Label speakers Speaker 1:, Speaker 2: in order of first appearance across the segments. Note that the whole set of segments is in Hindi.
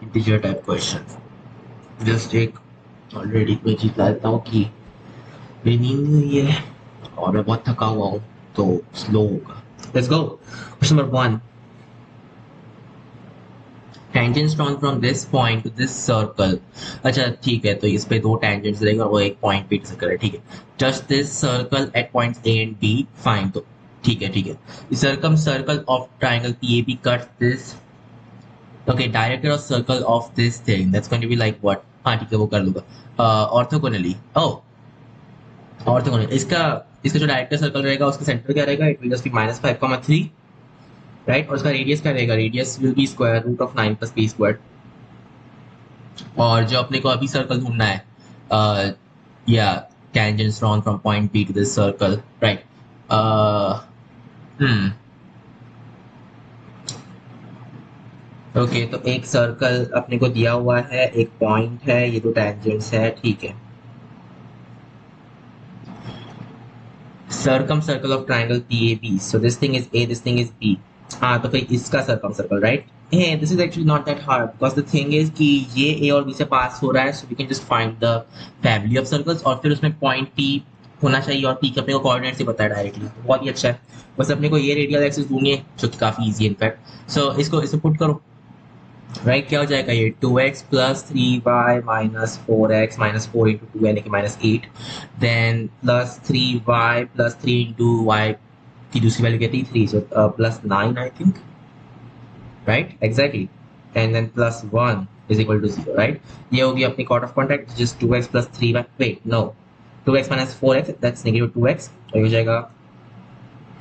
Speaker 1: Integer type question. जस्ट एक ऑलरेडी मैं चीज लाता हूँ कि मेरी नींद नहीं हुई है और मैं बहुत थका हुआ हूँ, तो स्लो होगा। Let's go. Question number one. tangents drawn from this point to this circle। अच्छा ठीक है, तो इस पे दो tangents रहेंगे और वो एक पॉइंट पे सर्कल है, ठीक है। Just this circle at points A and B, fine। तो ठीक है ठीक है। The circle of triangle PAB cuts this। Okay, director of circle of this thing, that's going to be like what? हाँ ठीक है, वो कर लूंगा। ऑर्थोगोनली। ओह, ऑर्थोगोनल। इसका इसका जो डायरेक्टर सर्कल रहेगा उसका सेंटर क्या रहेगा? It will just be -5,3, right. और उसका रेडियस क्या रहेगा? Radius will be square root of 9 + b square. और जो अपने को अभी सर्कल ढूंढना है, या tangents drawn from point B to this circle, right? Hmm okay, तो एक सर्कल अपने को दिया हुआ है, एक पॉइंट है, ये दो tangents है, ठीक है। Circle of triangle PAB, so this thing is A, this thing is B। हाँ, तो फिर इसका circle, right. Hey, this is actually not that hard because the thing is कि ये A और B से पास हो रहा है, so we can just find the family of circles और फिर उसमें पॉइंट P होना चाहिए और P के अपने को कोऑर्डिनेट्स ही पता है डायरेक्टली, तो बहुत ही अच्छा है। बस अपने को ये रेडियल एक्सिस ढूंढनी है, जो कि काफी इजी है इनफैक्ट। सो इसको इसे पुट करो, राइट। क्या हो जाएगा ये? 2x + 3y - 4x - 4 × 2 यानी कि -8, देन +3y + 3 × y की दूसरी वैल्यू कहती है 3, सो +9 I think, right? Exactly. And then +1 is equal to 0, right? ये होगी अपनी code of contact, which is 2x + 3y, wait, no, 2x - 4x, that's -2x, और ये हो जाएगा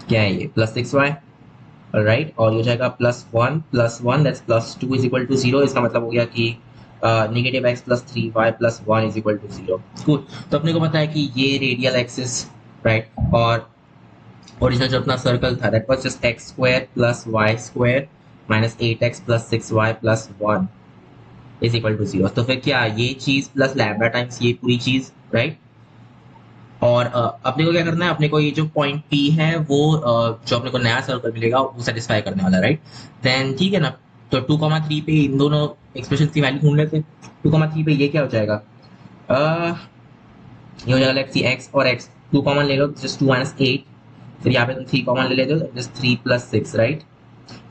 Speaker 1: क्या है ये? +6y, right? और ये हो जाएगा +1 + 1, that's +2 is equal to 0। इसका मतलब हो गया कि -x + 3y + 1 is equal to 0। Cool। तो अपने को पता है कि ये रेडियल एक्सिस, राइट, और ओरिजिनल जो अपना सर्कल था, that was just x² + y² - 8x + 6y + 1 is equal to 0। तो फिर क्या ये चीज प्लस लैम्डा टाइम्स ये पूरी चीज, राइट। और अपने को क्या करना है? अपने को ये जो पॉइंट P है वो जो अपने को नया सर्कल मिलेगा वो सेटिस्फाई करने वाला है, राइट। देन ठीक है ना, तो 2,3 पे इन दोनों एक्सप्रेशन की वैल्यू ढूंढ लेते हैं। 2,3 पे ये क्या हो जाएगा? ये हो जाएगा, लेट्स सी, x और x 2 कॉमन ले लो, जस्ट 2 - 8। फिर यहाँ पे तुम 3 कॉमन ले लेते हो, जस्ट 3 + 6, राइट।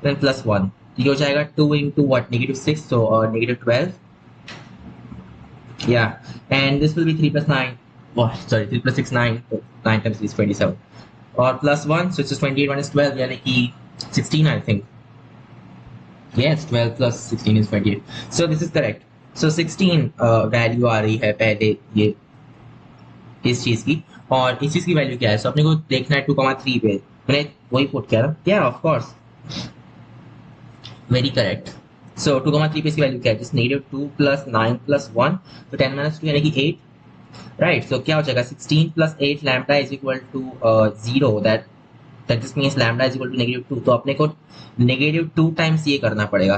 Speaker 1: देन +1, ये हो जाएगा 2 × what? -6, so -12, yeah। And this will be 3 + 9, oh sorry, 3 + 6 9, so 9 times 3 is 27, और +1, so it's just 28 - 12 यानी कि 16 I think। yes, 12 + 16 is 28, so this is correct। so 16 value आ रही है पहले ये इस चीज की, और इस चीज की वैल्यू क्या है? सो अपने को देखना है 2,3 पे, मैंने वही पुट किया ना, या ऑफ कोर्स, वेरी करेक्ट। सो 2,3 पे इसकी वैल्यू क्या है? जस्ट -2 + 9 + 1, तो 10 - 2 यानी कि 8, राइट। सो क्या हो जाएगा? 16 + 8 lambda is equal to 0, that this means lambda is equal to -2। तो अपने को -2 टाइम्स ये करना पड़ेगा,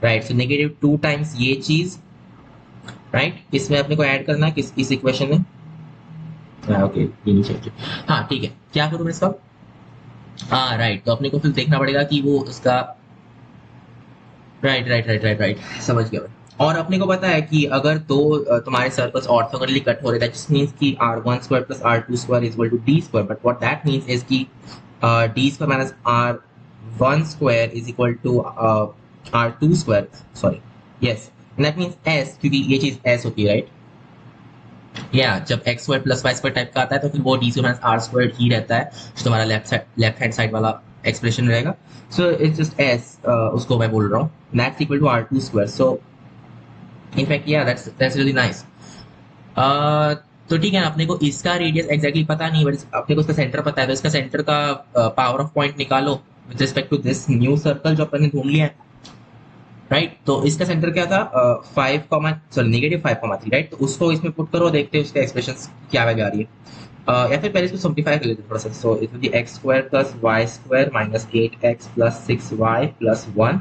Speaker 1: राइट। सो -2 टाइम्स ये चीज, राइट, इसमें अपने को ऐड करना है किस इस इक्वेशन में। ओके, ये नीचे, हाँ ठीक है। क्या करूँ मैं इसका? हाँ राइट, तो अपने को फिर देखना पड़ेगा कि वो उसका, right right right right right, समझ गया मैं। और अपने को पता है कि अगर दो तुम्हारे सर्कल्स ऑर्थोगोनली कट हो रहे हैं, दैट मींस कि r1² + r2² is equal to d², but what that means is कि d² - r1² is equal to r2², sorry, yes, that means s, क्योंकि ये चीज s होती है, राइट। या जब x² + y² टाइप का आता है तो फिर वो d² - r² ही रहता है, जो तुम्हारा लेफ्ट हैंड साइड वाला एक्सप्रेशन रहेगा। सो इट्स जस्ट s, उसको मैं बोल रहा हूँ, that's equal to r2²। So in fact या दैट्स रियली नाइस। तो ठीक है, अपने को इसका रेडियस एग्जैक्टली पता नहीं, बट अपने को इसका सेंटर पता है, तो इसका सेंटर का पावर ऑफ पॉइंट निकालो with respect to this new circle जो अपन ने ढूंढ लिया है, राइट। तो इसका सेंटर क्या था? 5, सॉरी -5,3, राइट। तो उसको इसमें पुट करो, देखते हैं उसके एक्सप्रेशन क्या वैल्यू आ रही है। या फिर पहले इसको सिंप्लीफाई कर लेते हैं थोड़ा सा। So it will be x² + y² - 8x + 6y + 1,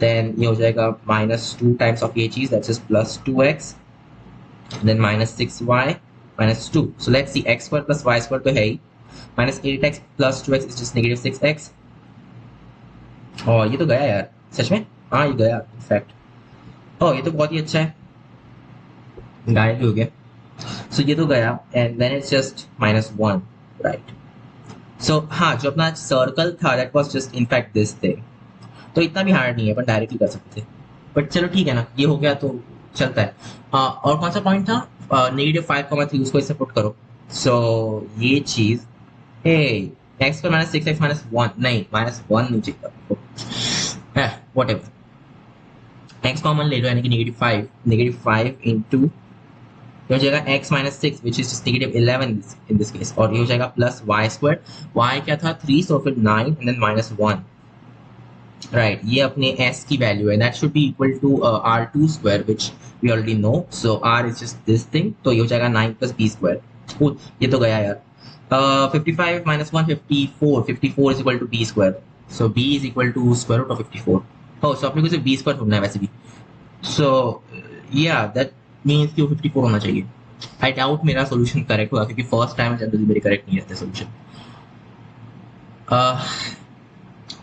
Speaker 1: then ये हो जाएगा -2 टाइम्स ऑफ ये चीज, that's is +2x, then -6y - 2। So let's see, x² + y² तो है ही, -8x + 2x is just -6x। और ये तो गया यार, सच में, हाँ ये गया इनफैक्ट। ओ ये तो बहुत ही अच्छा है, गायब भी हो गया। सो ये तो गया and then it's just -1, right. So हाँ, जो अपना सर्कल था that was just in fact this thing. तो इतना भी हार्ड नहीं है, अपन डायरेक्टली कर सकते थे, बट चलो ठीक है ना, ये हो गया तो चलता है। और कौन सा पॉइंट था? -5,3, उसको इससे पुट करो। सो ये चीज, हे, एक्स पर -6 एक्स -1 नहीं, -1 नहीं चाहिए, वट एवर। एक्स कॉमन ले लो, यानी कि -5, -5 इंटू ये हो जाएगा x-6 which is -11 in this case, और ये हो जाएगा प्लस वाई स्क्वायर। वाई क्या था? 3, सो फिर 9 एंड देन -1, राइट। ये अपने s की वैल्यू है, that should be equal to r2 square which we already know, so r is just this thing, तो ये हो जाएगा 9 + b स्क्वायर। ये तो गया यार। 55 - 1 54, 54 is equal to b square, so b is equal to square root of 54। हो, सो अपने को सिर्फ b स्क्वायर ढूंढना है वैसे भी। सो या दैट मीन्स कि वो 54 होना चाहिए। आई डाउट मेरा सोल्यूशन करेक्ट होगा, क्योंकि फर्स्ट टाइम जनरली मेरे करेक्ट नहीं रहते सोल्यूशन।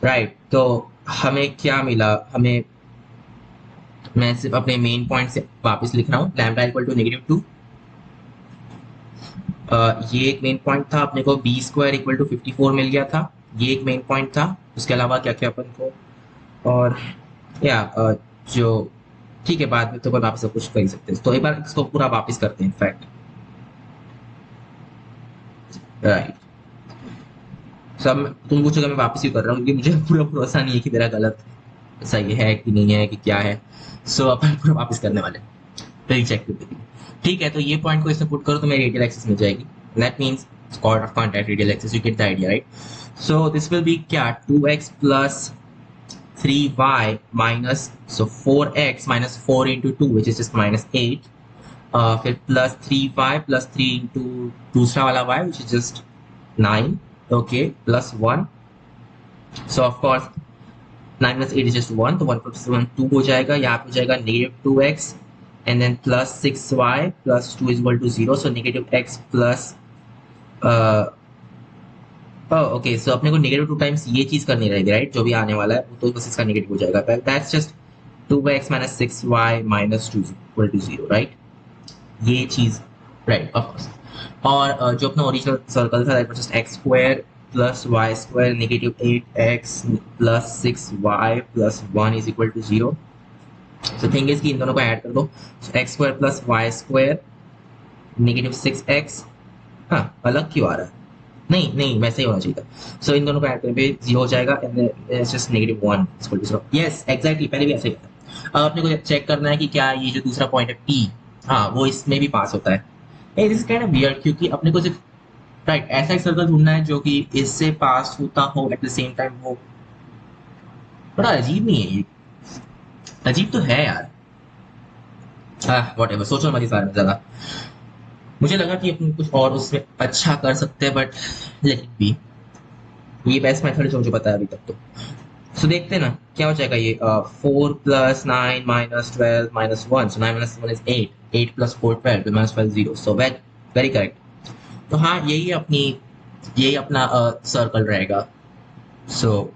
Speaker 1: राइट, तो हमें क्या मिला? हमें, मैं सिर्फ अपने मेन पॉइंट से वापस लिख रहा हूँ, लैम्डा इक्वल टू -2। ये एक मेन पॉइंट था, अपने को बी स्क्वायर इक्वल टू 54 मिल गया था, ये एक मेन पॉइंट था। उसके अलावा क्या क्या अपन को, और या जो ठीक है, बाद में तो अपन वापस सब कुछ कर ही सकते हैं, तो एक बार इसको पूरा वापस करते हैं इनफैक्ट, राइट। सब तुम पूछोगे, मैं वापस ही कर रहा हूँ, क्योंकि मुझे पूरा भरोसा नहीं है कि मेरा गलत सही है कि नहीं है कि क्या है। सो अपन पूरा वापस करने वाले, फिर चेक कर देंगे। ठीक है, तो ये पॉइंट को इसमें पुट करो तो मेरी रेडियल एक्सिस मिल जाएगी, that means square of contact radial axis, you get the idea, right. So this will B क्या? 2x + 3y minus, so 4x - 4 into 2 which is just -8, फिर प्लस 3y + 3 इंटू दूसरा वाला y which is just 9, okay, plus 1। So of course 9 + 8 is just 1, तो 1 + 1 2 हो जाएगा, यहाँ पे हो जाएगा -2x and then plus 6y + 2 is equal to 0, so -x plus, okay, so अपने को -2 टाइम्स ये चीज करनी रहेगी, राइट, जो भी आने वाला है वो तो बस इसका नेगेटिव हो जाएगा, that's just 2x - 6y - 2 equal to 0, right, ये चीज, राइट, ऑफ कोर्स। और जो अपना ओरिजिनल सर्कल था that was just x² + y² -8x + 6y + 1 is equal to 0। So thing is कि इन दोनों को ऐड कर दो, x² + y² -6x, हाँ अलग क्यों आ रहा है? नहीं नहीं, वैसे ही होना चाहिए था। सो इन दोनों को ऐड करने पे 0 हो जाएगा and it's just -1 equal to 0। Yes exactly, पहले भी ऐसे ही था। अब अपने को चेक करना है कि क्या ये जो दूसरा पॉइंट है P, हाँ वो इसमें भी पास होता है। This is kind of weird, क्योंकि अपने को सिर्फ, राइट, ऐसा एक सर्कल ढूंढना है जो कि इससे पास होता हो एट द सेम टाइम वो, बड़ा अजीब नहीं है ये? अजीब तो है यार। व्हाटएवर, सोचो मत इस बारे में ज्यादा। मुझे लगा कि अपन कुछ और उसमें अच्छा कर सकते हैं, बट लेट इट बी। ये बेस्ट मेथड है जो मुझे पता है अभी तक तो। सो देखते हैं ना क्या हो जाएगा ये। 4 + 9 - 12 - 1, सो 9 - 1 इज 8, 8 + 4 12, फिर -12 0, सो वेरी करेक्ट। तो हाँ, यही अपना सर्कल रहेगा। सो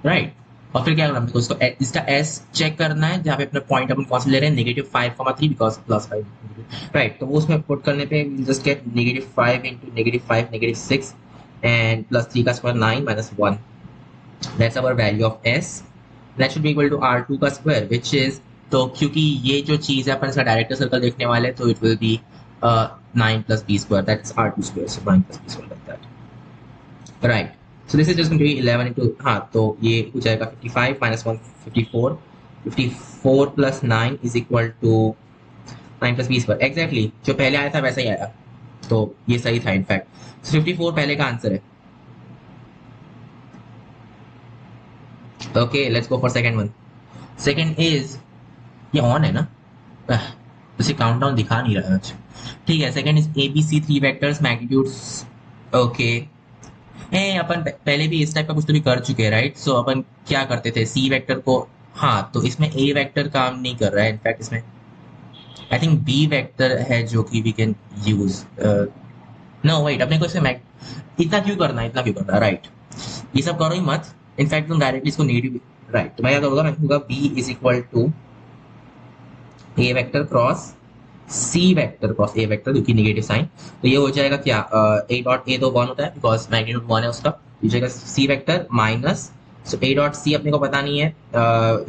Speaker 1: राइट, और फिर क्या करना है हमको? इसका एस चेक करना है, जहाँ पे अपना पॉइंट अपन कौन सा ले रहे हैं, -5,3 बिकॉज +5, राइट। तो वो उसमें पुट करने पे जस्ट गेट -5 इंटू -5 -6 एंड +3 का square 9 - 1, that's our value of s, that should be equal to r2 का स्क्वायर विच इज, तो क्योंकि ये जो चीज है अपन इसका डायरेक्टर सर्कल देखने वाले हैं, तो it will be 9 + b square, that's r2 square, so 9 + b square like that, right. So this is just going to be 11 into, हाँ तो ये हो जाएगा 55 - 1 54, 54 + 9 is equal to 9 + b square, exactly जो पहले आया था वैसा ही आया, तो ये सही था इनफैक्ट। 54 पहले का आंसर है। Okay, let's go for second one. Second is, ये ऑन है ना? उसे काउंटडाउन दिखा नहीं रहा है। ठीक है, second is ABC 3 vectors magnitudes, okay. अपन पहले भी इस टाइप का कुछ तो भी कर चुके हैं, राइट। सो अपन क्या करते थे, सी वेक्टर को, हाँ तो इसमें ए वेक्टर काम नहीं कर रहा है, इनफैक्ट इसमें आई थिंक बी वेक्टर है जो कि we can use. No wait, अपने को इसमें इतना क्यों करना है, इतना क्यों करना है, राइट। ये सब करो ही मत, इनफैक्ट तुम डायरेक्टली इसको नेगेटिव, राइट। तो मैं क्या करूँगा, मैं कहूँगा b is equal to a vector cross c vector cross a vector, क्योंकि नेगेटिव साइन, तो ये हो जाएगा क्या, ए डॉट ए तो वन होता है बिकॉज मैग्नीट्यूड वन है उसका, हो जाएगा c vector minus, so a dot c अपने को पता नहीं है,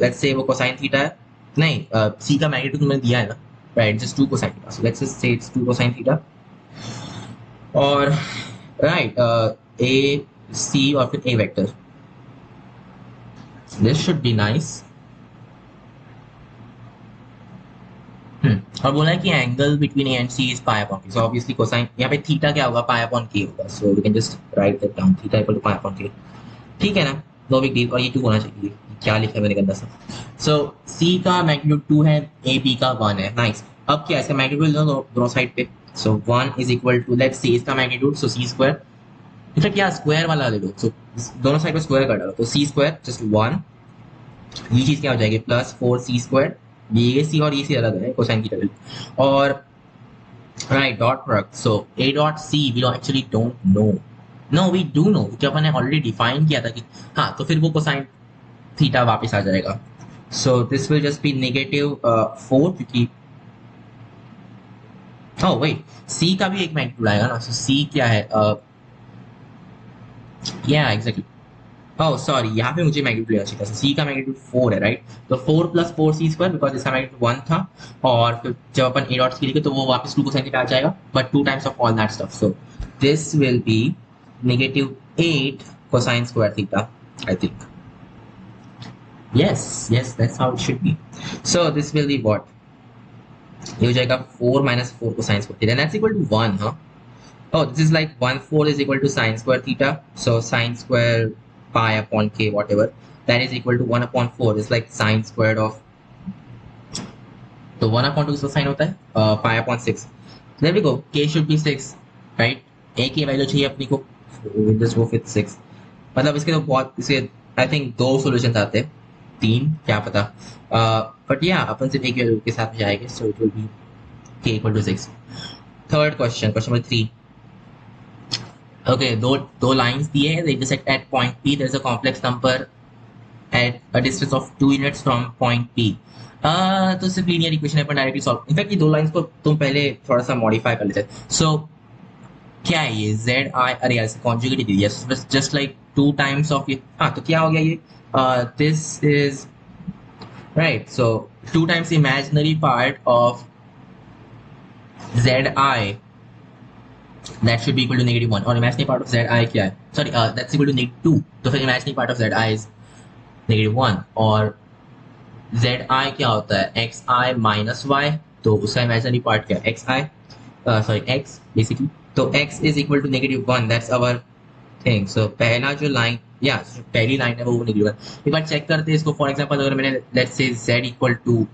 Speaker 1: लेट्स से वो कोसाइन थीटा है, नहीं सी का मैग्नीट्यूड मैंने दिया है ना, right, just two cosine theta, so let's say it's two cosine theta, और राइट ए सी और फिर a vector, this should be nice. और बोला है कि angle between a and c is pi upon के, सो ऑब्वियसली कोसाइन यहाँ पे थीटा क्या होगा, पाई अपॉन के होगा, so we can just write that down, theta equal to pi upon k, ठीक है ना, नो बिग डील, और ये 2 होना चाहिए, क्या लिखा है मैंने गंदा सा। सो सी का मैग्नीट्यूड 2 है, ए बी का 1 है, नाइस। अब क्या है, इसका मैग्नीट्यूड दोनों साइड पे, so 1 is equal to, let's see इसका magnitude, so c square, in fact क्या स्क्वायर वाला ले लो, सो दोनों साइड पे स्क्वायर कर डालो, तो सी स्क्वायर जस्ट 1, ये चीज क्या हो जाएगी, प्लस 4 सी स्क्वायर, ये सी और ये सी अलग है कोसाइन की टेबल, और right dot product, so a dot c we actually don't know, no we do know, क्योंकि अपन ने ऑलरेडी डिफाइन किया था कि हाँ, तो फिर वो कोसाइन थीटा वापस आ जाएगा, सो this will just B negative 4, क्योंकि ओह वेट, सी का भी एक मैग्नीट्यूड आएगा ना, सो सी क्या है, या एग्जैक्टली, ओह सॉरी, यहाँ पे मुझे मैग्नीट्यूड लेना चाहिए था, सी का मैग्नीट्यूड 4 है, राइट, तो 4 प्लस 4 सी स्क्वायर, बिकॉज इसका मैग्नीट्यूड 1 था, और फिर जब अपन ए डॉट सी लिखे तो वो वापस 2 कोसाइन थीटा आ जाएगा, but 2 times of all that stuff, so this will B negative 8 cosine square theta, I think, yes that's how it should be, so this will be what, ये हो जाएगा 4 minus 4 cosine square theta, that's equal to 1, huh? Oh, this is like 1/4 is equal to sine square theta. So sine square pi upon k, whatever, that is equal to 1/4. It's like sine squared of, तो 1/2 इसका साइन होता है pi upon 6. There we go. K should be 6, right? A की वैल्यू चाहिए अपनी को, we'll just go with 6. मतलब इसके तो बहुत, इसके आई थिंक 2 सॉल्यूशंस आते हैं, 3 क्या पता, बट या अपन सिर्फ एक वैल्यू के साथ जाएंगे, so it will be k equal to 6. Third question, question number 3. Okay, दो lines दिए हैं, they intersect at point P, there is a complex number at a distance of 2 units from point P. तो सिर्फ लीनियर इक्वेशन है, पर डायरेक्टली सॉल्व, इनफैक्ट ये 2 लाइंस को तुम पहले थोड़ा सा मॉडिफाई कर लेते, सो क्या है ये जेड आई, अरे यार कॉन्जुगेट ही दे दिया, जस्ट लाइक 2 टाइम्स ऑफ ये, हाँ तो क्या हो गया ये, this is right, so 2 times imaginary part of Z I, that should be equal to -1, और imaginary part of zi क्या है, sorry, that's equal to -2, तो फिर imaginary part of zi is -1, और zi क्या होता है, xi minus y, तो उसका imaginary part क्या है, xi, sorry x basically, तो x is equal to -1, that's our thing, so पहला जो लाइन, या पहली लाइन है वो -1, एक बार चेक करते हैं इसको, फॉर एग्जाम्पल अगर मैंने let's say z equal to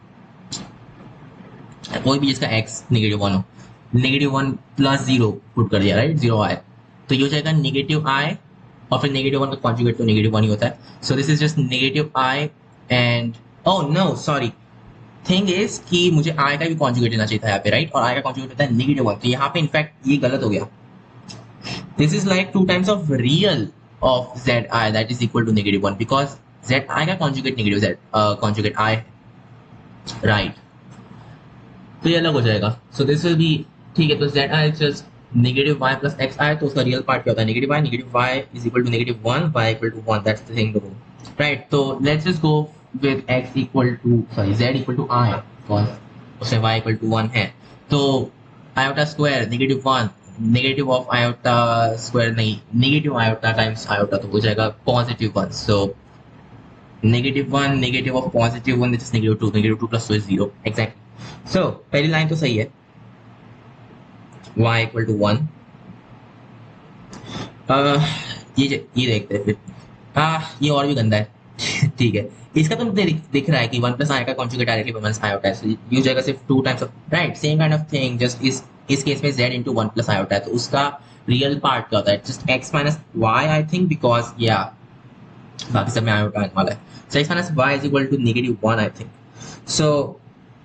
Speaker 1: कोई भी जिसका x -1 हो, -1 प्लस 0 पुट कर दिया, राइट, 0 आए, तो ये हो जाएगा -i, और फिर -1 का कॉन्जुगेट तो -1 ही होता है, so this is just -i, and oh no sorry, thing is कि मुझे i का भी कॉन्जुगेट लेना चाहिए था यहाँ पे, राइट, और i का कॉन्जुगेट होता है -1, तो यहाँ पे इनफैक्ट ये गलत हो गया, this is like 2 times of real of zi, that is equal to -1, because zi का conjugate negative z conjugate i, right, तो ये अलग हो जाएगा, सो दिस विल बी, ठीक है, तो z i just -y plus xi, तो उसका रियल पार्ट क्या होता है, -y is equal to -1, y equal to 1, that's the thing to do, right, तो let's just go with x equal to, sorry, z equal to i, because उससे y इक्वल टू 1 है, तो iota square -1, negative of iota square नहीं, नेगेटिव आयोटा टाइम्स आयोटा, तो हो जाएगा +1, so -1 negative of +1 this is -2 plus 2 is 0, exactly, so पहली लाइन तो सही है, y इक्वल टू 1, ये देखते हैं फिर, ये और भी गंदा है ठीक है, इसका तो मुझे दिख रहा है कि 1 प्लस i का कॉन्जुगेट डायरेक्टली वन आई होता है, सो यूज जाएगा सिर्फ 2 times of, right, same kind of thing, just इस केस में z इंटू 1 प्लस i होता है, तो उसका रियल पार्ट क्या होता है, just x minus y, I think, because या बाकी सब में i होता है वाला है, so x minus y is equal to -1, I think, so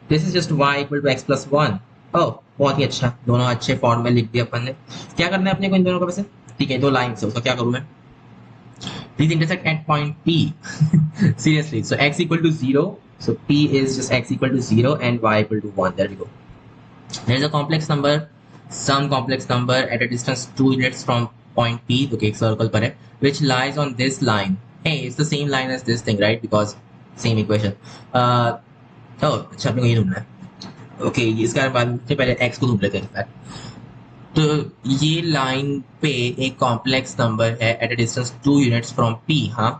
Speaker 1: this is just y equal to x plus 1, oh बहुत ही अच्छा, दोनों अच्छे फॉर्म में लिख दिया अपन ने, क्या करना है अपने को इन दोनों का वैसे, ठीक है, 2 लाइन से, उसका क्या करूं मैं, these intersect at point P seriously, so x equal to 0 So p is just x equal to 0 and y equal to 1. There we go. There is a complex number, some complex number at a distance 2 units from point p, okay, circle पर है, which lies on this line. Hey, it's the same line as this thing, right? Because same equation. Oh, अच्छा अपने को ये ढूंढना है. Okay, इसका बाद से पहले x को ढूंढ लेते हैं. तो ये लाइन पे एक कॉम्प्लेक्स नंबर है at a distance 2 units from p. हाँ,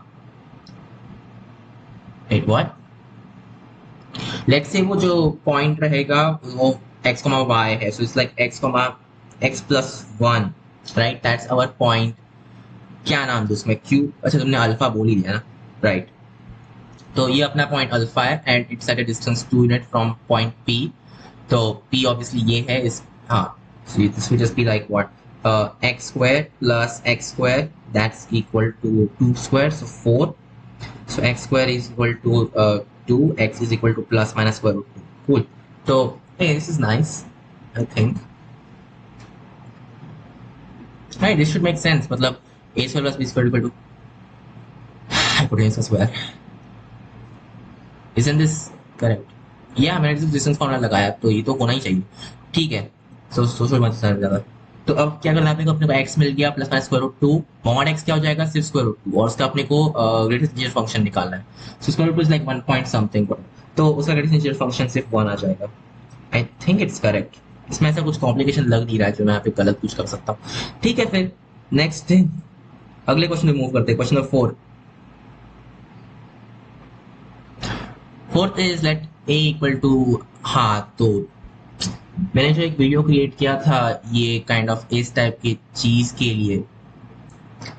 Speaker 1: wait what? लेट्स से वो जो पॉइंट रहेगा वो x, y है, so it's like x plus 1, right? That's our point. क्या नाम दूं उसमें? q. अच्छा, तुमने अल्फा बोल ही दिया ना, राइट? तो ये अपना पॉइंट अल्फा है and it's at a distance 2 unit from point p. तो p ऑब्वियसली ये है इस, हाँ, so this will just be like what, x square plus x square, that's equal to 2 square, so 4. So x square is equal to 2, x is equal to plus minus square root 2. Cool. So hey, this is nice, I think. Right, this should make sense. मतलब a square plus b square equal to hypotenuse square. Isn't this correct? Yeah, मैंने जो डिस्टेंस फॉर्मूला लगाया तो ये तो होना ही चाहिए. ठीक है. So सोचो मत ज़्यादा. तो अब क्या करना है, अपने को x मिल गया plus minus square root 2. Mod x क्या हो जाएगा? सिर्फ स्क्वायर रूट 2, और उसका अपने को ग्रेटेस्ट इंटीजर फंक्शन निकालना है. So square root is like 1 point something, तो उसका ग्रेटेस्ट इंटीजर फंक्शन सिर्फ 1 आ जाएगा. I think it's correct. इसमें ऐसा कुछ कॉम्प्लिकेशन लग नहीं रहा है जो मैं यहाँ पे गलत कुछ कर सकता हूँ. ठीक है, फिर नेक्स्ट अगले क्वेश्चन में मूव करते हैं. Question number 4. Fourth is let a equal to, हाँ, तो मैंने जो एक वीडियो क्रिएट किया था ये काइंड ऑफ इस टाइप की चीज के लिए,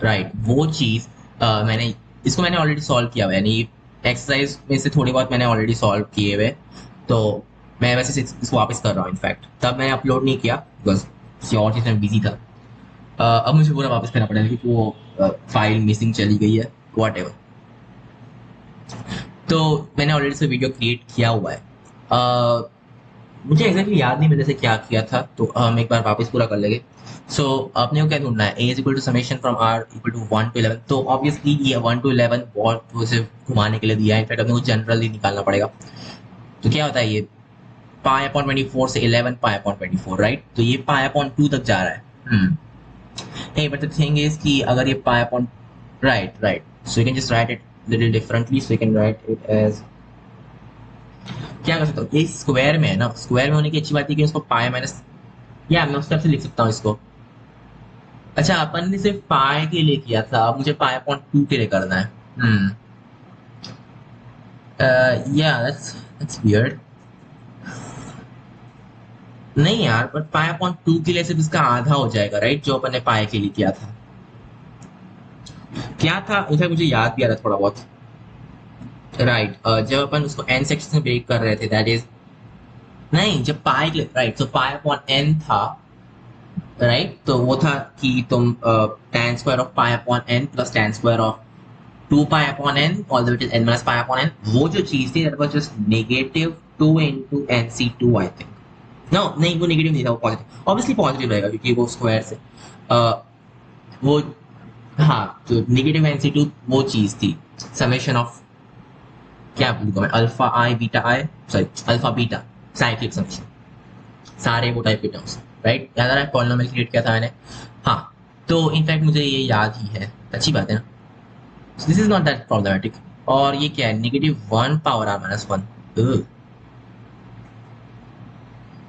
Speaker 1: राइट, वो चीज मैंने ऑलरेडी सॉल्व किया हुआ है, यानी एक्सरसाइज में से थोड़ी बहुत मैंने ऑलरेडी सॉल्व किए हुए. तो मैं वैसे इसको वापस कर रहा हूँ. इनफैक्ट तब मैंने अपलोड नहीं किया बिकॉज किसी और चीज में बिजी था. अब मुझे पूरा वापस करना पड़ेगा क्योंकि वो फाइल मिसिंग चली गई है, वॉट एवर. तो मैंने ऑलरेडी से वीडियो क्रिएट किया हुआ है. मुझे एग्जैक्टली याद नहीं मैंने से क्या किया था, तो हम एक बार वापस पूरा कर लेंगे. सो आपने को क्या ढूंढना है? a is equal to summation from r equal to 1 to 11. तो ऑब्वियसली ये 1 to 11 बहुत सिर्फ घुमाने के लिए दिया है. इनफैक्ट अपने को जनरली निकालना पड़ेगा. तो क्या होता है ये पाई अपॉन 24 से 11 पाई अपॉन 24, राइट? तो ये पाई अपॉन 2 तक जा रहा है. Hey, but the thing is कि अगर ये pi upon, right, so you can just write it little differently. So you can write it as, क्या कर सकता हूँ, ये स्क्वायर में है ना, स्क्वायर में होने की अच्छी बात है कि उसको पाई माइनस, या मैं उस तरफ से लिख सकता हूँ इसको. अच्छा, अपन ने सिर्फ पाई के लिए किया था, अब मुझे पाई अपॉन 2 के लिए करना है. या that's weird. नहीं यार, बट पाई अपॉन 2 के लिए सिर्फ इसका आधा हो जाएगा, राइट, जो अपन ने पाई के लिए किया था. क्या था इनफैक्ट मुझे याद भी आ रहा थोड़ा बहुत, राइट. जब अपन उसको n सेक्शन में ब्रेक कर रहे थे, दैट इज नहीं, जब पाई, राइट, तो पाई अपॉन n था, राइट. तो वो था कि तुम tan square of pi upon n plus tan square of 2 pi upon n all the way to n minus pi upon n. वो जो चीज थी that was just negative 2 into nc2, I think. No, नहीं, वो नेगेटिव नहीं था, वो पॉजिटिव. ऑब्वियसली पॉजिटिव रहेगा क्योंकि वो स्क्वायर से वो, हाँ, जो नेगेटिव nc2 वो चीज थी समेशन ऑफ, क्या बोलूँगा मैं, alpha i beta i, sorry, alpha beta cyclic summation, सारे वो टाइप के टर्म्स, राइट. याद आ रहा है पॉलिनोमियल क्रिएट किया था मैंने. हाँ, तो इनफैक्ट मुझे ये याद ही है, अच्छी बात है ना. This is not that problematic. और ये क्या है? -1 power r minus 1.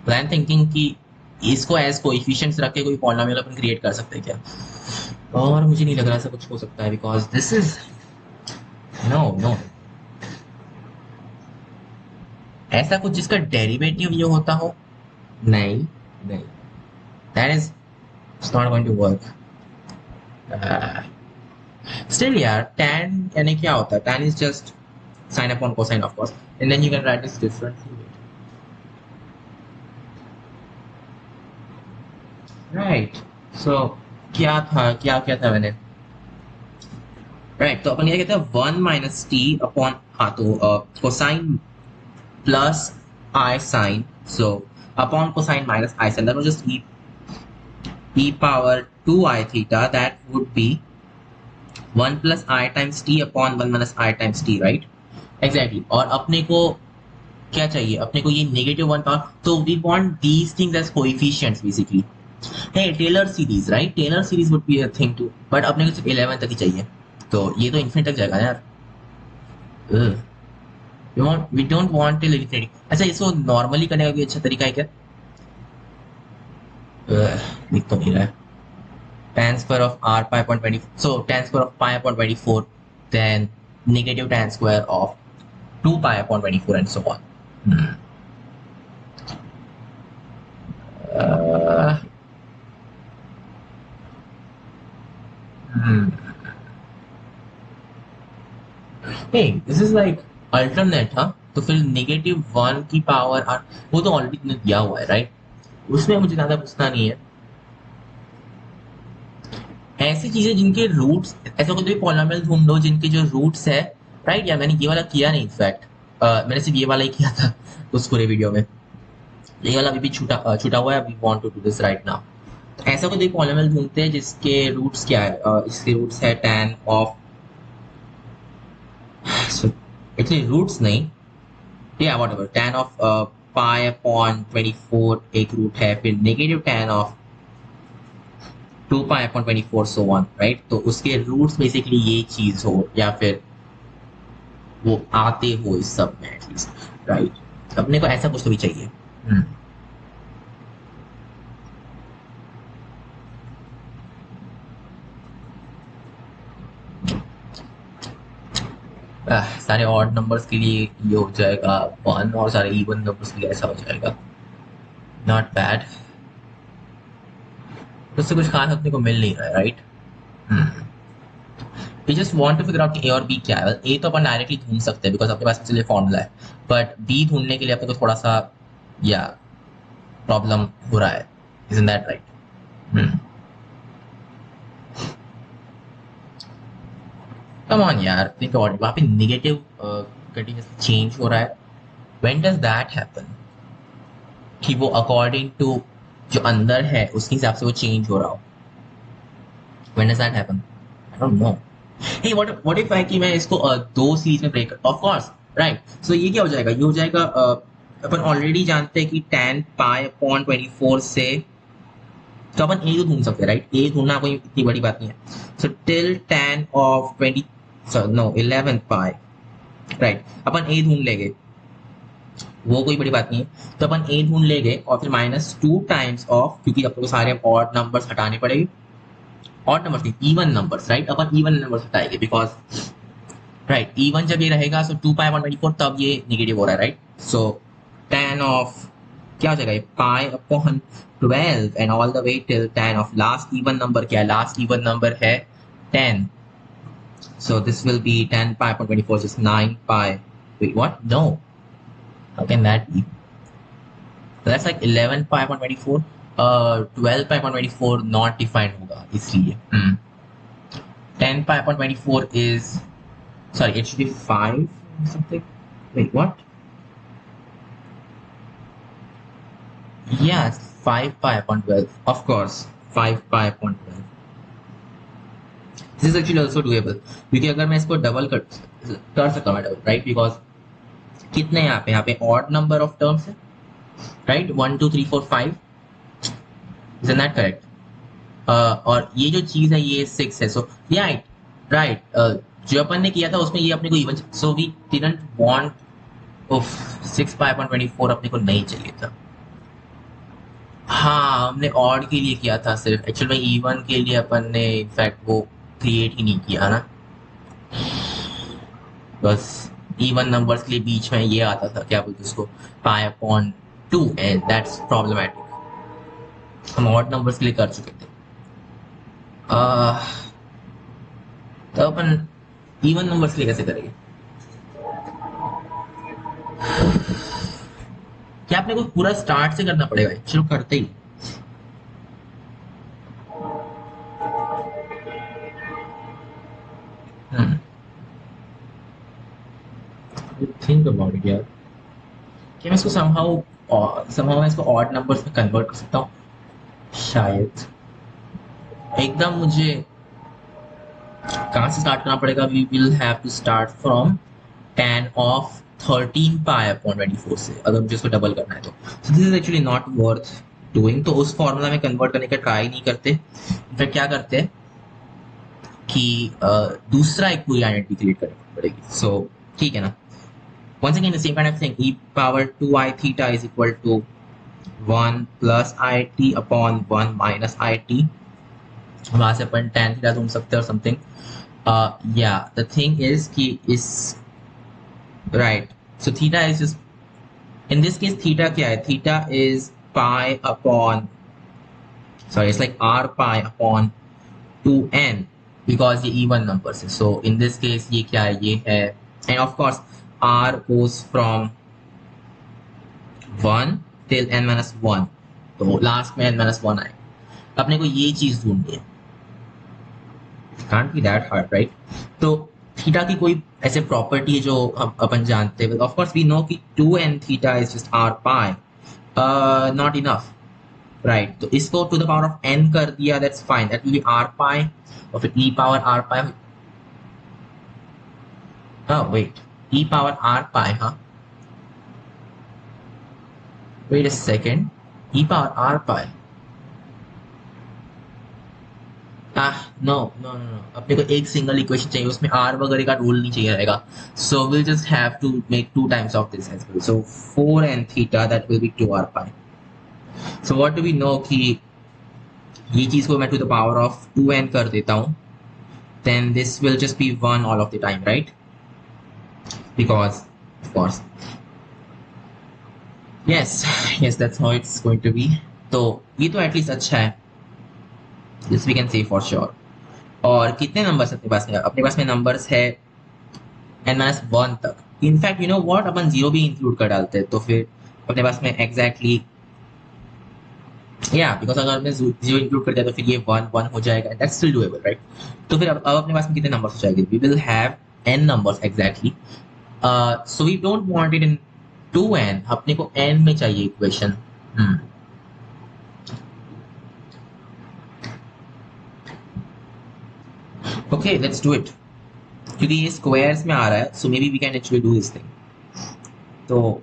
Speaker 1: I am thinking कि इसको एज कोएफिशिएंट्स रख के कोई पॉलिनोमियल अपन क्रिएट कर सकते हैं क्या? और मुझे नहीं लग रहा ऐसा कुछ हो सकता है बिकॉज दिस इज नो ऐसा कुछ जिसका डेरिवेटिव ये होता हो, नहीं, that is not going to work. Still यार, tan यानी क्या होता है? tan is just sin upon cosine of course, and then you can write this differently. Right. So क्या था मैंने, राइट. तो अपन ये कहते हैं 1 माइनस टी अपॉन, हाँ, तो cosine plus i sine, so upon cosine minus i sine, that was just e power 2 i theta, that would be 1 plus I times t upon 1 minus I times t, right? Exactly और अपने को क्या चाहिए, अपने को ये नेगेटिव वन पावर, तो we want these things as coefficients basically. है Taylor series, right, Taylor series would be a thing too, but अपने को सिर्फ 11 तक ही चाहिए, तो ये तो इन्फिनिट तक जाएगा यार। We don't want till infinity. अच्छा, इसको नॉर्मली करने का कोई अच्छा तरीका है क्या? दिख तो नहीं रहा है। tan square of r pi upon 20, so tan square of pi upon 24, then negative tan square of 2 pi upon 24 and so on. Hmm. Uh, hmm. Hey, this is like alternate, हाँ? तो फिर नेगेटिव वन की पावर आर, वो तो ऑलरेडी तुमने दिया हुआ है, राइट? उसमें मुझे ज्यादा पूछना नहीं है। ऐसी चीजें जिनके रूट्स, ऐसा कोई भी पॉलिनोमियल ढूंढ लो जिनके जो रूट्स है, राइट? या मैंने ये वाला किया नहीं, इनफैक्ट मैंने सिर्फ ये वाला ही किया था उस पूरे वीडियो में। ये वाला अभी भी छूटा छूटा हुआ है, we want to do this right now. ऐसा कोई पॉलिनोमियल ढूंढते हैं जिसके रूट्स क्या है, इसके रूट्स है tan ऑफ, एक्चुअली रूट्स नहीं, या whatever, tan of pi upon 24 एक रूट है, फिर negative tan of 2 pi upon 24 so one, right? तो उसके रूट्स बेसिकली ये चीज हो, या फिर वो आते हो इस सब में एटलीस्ट, राइट? अपने को ऐसा कुछ तो भी चाहिए। सारे ऑड नंबर्स के लिए ये हो जाएगा 1, और सारे इवन नंबर्स के लिए ऐसा हो जाएगा। नॉट बैड, उससे कुछ खास अपने को मिल नहीं रहा है, right? We just want to figure out A और बी क्या है। ए तो अपन डायरेक्टली ढूंढ सकते हैं बिकॉज अपने पास इसलिए फॉर्मूला है, बट बी ढूंढने के लिए अपने को थोड़ा सा या प्रॉब्लम हो रहा है। Isn't that right? Come on यार, थिंक अबाउट इट। वहाँ पे नेगेटिव कंटिन्यूअसली चेंज हो रहा है। व्हेन डज दैट हैपन कि वो अकॉर्डिंग टू जो अंदर है उसके हिसाब से वो चेंज हो रहा हो? When does that happen? I don't know. Hey what if I कि मैं इसको दो सीरीज में break, of course, right? So ये क्या हो जाएगा, ये हो जाएगा अपन ऑलरेडी जानते हैं कि tan पाई अपॉन 24 से, तो अपन ए तो ढूंढ सकते हैं, राइट? ए ढूंढना कोई इतनी बड़ी बात नहीं है। So till tan of 20, no 11 pi, right? अपन ए ढूंढ लेंगे, वो कोई बड़ी बात नहीं है। तो अपन ए ढूंढ लेंगे और फिर -2 टाइम्स ऑफ, क्योंकि अपन को सारे ऑड नंबर्स हटाने पड़ेंगे, ऑड नंबर्स नहीं, इवन नंबर्स, राइट? अपन इवन नंबर्स हटाएंगे बिकॉज, राइट, इवन जब ये रहेगा सो 2 पाई अपॉन 24, तब ये नेगेटिव हो रहा है, राइट? सो tan ऑफ क्या हो जाएगा, ये pi upon 12 and all the way till tan of last even number क्या है, लास्ट इवन नंबर है 10, so this will be 10 pi upon 24 is 9 pi, wait what, no, how can that be? So that's like 11 pi upon 24, 12 pi upon 24 not defined होगा इसलिए 10 pi upon 24 is, sorry, it should be 5 something, wait what, yes, 5 pi upon 12, of course, 5 pi upon 12, this is actually also doable, क्योंकि अगर मैं इसको डबल कर सकता हूँ डबल, राइट? बिकॉज कितने यहाँ पे ऑड नंबर ऑफ टर्म्स है, राइट? 1 2 3 4 5, is that correct? और ये जो चीज है ये 6 है, सो राइट, राइट, जो अपन ने किया था उसमें ये अपने को even, so we didn't want of 6 pi upon 24, अपने को नहीं चाहिए था। हाँ, हमने ऑड के लिए किया था सिर्फ, एक्चुअल में इवन के लिए अपन ने इनफैक्ट वो क्रिएट ही नहीं किया ना, बस इवन नंबर्स के लिए बीच में ये आता था, क्या बोलते उसको, pi upon 2, and that's problematic. हम ऑड नंबर्स के लिए कर चुके थे, तो अपन इवन नंबर्स के लिए कैसे करेंगे? क्या अपने को पूरा स्टार्ट से करना पड़ेगा? चलो करते ही। थिंक अबाउट इट यार, क्या मैं इसको somehow मैं इसको ऑड नंबर्स में कन्वर्ट कर सकता हूँ शायद? एकदम मुझे कहाँ से स्टार्ट करना पड़ेगा? We will have to start from tan of 13 pi upon 24 से, अगर मुझे इसको डबल करना है तो this is actually not worth doing. तो उस फॉर्मूला में कन्वर्ट करने का ट्राई नहीं करते, फिर क्या करते हैं कि दूसरा एक पूरी आइडेंटिटी क्रिएट करनी पड़ेगी। सो ठीक है ना, once again the same kind of thing, e power 2i theta is equal to 1 plus it upon 1 minus it, वहां से अपन tan थीटा ढूंढ सकते हैं और समथिंग। या द थिंग इज कि इस right, so theta is just in this case theta क्या है, theta is pi upon sorry it's like r pi upon 2n because ये इवन नंबर्स है। सो इन दिस केस ये क्या है, ये है, and of course r goes from 1 till n minus 1, तो लास्ट में n minus 1 आए, अपने को ये चीज ढूंढनी है, can't be that hard right? तो थीटा की कोई ऐसे प्रॉपर्टी है जो अपन जानते हैं, ऑफ कोर्स वी नो कि 2n theta is just r pi, not enough right, तो इसको to the power of n कर दिया, that's fine, that will be r pi और फिर e power r pi, wait, e power r pi, हाँ wait a second, e power r pi, no no no, अपने को एक सिंगल इक्वेशन चाहिए, उसमें r वगैरह का रूल नहीं चाहिए रहेगा, so will just have to make two times of this as well, so 4n theta that will be 2r pi। So what do we know कि ये चीज को मैं to the power of 2n कर देता हूं, then this will just be 1 all of the time right, because of course yes that's how it's going to be। तो ये तो एटलीस्ट अच्छा है, this we can say for sure. और कितने नंबर्स अपने पास में, अपने पास में नंबर्स है n-1 तक, in fact you know what, upon zero भी इंक्लूड कर डालते हैं, तो फिर अपने पास में एग्जैक्टली या बिकॉज अगर हमने जीरो इंक्लूड कर दिया तो फिर ये 1 हो जाएगा, दैट्स स्टिल डूएबल राइट। तो फिर अब अपने पास में कितने नंबर्स हो जाएंगे, we will have n numbers exactly, so we don't want it in 2n, अपने को n में चाहिए equation. Okay let's do it, क्योंकि ये स्क्वायर्स में आ रहा है, so maybe we can actually do this thing. तो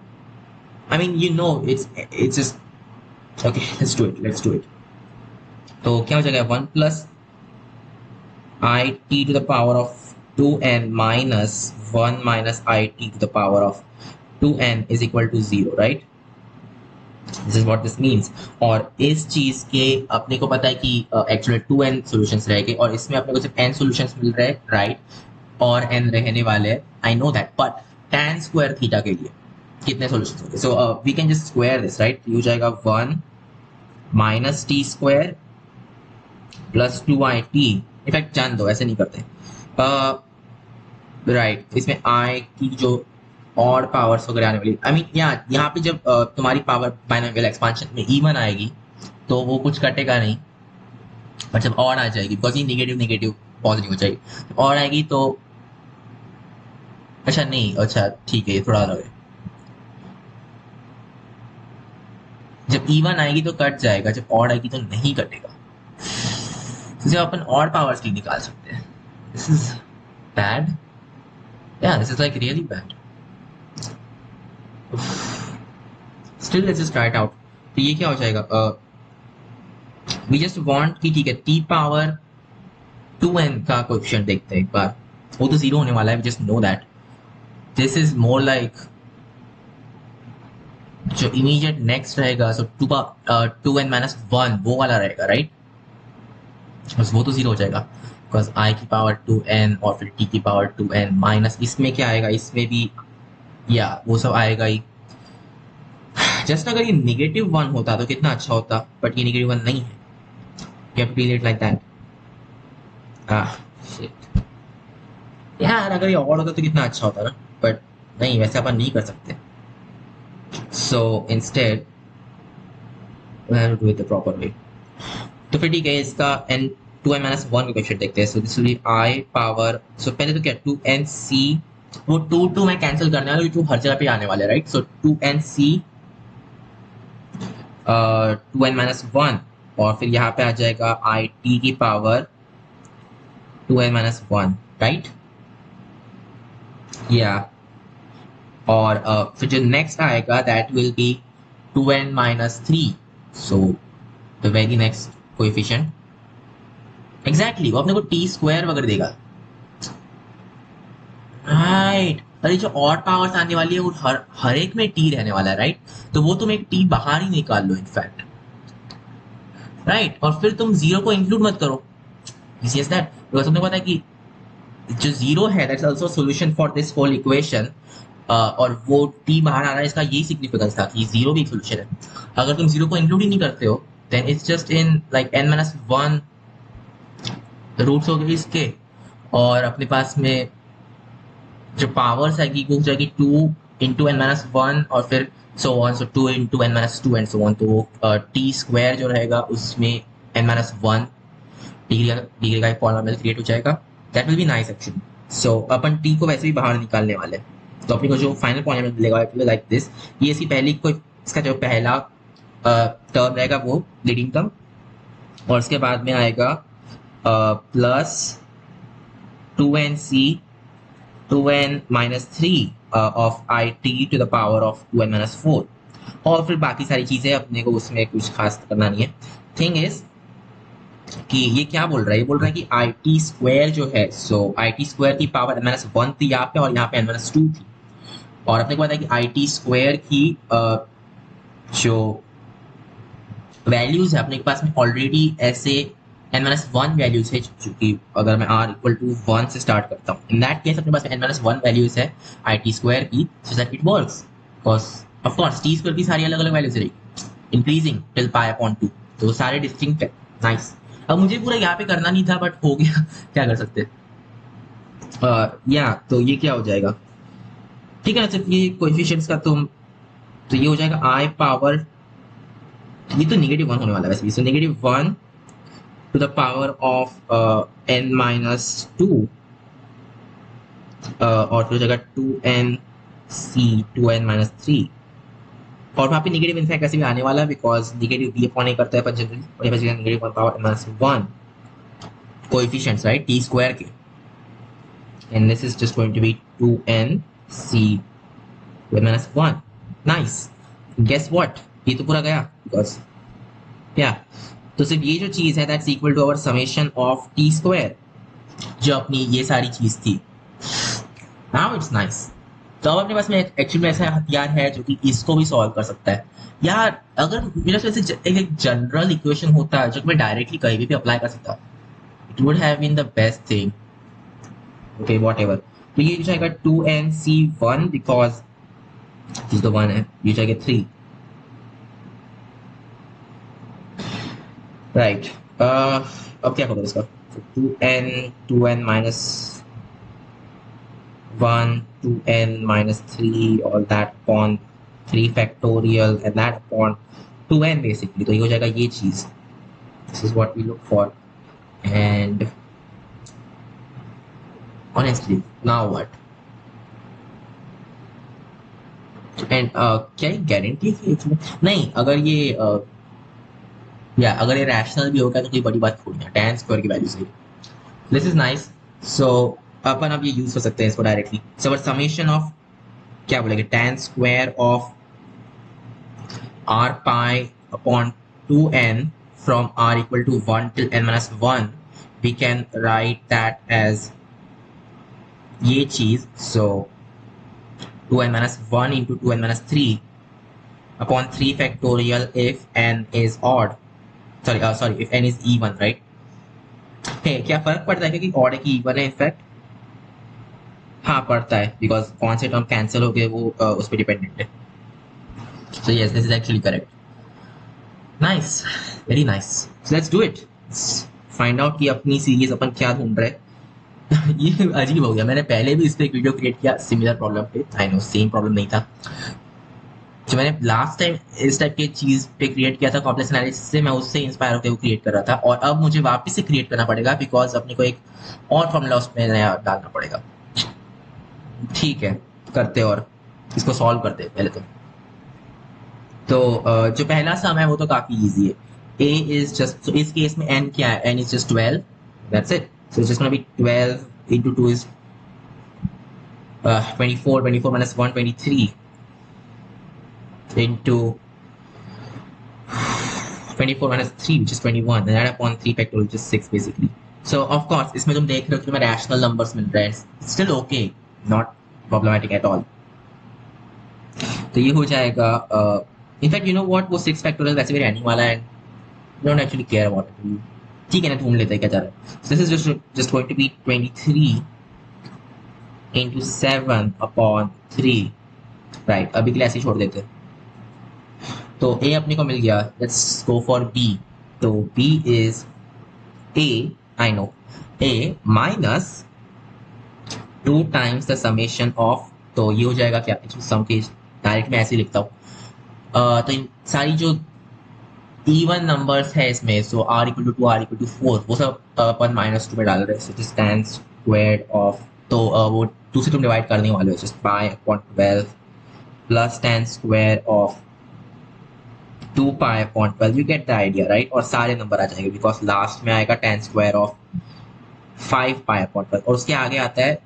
Speaker 1: I mean you know it's just okay, let's do it. तो क्या हो जाएगा, 1 plus i t to the power of 2n minus 1 minus I t to the power of 2n is equal to 0 right? This is what this means। और इस चीज के अपने को पता है कि एक्चुअली 2n सॉल्यूशंस रहेंगे और इसमें अपने को सिर्फ n सॉल्यूशंस मिल रहे हैं राइट, और n रहने वाले हैं, I know that, but tan square theta के लिए कितने सॉल्यूशंस होंगे, so we can just square this right, ये हो जाएगा 1 minus t square plus 2it, in fact जान दो ऐसे नहीं करते राइट, इसमें i की जो और पावर्स वगैरह आने वाली, आई मीन यहाँ पे जब तुम्हारी पावर बाइनोमियल एक्सपांशन में इवन आएगी तो वो कुछ कटेगा नहीं, पर जब और आ जाएगी बिकॉज ये नेगेटिव नेगेटिव पॉजिटिव हो जाएगी, जब और आएगी तो अच्छा नहीं, अच्छा ठीक है, ये थोड़ा अलग है, जब इवन आएगी तो कट जाएगा, जब और आएगी तो नहीं कटेगा, तो जब अपन और पावर्स की निकाल सकते हैं, दिस इज बैड, या this is like really bad. Still let's just try it out। तो ये क्या हो जाएगा, we just want कि ठीक है t पावर 2n का कोएफिशिएंट देखते हैं एक बार, वो तो 0 होने वाला है, we just know that। This is more like जो इमीडिएट नेक्स्ट रहेगा, सो 2n माइनस 1 वो वाला रहेगा राइट, बस वो तो 0 हो जाएगा बिकॉज i की पावर 2n और फिर t की पावर 2n माइनस, इसमें क्या आएगा, इसमें भी या वो सब आएगा ही, जस्ट अगर ये -1 होता तो कितना अच्छा होता, बट ये -1 नहीं है, you have to deal it like that। shit यार, अगर ये और होता तो कितना अच्छा होता ना, बट नहीं, वैसे अपन नहीं कर सकते, so instead we have to do it the proper way। तो फिर ठीक है, इसका n 2n माइनस 1 का क्वेश्चन देखते हैं, so this will be i power, so पहले तो क्या 2nc, वो 2 मैं कैंसिल करने वाला हूँ, 2 हर जगह पे आने वाले राइट, सो 2nc 2n माइनस 1 और फिर यहाँ पे आ जाएगा आई टी की पावर 2n माइनस 1 राइट, या और फिर जो नेक्स्ट आएगा that will B 2n-3, so the very next coefficient exactly वो अपने को टी स्क्वायर वगैरह देगा, राइट। अरे जो और पावर्स आने वाली है वो हर एक में टी रहने वाला है, राइट। तो वो तुम एक टी बाहर ही निकाल लो इनफैक्ट, राइट। और फिर तुम जीरो को इंक्लूड मत करो, यस दैट, बिकॉज तुमने पता है कि जो जीरो है that's also solution for this whole equation, और वो टी बाहर आ रहा है, इसका यही सिग्निफिकेंस था कि जीरो भी एक सोल्यूशन है। अगर तुम जीरो को इंक्लूड ही नहीं करते हो then it's just in like n-1 roots हो गए इसके, और अपने पास में जो पावर्स आएगी वो हो जाएगी 2 × n-1 और फिर so on, so 2 × n-2 and so on. तो टी स्क्वायर जो रहेगा उसमें n-1 डिग्री का एक पॉलिनोमियल क्रिएट हो जाएगा, that will be nice actually. So upon T को वैसे भी बाहर निकालने वाले हैं, तो अपने को जो फाइनल पॉलिनोमियल मिलेगा इट विल लाइक दिस। ये इसकी पहली कोई इसका जो पहला टर्म रहेगा वो लीडिंग टर्म, और उसके बाद में आएगा plus 2nc 2n-3 of i t to the power of 2n-4, और फिर बाकी सारी चीजें अपने को उसमें कुछ खास करना नहीं है। थिंग इज कि ये क्या बोल रहा है, ये बोल रहा है कि आई टी स्क्वायर जो है, सो आई टी स्क्वायर की पावर n-1 थी यहाँ पे और यहाँ पे n-2 थी, और अपने को पता है कि आई टी स्क्वायर की जो वैल्यूज है अपने पास में ऑलरेडी ऐसे n-1 वैल्यूज है, चूंकि अगर मैं r इक्वल टू 1 से स्टार्ट करता हूँ, इन दैट केस अपने पास n-1 वैल्यूज है आई टी स्क्वायर की, so that it works, because of course T square की सारी अलग अलग वैल्यूज रहेगी इंक्रीजिंग टिल π/2, तो सारे डिस्टिंक्ट है, नाइस। अब मुझे पूरा यहाँ पे करना नहीं था बट हो गया क्या कर सकते। या तो ये क्या हो जाएगा, ठीक है ना, सिर्फ ये कोएफिशिएंट्स का तो ये हो जाएगा आई पावर, ये तो -1 होने वाला है वैसे भी, सो -1 to the power of n-2, और फिर हो जाएगा 2nc 2n-3, और वहाँ पे निगेटिव इनफैक्ट ऐसे भी आने वाला है because negative B upon A करता है अपन जनरली, और ये बचेगा -1 power n-1 coefficients, right, t square के, and this is just going to be 2nc 2n-1, nice. Guess what, ये तो पूरा गया बिकॉज क्या, तो सिर्फ ये जो चीज है that's equal to our summation of t square, जो अपनी ये सारी चीज थी। Now it's nice. तो अब अपने पास में एक्चुअली में ऐसा हथियार है जो कि इसको भी सॉल्व कर सकता है यार। अगर मेरे पास ऐसे एक जनरल इक्वेशन होता जो मैं डायरेक्टली कहीं भी अप्लाई कर सकता, it would have been the best thing. Okay whatever, तो ये हो जाएगा 2nc1 बिकॉज दिस द 1 है, ये जाएगा 3, राइट। अब क्या करो इसका, 2n-1 2n-3 all that upon 3 factorial and that upon 2n basically, तो ये हो जाएगा ये चीज, this is what we look for, and honestly now what, and क्या गारंटी है इसमें नहीं, अगर ये या अगर ये रैशनल भी होगा तो कोई बड़ी बात थोड़ी है, tan स्क्वायर की वैल्यू से, दिस इज नाइस। सो अपन अब ये यूज कर सकते हैं इसको डायरेक्टली, सो समेशन ऑफ क्या बोलेंगे, tan square of r pi upon 2n from r equal to 1 till n-1, we can write that as ये चीज, so 2n-1 into 2n-3 upon 3 factorial if n is odd, sorry if n is even, right। है क्या फर्क पड़ता है क्योंकि odd है कि even है इनफैक्ट, हाँ पड़ता है बिकॉज कौन से टर्म कैंसिल हो गए वो उस पर डिपेंडेंट है। So yes this is actually correct, nice, very nice, so let's do it, find out कि अपनी सीरीज अपन क्या ढूंढ रहे हैं। ये अजीब हो गया, मैंने पहले भी इस पर एक वीडियो क्रिएट किया सिमिलर प्रॉब्लम पे, आई नो सेम प्रॉब्लम नहीं था, जो मैंने लास्ट टाइम इस टाइप की चीज पे क्रिएट किया था कॉम्प्लेक्स एनालिसिस से, मैं उससे इंस्पायर होकर वो क्रिएट कर रहा था, और अब मुझे वापस से क्रिएट करना पड़ेगा बिकॉज अपने को एक और फॉर्मूला उसमें नया डालना पड़ेगा। ठीक है करते, और इसको सॉल्व करते हैं पहले तो जो पहला सम है वो तो काफी इजी है, a इज जस्ट, इस केस में n क्या है, n is just 12, that's it, so it's just gonna be 12 into 2 is 24 minus 1 23 into 24 minus 3 which is 21 and that upon 3 factorial which is 6 basically. So of course इसमें तुम देख रहे हो कि तुम्हें रैशनल नंबर्स मिल रहे हैं, still okay, not problematic at all. तो ये हो जाएगा. इनफैक्ट यू नो व्हाट, वो 6 फैक्टोरियल वैसे भी रहने वाला है, don't actually care about it. ठीक है ना, ढूंढ लेते हैं क्या जा रहा है. This is just going to be 23 into 7 upon 3. Right, अभी के लिए ऐसे ही छोड़ देते हैं. तो a अपने को मिल गया. Let's go for b. तो b is a, I know, a minus 2 times the summation of. तो ये हो जाएगा क्या, सम के डायरेक्ट में ऐसे ही लिखता हूँ. तो इन सारी जो इवन नंबर्स है इसमें, so r equal to 2, r equal to 4, वो सब अपन -2 में डाल रहे हैं. So this tan square of, तो वो 2 से तुम डिवाइड करने वाले हो, just pi upon 12 plus tan square of 2 pi upon 12. You get the idea right. और सारे नंबर आ जाएंगे बिकॉज लास्ट में आएगा tan square of 5 pi upon 12 और उसके आगे आता है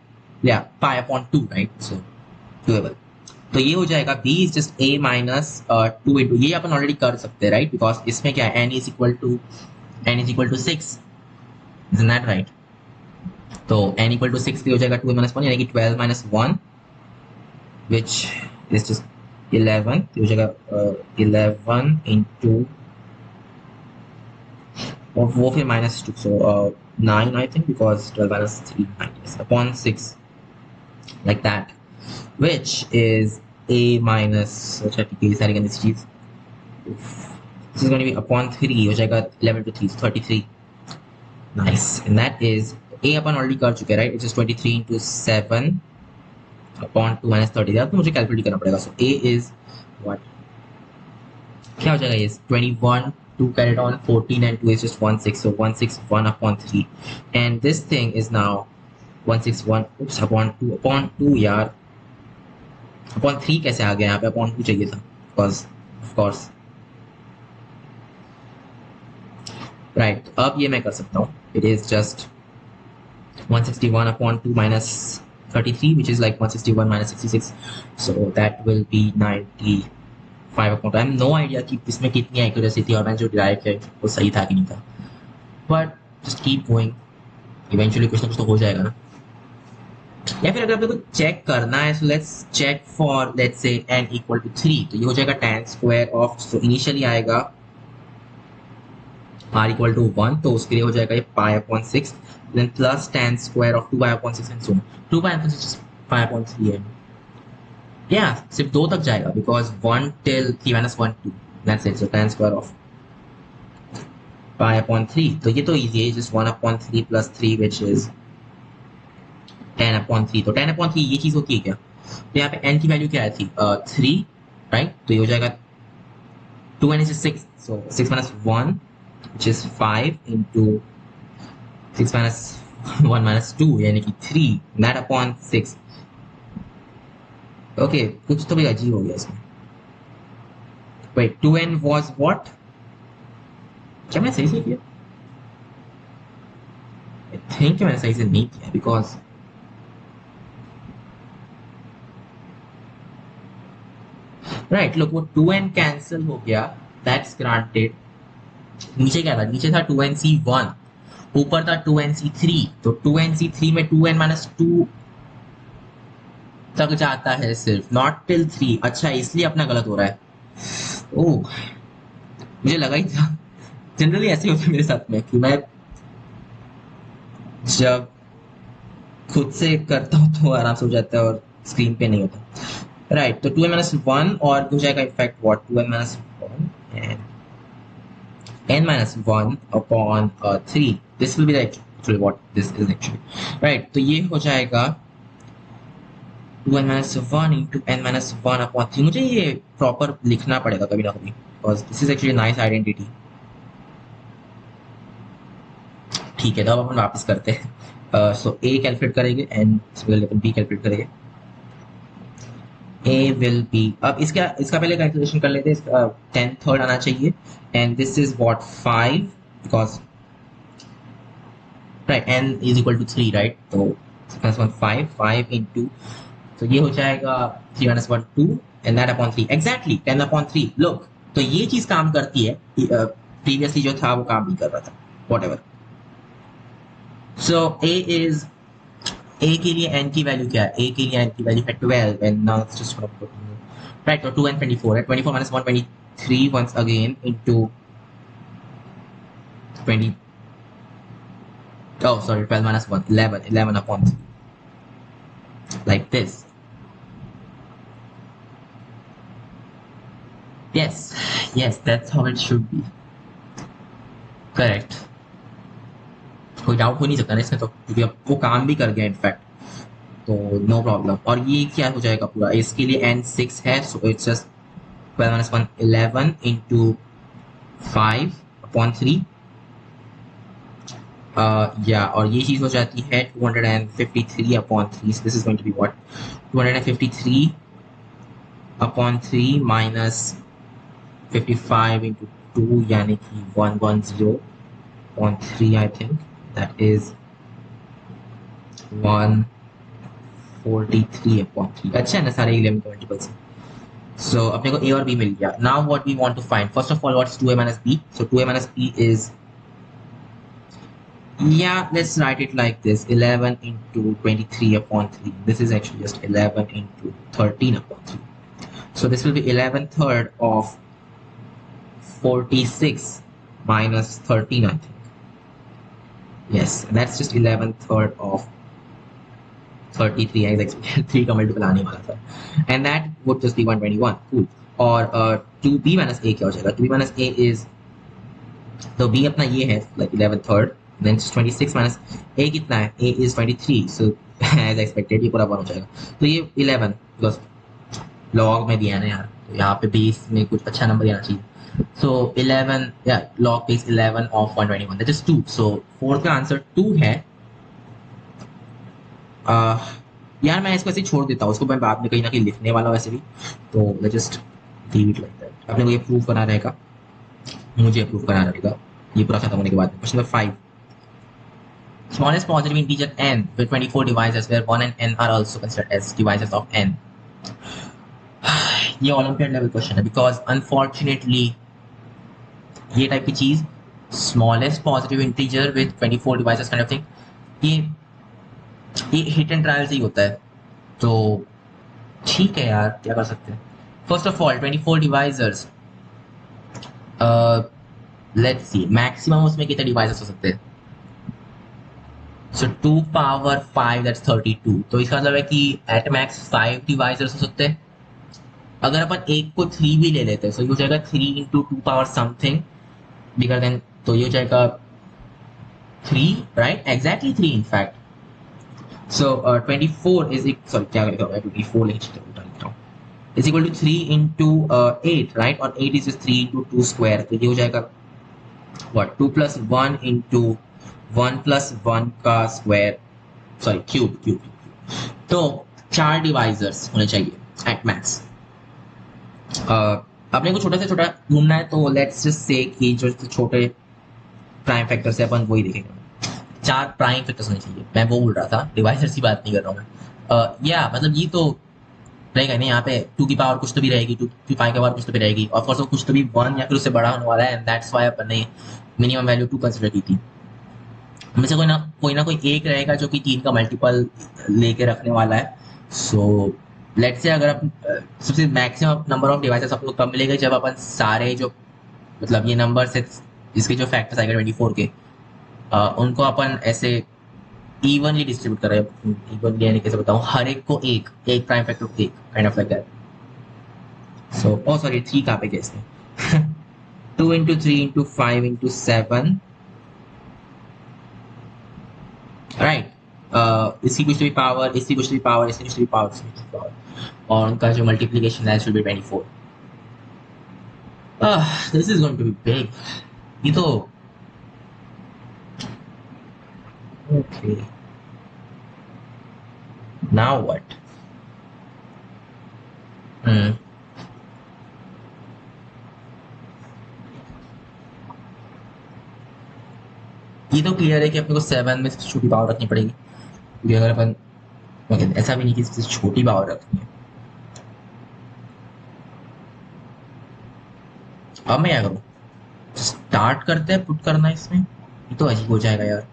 Speaker 1: या पाई अपॉन 2 राइट. सो डूएबल. तो ये हो जाएगा b is just a minus 2 into, ये अपन ऑलरेडी कर सकते हैं राइट, बिकॉज इसमें क्या है, n is equal to 6, is that right. तो n इक्वल टू 6 हो जाएगा 2 माइनस 1 यानी कि 12 माइनस 1 विच इज जस्ट 11. हो जाएगा 11 इंटू, और वो फिर -2, सो 9 I think, because 12 minus 3 9 upon 6 like that, which is a minus, अच्छा ठीक है, सारी गंदी चीज. This is going to be upon 3, हो जाएगा 11 to 3, 33. Nice. And that is a upon already कर चुके हैं right, which is 23 into 7 upon 2 minus 30. अब तो मुझे कैलकुलेट करना पड़ेगा. So a is what, क्या हो जाएगा, ये 21, 2 carried on, 14 and 2 is just 16, so 161 upon 3. And this thing is now 161 oops upon 2 यार, अपॉन 3 कैसे आ गया यहाँ पे, अपॉन 2 चाहिए था, बिकॉज ऑफ कोर्स राइट. अब ये मैं कर सकता हूँ, it is just 161 upon 2 minus 33 which is like 161 minus 66, so that will be 95 upon. I have no idea कि इसमें कितनी एक्यूरेसी थी और मैंने जो डिराइव किया वो सही था कि नहीं था, but just keep going, eventually कुछ ना कुछ तो हो जाएगा ना. या फिर अगर आपको चेक करना है, so let's check for let's say n equal to 3. तो ये हो जाएगा tan square of, so initially आएगा r इक्वल टू 1, तो उसके लिए हो जाएगा ये pi upon 6, then plus tan square of 2 pi upon 6 and so 2 pi upon 6 pi upon 3 है. या सिर्फ 2 तक जाएगा because 1 till 3 minus 1 2, that's it. So tan square of pi upon 3, तो ये तो इजी है, just 1 upon 3 plus 3 which is 10 upon 3. तो 10 अपॉन 3 ये चीज होती है क्या. तो यहाँ पे n की वैल्यू क्या आई थी, 3 राइट. तो ये हो जाएगा 2n is 6, so 6 minus 1 which is 5 into 6 minus 1 minus 2 यानी कि 3, that upon 6. ओके, कुछ तो भी अजीब हो गया इसमें. Wait, 2n was what? क्या मैंने सही से किया? I think मैंने सही से नहीं किया because राइट लुक, वो 2n कैंसिल हो गया, दैट्स ग्रांटेड. नीचे क्या था, नीचे था 2nc1, ऊपर था 2nc3. तो 2nc3 में 2n माइनस 2 तक जाता है सिर्फ, नॉट टिल 3. अच्छा, इसलिए अपना गलत हो रहा है. ओह, मुझे लगा ही था. जनरली ऐसे होता है मेरे साथ में कि मैं जब खुद से करता हूँ तो आराम से हो जाता है और स्क्रीन पे नहीं होता. राइट, तो 2n minus 1 और हो जाएगा in fact what, 2n minus 1 and n minus 1 upon 3. This will be the actually what this is actually. Right, तो ये हो जाएगा 2n minus 1 into n minus 1 upon 3. मुझे ये प्रॉपर लिखना पड़ेगा कभी ना कभी because this is actually a nice identity. ठीक है, तो अब अपन वापस करते हैं. सो a कैलकुलेट करेंगे and अपन b कैलकुलेट करेंगे. A will be, अब इसका पहले कैलकुलेशन कर लेते हैं. इसका 10/3 आना चाहिए and this is what 5 because right n is equal to 3 right. तो 5 into तो ये हो जाएगा 3 minus 1 2 and that upon 3 exactly 10 upon 3 look. तो ये चीज काम करती है, प्रीवियसली जो था वो काम नहीं कर रहा था, वॉट एवर। सो ए के लिए n की वैल्यू क्या है, ए के लिए n की वैल्यू है 12 and now it's just right, तो 2 and 24 है, 24 minus 1 23 once again into 20, oh sorry, 12 minus 1 11 upon 3 like this. Yes, yes, that's how it should be. Correct. कोई डाउट हो नहीं सकता ना इसमें, तो क्योंकि अब वो काम भी कर गया इनफैक्ट, तो नो प्रॉब्लम। और ये क्या हो जाएगा पूरा, इसके लिए n 6 है, सो it's just 12 minus 1 11 into 5 upon 3 या, और ये चीज हो जाती है 253 upon 3, so this is going to be what, 253 upon 3 minus 55 into 2 यानी कि 110 upon 3, I think that is 143 upon 3। अच्छा है ना, सारे 11 के मल्टीपल्स। So अपने को a और b मिल गया। Now what we want to find, first of all, what's 2a minus b? So 2a minus b is, yeah, let's write it like this, 11 into 23 upon 3. This is actually just 11 into 13 upon 3. So this will be 11 third of 46 minus 13, I think. Yes, that's just 11 third of 33. I expected 3 का मल्टीपल आने वाला था, and that would just be 121. Cool. और 2b minus a क्या हो जाएगा, 2b minus a is, तो b अपना ये है like 11 third, then 26 minus a कितना है, a is 23, so as expected ये पूरा 1 हो जाएगा। तो ये 11 because log में दिया है ना यार, तो यहाँ पे बेस में कुछ अच्छा नंबर देना चाहिए। So 11, yeah, log base 11 of 121, that is 2. So 4 का आंसर 2 है। यार मैं इसको ऐसे छोड़ देता हूँ, उसको मैं बाद में कहीं ना कहीं लिखने वाला वैसे भी, तो मैं just leave it like that. अपने को ये प्रूव करना रहेगा, मुझे प्रूव करना रहेगा ये पूरा खत्म होने के बाद। Question number 5, smallest positive integer n with 24 divisors where 1 and n are also considered as divisors of n। ये ओलंपियाड लेवल क्वेश्चन है, बिकॉज अनफॉर्चुनेटली ये टाइप की चीज, smallest positive integer with 24 devices kind of thing, ये हिट एंड ट्रायल से ही होता है, तो ठीक है यार, क्या कर सकते हैं। First of all 24 divisors, let's see maximum उसमें कितने डिवाइसेस हो सकते हैं। सो 2 पावर 5 दैट्स 32, तो इसका मतलब है कि एट मैक्स 5 डिवाइजर्स हो सकते हैं। अगर अपन एक को 3 भी ले लेते हैं, सो ये हो जाएगा 3 into 2 power something bigger than, तो ये हो जाएगा 3, right, exactly 3 in fact. So 24 is, sorry क्या लिखा हुआ है, 24 लिखता हूँ, is equal to 3 into 8, right, और 8 इज 3 into 2 स्क्वायर, तो ये हो जाएगा व्हाट, 2 plus 1 into 1 plus 1 का स्क्वायर, सॉरी क्यूब। तो 4 डिवाइजर्स होने चाहिए एट मैक्स। अपने को छोटा से छोटा ढूंढना है, तो लेट्स जस्ट से कि जो छोटे प्राइम फैक्टर्स है अपन वही देखेंगे। 4 प्राइम फैक्टर्स होने चाहिए, मैं वो बोल रहा था, डिवाइजर्स की बात नहीं कर रहा हूँ मैं। या मतलब ये तो रहेगा नहीं, यहाँ पे 2 की पावर कुछ तो भी रहेगी, 2 की 5 की पावर कुछ तो भी रहेगी, ऑफ कोर्स कुछ तो भी 1 या फिर उससे बड़ा होने वाला है, एंड दैट्स व्हाई अपन ने मिनिमम वैल्यू 2 कंसीडर की थी। में से कोई ना कोई एक रहेगा जो कि 3 का मल्टीपल लेके रखने वाला है। सो लेट्स से अगर सबसे मैक्सिमम नंबर ऑफ डिवाइसेस अपन को कब मिलेगा, जब अपन सारे जो मतलब ये नंबर से इसके जो फैक्टर्स आएगा 24 के, उनको अपन ऐसे इवनली डिस्ट्रीब्यूट कर रहे हैं। इवनली यानी कैसे बताऊं, हर एक को एक प्राइम फैक्टर को एक, kind of like that. So oh sorry 3 कहाँ पे गए इसमें 2 into 3 into 5 into 7, राइट, इसकी कुछ भी पावर, इसकी कुछ भी पावर, इसकी कुछ भी पावर, इसकी कुछ भी पावर, और उनका जो मल्टीप्लिकेशन है should be 24। This is going to be big. ये तो ओके, नाउ व्हाट, ये तो क्लियर है कि अपने को 7 में छोटी पावर रखनी पड़ेगी, क्योंकि अगर अपन लेकिन ऐसा भी नहीं कि इससे छोटी पावर रखनी है। अब मैं क्या करूँ, स्टार्ट करते हैं पुट करना इसमें, ये तो अजीब हो जाएगा यार।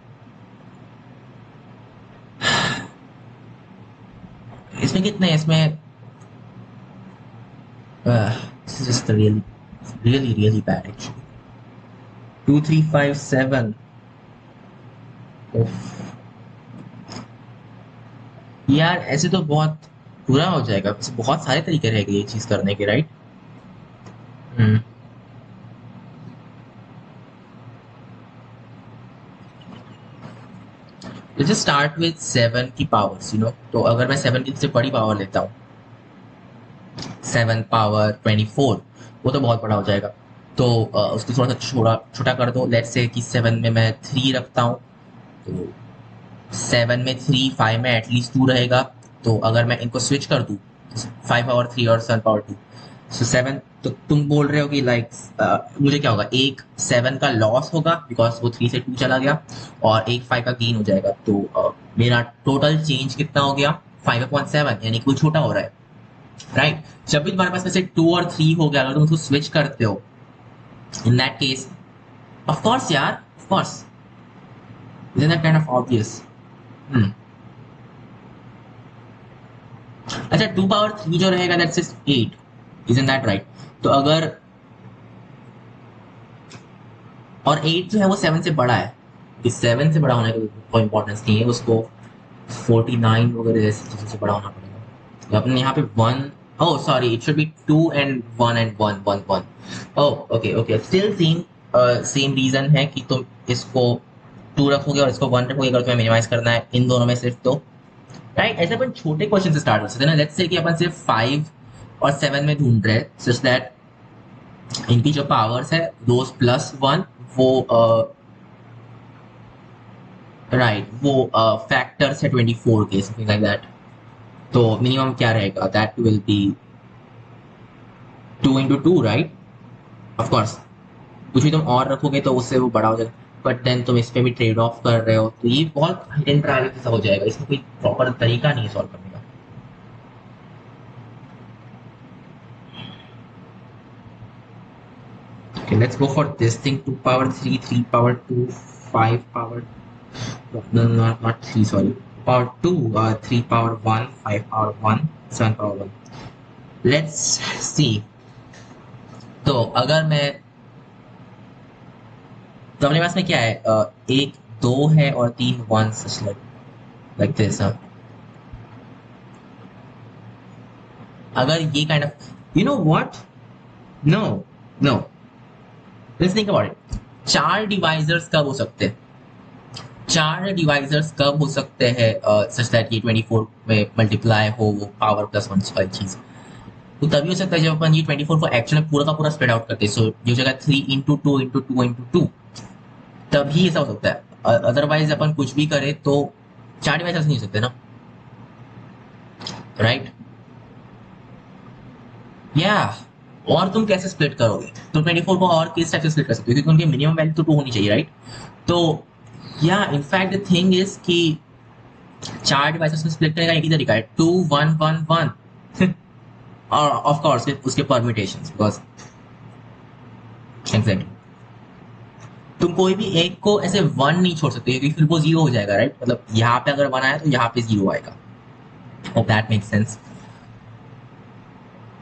Speaker 1: इसमें कितने हैं इसमें, this is just really really really bad actually. 2357, यार ऐसे तो बहुत बुरा हो जाएगा, वैसे बहुत सारे तरीके रहेंगे ये चीज करने के, right. Hmm. Just start with 7 की पावर्स, तो अगर मैं 7 की सबसे बड़ी पावर लेता हूँ, 7 पावर 24, वो तो बहुत बड़ा हो जाएगा। तो उसको थोड़ा सा छोटा छोटा कर दो, लेट्स से कि 7 में मैं 3 रखता हूँ, तो 7 में 3, 5 में एटलीस्ट 2 रहेगा। तो अगर मैं इनको स्विच कर दूँ, 5 पावर 3 और 7 पावर 2, सो 7, तो तुम बोल रहे हो कि लाइक मुझे क्या होगा, एक 7 का लॉस होगा बिकॉज वो 3 से 2 चला गया, और एक 5 का गेन हो जाएगा। तो मेरा टोटल चेंज कितना हो गया, 5/7, यानी कि वो छोटा हो रहा है, राइट। जब भी तुम्हारे पास में से 2 और 3 हो गया, अगर तुम उसको स्विच करते हो, in that case, of course यार, of course, isn't that kind of obvious? Hmm. अच्छा, 2 पावर 3 जो रहेगा that's is 8, isn't that right? तो अगर, और 8 जो है वो 7 से बड़ा है, इस 7 से बड़ा होने का कोई इंपॉर्टेंस नहीं है, उसको 49 वगैरह जैसे चीजों से बड़ा होना पड़ेगा। तो अपने यहाँ पे 1, oh sorry, it should be 2 and 1 and 1 1 1, oh okay okay, still same reason है कि तुम इसको 2 रखोगे और इसको 1 रखोगे अगर तुम्हें मिनिमाइज करना है इन दोनों में सिर्फ, तो राइट। ऐसे अपन छोटे क्वेश्चन से स्टार्ट कर सकते हैं ना, लेट्स से कि अपन सिर्फ 5 और 7 में ढूंढ रहे हैं, सच दैट इनकी जो पावर्स है दोस +1, वो राइट, वो फैक्टर्स है 24 के, समथिंग लाइक दैट। तो मिनिमम क्या रहेगा, that will B 2 into 2, right. Of course कुछ भी तुम और रखोगे तो उससे वो बड़ा हो जाएगा, बट देन तुम इस पे भी ट्रेड ऑफ कर रहे हो, तो ये बहुत हिडन ट्रायल जैसा हो जाएगा, इसमें कोई प्रॉपर तरीका नहीं है सॉल्व करने का। Okay, let's go for this thing. 2 power 3, 3 power 2, 5 power, no, not 3, sorry. Power 2, 3 power 1, 5 power 1, 7 power 1. Let's see. तो अगर मैं, तो अपने पास में क्या है, 1 2 है और 3 1, सच लाइक दिस। अगर ये kind of, you know what, no no, let's think about it. 4 divisors कब हो सकते हैं, 4 डिवाइजर्स कब हो सकते हैं सच दैट ये 24 में मल्टीप्लाई हो, वो पावर +1 वाली चीज, तो तभी हो सकता है जब अपन ये 24 को एक्चुअली पूरा का पूरा स्प्रेड आउट करते हैं। सो ये हो जाएगा 3 into 2 into 2 into 2, तभी ऐसा हो सकता है। अदरवाइज अपन कुछ भी करें तो 4 डिवाइस नहीं हो सकते ना, राइट। या और तुम कैसे स्प्लिट करोगे, तो 24 को और किस टाइप से स्प्लिट कर सकते हो, क्योंकि उनकी मिनिमम वैल्यू तो 2 होनी चाहिए, राइट। तो या इनफैक्ट द थिंग इज कि 4 डिवाइसेस में स्प्लिट करने का एक ही तरीका है, 2 1 1 1 और ऑफ कोर्स उसके परम्यूटेशंस, बिकॉज एग्जैक्टली तुम कोई भी एक को ऐसे 1 नहीं छोड़ सकते, क्योंकि फिर वो 0 हो जाएगा, राइट। मतलब यहाँ पे अगर 1 आया तो यहाँ पे 0 आएगा। Hope that makes sense.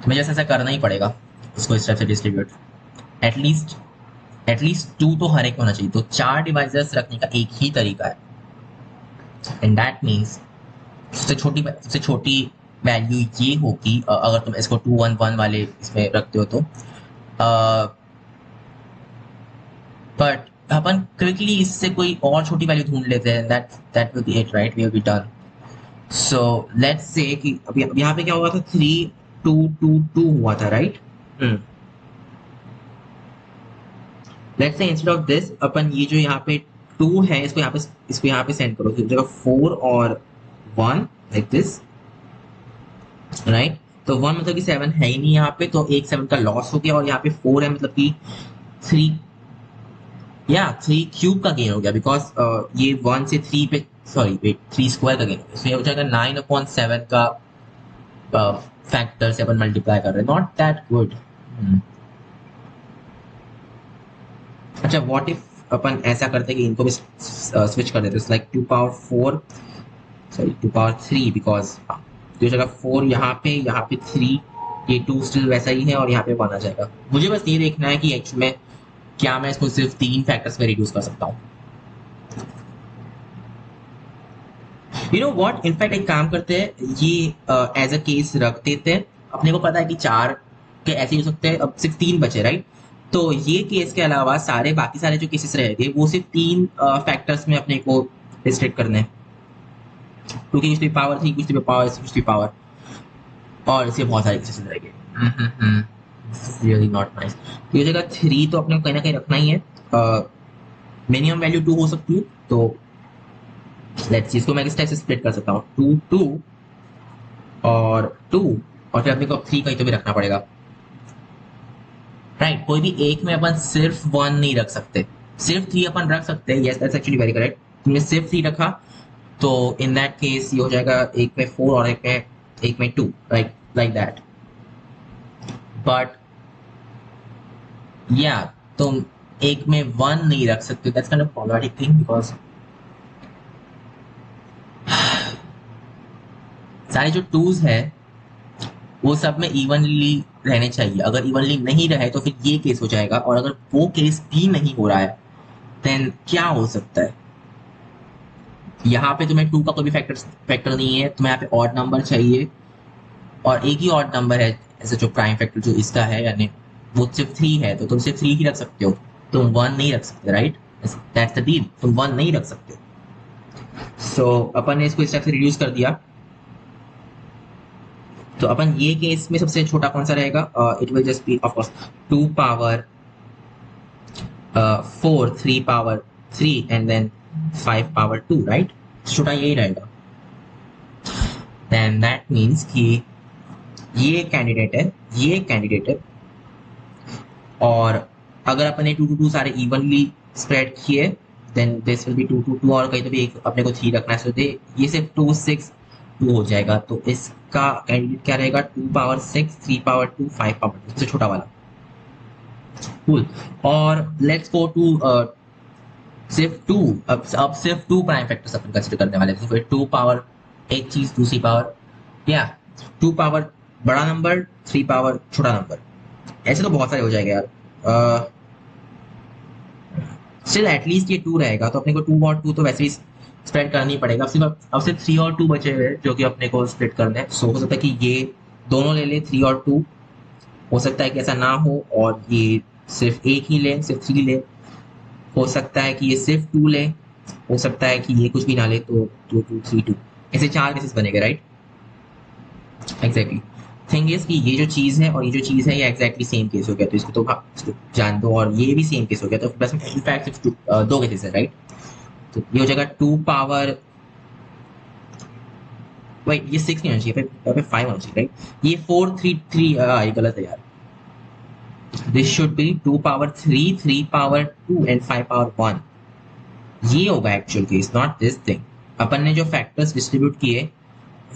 Speaker 1: मुझे ऐसा करना ही पड़ेगा उसको इस टाइप से डिस्ट्रीब्यूट, एटलीस्ट एटलीस्ट 2 तो हर एक होना चाहिए। तो 4 डिवाइसेस रखने का एक ही तरीका है, एंड दैट मीन्स सबसे छोटी वैल्यू ये होगी, अगर तुम इसको 2 1 1 वाले इसमें रखते हो तो, बट अपन क्विकली इससे कोई और छोटी वैल्यू ढूंढ लेते हैं, that will be it, right, we will be done. So let's say कि अब यहाँ पे क्या हुआ था, 3 2 2 2 हुआ था, right. Let's say instead of this अपन ये जो यहाँ पे 2 है इसको यहाँ पे सेंड करो, तो जगह 4 और 1 लाइक दिस, राइट। तो 1 मतलब कि 7 है ही नहीं यहाँ पे, तो एक 7 का लॉस हो गया, और यहाँ पे 4 है मतलब कि 3, या 3 क्यूब का गेन हो गया, बिकॉज ये 1 से 3 पे सॉरी वेट 3 स्क्वायर का गेन, सो ये हो जाएगा 9/7 का फैक्टर से अपन मल्टीप्लाई कर रहे हैं, नॉट दैट गुड। अच्छा व्हाट इफ अपन ऐसा करते कि इनको भी स्विच कर देते, like 2 power 4, sorry 2 power 3, because तो जगह 4 यहाँ पे 3, ये 2 स्टिल वैसा ही है और यहाँ पे 1 आ जाएगा। मुझे बस ये देखना है कि एक्चुअल में क्या मैं इसको सिर्फ 3 फैक्टर्स में रिड्यूस कर सकता हूँ। यू नो व्हाट, इनफैक्ट एक काम करते हैं, ये एज अ केस रख देते हैं। अपने को पता है कि 4 के ऐसे ही हो सकते हैं, अब सिर्फ 3 बचे, राइट? तो ये केस के अलावा सारे बाकी सारे जो केसेस रहेंगे वो सिर्फ 3 फैक्टर्स में अपने को रिस्ट्रिक्ट करने हैं, क्योंकि कुछ भी पावर 3, कुछ भी पावर, कुछ भी पावर, और इसके बहुत सारे केसेस रहेंगे। Really not nice. तो ये जगह 3 तो अपने को कहीं ना कहीं रखना ही है। मिनिमम वैल्यू 2 हो सकती है, तो लेट्स सी इसको मैं किस टाइप से स्प्लिट कर सकता हूँ, 2 2 और 2, और फिर अपने को 3 कहीं तो भी रखना पड़ेगा, राइट? कोई भी एक में अपन सिर्फ 1 नहीं रख सकते, सिर्फ 3 अपन रख सकते हैं। Yes that's actually very correct. तुमने सिर्फ 3 रखा तो इन दैट केस ये हो जाएगा एक में 4 और एक में 2, राइट? Like that. बट या तुम एक में 1 नहीं रख सकते, that's kind of problematic thing, because सारे जो 2s है वो सब में इवनली रहने चाहिए। अगर इवनली नहीं रहे तो फिर ये केस हो जाएगा, और अगर वो केस भी नहीं हो रहा है देन क्या हो सकता है? यहाँ पे तुम्हें 2 का कोई भी फैक्टर नहीं है, तुम्हें यहाँ पे ऑड नंबर चाहिए, और एक ही ऑड नंबर है ऐसे जो प्राइम फैक्टर जो इसका है, यानी वो सिर्फ 3 है, तो तुम सिर्फ 3 ही रख सकते हो, तुम 1 नहीं रख सकते, राइट? दैट्स द डील, तुम 1 नहीं रख सकते। सो अपन ने इसको इस टाइप से रिड्यूस कर दिया। तो अपन ये केस में सबसे छोटा कौन सा रहेगा? It will just be of course 2 power 4, 3 power 3 and then 5 power 2, right? छोटा यही रहेगा। देन दैट मीन्स कि ये कैंडिडेट है, ये कैंडिडेट है, और अगर अपन ने 2 2 2 सारे इवनली स्प्रेड किए देन दिस विल बी 2 2 2, और कहीं तो भी एक अपने को 3 रखना है, सो दे ये सिर्फ 2 6 2 हो जाएगा। तो इसका कैंडिडेट क्या रहेगा? 2 पावर 6, 3 पावर 2, 5 पावर 2, सबसे छोटा वाला। कूल। और लेट्स गो टू सिर्फ 2, अब सिर्फ 2 प्राइम फैक्टर्स अपन कंसीडर करने वाले हैं। फिर 2 पावर एक चीज, दूसरी पावर, या 2 पावर बड़ा नंबर, 3 पावर छोटा नंबर, ऐसे तो बहुत सारे हो जाएंगे यार। स्टिल एटलीस्ट ये 2 रहेगा, तो अपने को 2 और 2 तो वैसे ही स्प्रेड करना ही पड़ेगा। अब सिर्फ 3 और 2 बचे हुए हैं जो कि अपने को स्प्लिट करना है। सो हो सकता है कि ये दोनों ले ले, 3 और 2, हो सकता है कि ऐसा ना हो और ये सिर्फ एक ही ले, सिर्फ 3 ले, हो सकता है कि ये सिर्फ 2 ले, हो सकता है कि ये कुछ भी ना ले, तो 2 2 3 2, ऐसे 4 केसेस बनेंगे, राइट? एग्जैक्टली। थिंग इज कि ये जो चीज़ है और ये जो चीज़ है ये एग्जैक्टली सेम केस हो गया, तो इसको तो इसको जान दो, और ये भी सेम केस हो गया, तो बस इनफैक्ट सिर्फ 2 केसेस है, राइट? तो ये हो जाएगा 2 पावर, वही ये 6 नहीं होना चाहिए, फिर 5 होना चाहिए, राइट? ये 4 3 3, ये गलत है यार। This should be 2 power 3, 3 power 2 and 5 power 1। ये होगा actual case, not this thing. अपन ने जो फैक्टर्स डिस्ट्रीब्यूट किए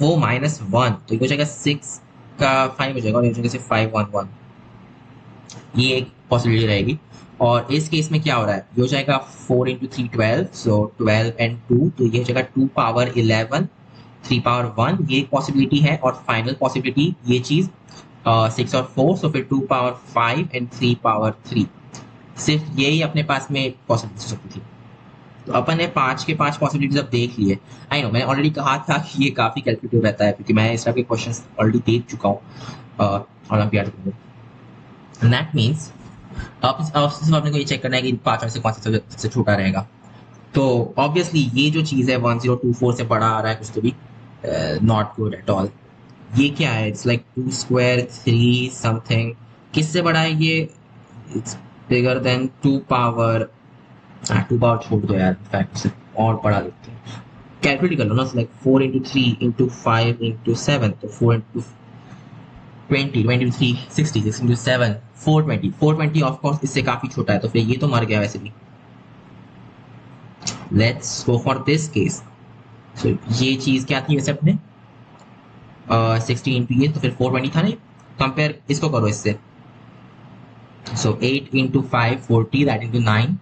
Speaker 1: वो -1, तो ये हो जाएगा 6 का 5 हो जाएगा, और ये हो जाएगा सिर्फ 5 1 1। ये एक पॉसिबिलिटी रहेगी। और इस केस में क्या हो रहा है? ये हो जाएगा 4 इंटू 3 12, सो 12 एंड 2, तो ये हो जाएगा 2 पावर 11, 3 पावर 1, ये एक पॉसिबिलिटी है। और फाइनल पॉसिबिलिटी ये चीज 6 और 4, सो फिर 2 पावर 5 एंड 3 पावर 3, सिर्फ यही अपने पास में पॉसिबिलिटी हो सकती थी। तो अपन ने 5 के 5 पॉसिबिलिटीज अब देख लिए। आई नो मैंने ऑलरेडी कहा था कि ये काफी कैलकुलेटिव रहता है, क्योंकि मैं इस तरह के क्वेश्चंस ऑलरेडी देख चुका हूँ ओलंपियाड में। दैट मीन्स अब सिर्फ अपने को ये चेक करना है कि 5 में से कौन सा सबसे छोटा रहेगा। तो ऑब्वियसली ये जो चीज़ है 1024 से बड़ा आ रहा है कुछ, तो भी नॉट गुड एट ऑल। ये क्या है? इट्स लाइक 2 स्क्वायर 3 समथिंग, किससे बड़ा है ये? It's bigger than 2 power, 2 power छोड़ दो यार, फैक्ट और बड़ा लिखते हैं, कैलकुलेट कर लो ना। लाइक 4 इंटू 3 इंटू 5 इंटू 7, तो 4 इंटू 20 23 60 6 इंटू 7 420, 420 ऑफ कोर्स इससे काफी छोटा है, तो फिर ये तो मर गया वैसे भी। Let's go for this case. So ये चीज़ क्या थी वैसे अपने 60 इंटू ये तो फिर 420 था नहीं. कंपेयर इसको करो इससे. सो 8 into 5 40 that into 9.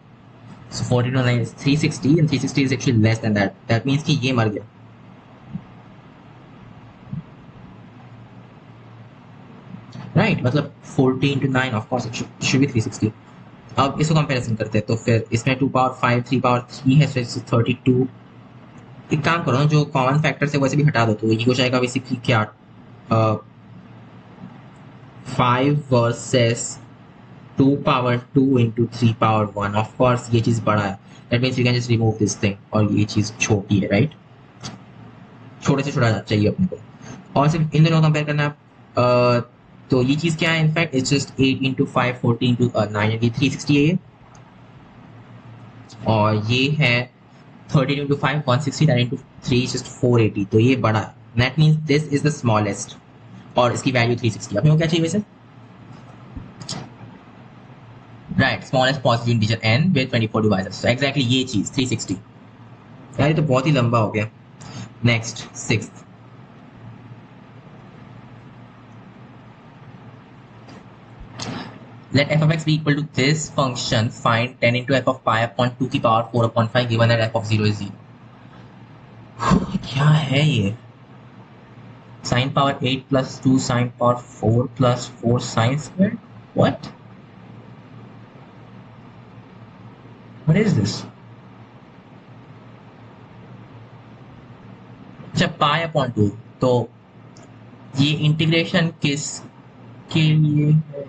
Speaker 1: So 40 to 9 is 360 and 360 is actually less than that. That means कि ये मर गया. Right, मतलब 40 into 9 of course it should be 360. अब इसको कंपैरिजन करते हैं तो फिर इसमें 2 पावर 5 3 पावर 3 है, so 32. एक काम करो ना, जो कॉमन फैक्टर से वैसे भी हटा दो तो ये हो जाएगा बेसिकली क्या 5 versus 2 power 2 into 3 power 1. Of course ये चीज़ बड़ा है. That means you can just remove this thing और ये चीज़ छोटी है. राइट, छोटे से छोटा चाहिए अपने को और सिर्फ इन दोनों कंपेयर करना है. तो ये चीज़ क्या है, in fact it's just 8 into 5 40 into 9 यानी 360 है ये. और ये है 13 इंटू 5 160 दैट इंटू 3 जस्ट 480. तो ये बड़ा है. That means this is the smallest और इसकी वैल्यू 360. अपने को क्या चाहिए वैसे? Right, smallest positive integer n with 24 devices. So exactly ये चीज़ 360. यार ये तो बहुत ही लंबा हो गया. Next 6th. Let f of x be equal to this function. Find 10 into f of pi upon 2 की power 4 upon 5 given that f of 0 is 0. क्या है ये? Sin power 8 plus 2 sin power 4 plus 4 sin squared? What? What is this? अच्छा, pi upon 2. तो ये इंटीग्रेशन किस के लिए है?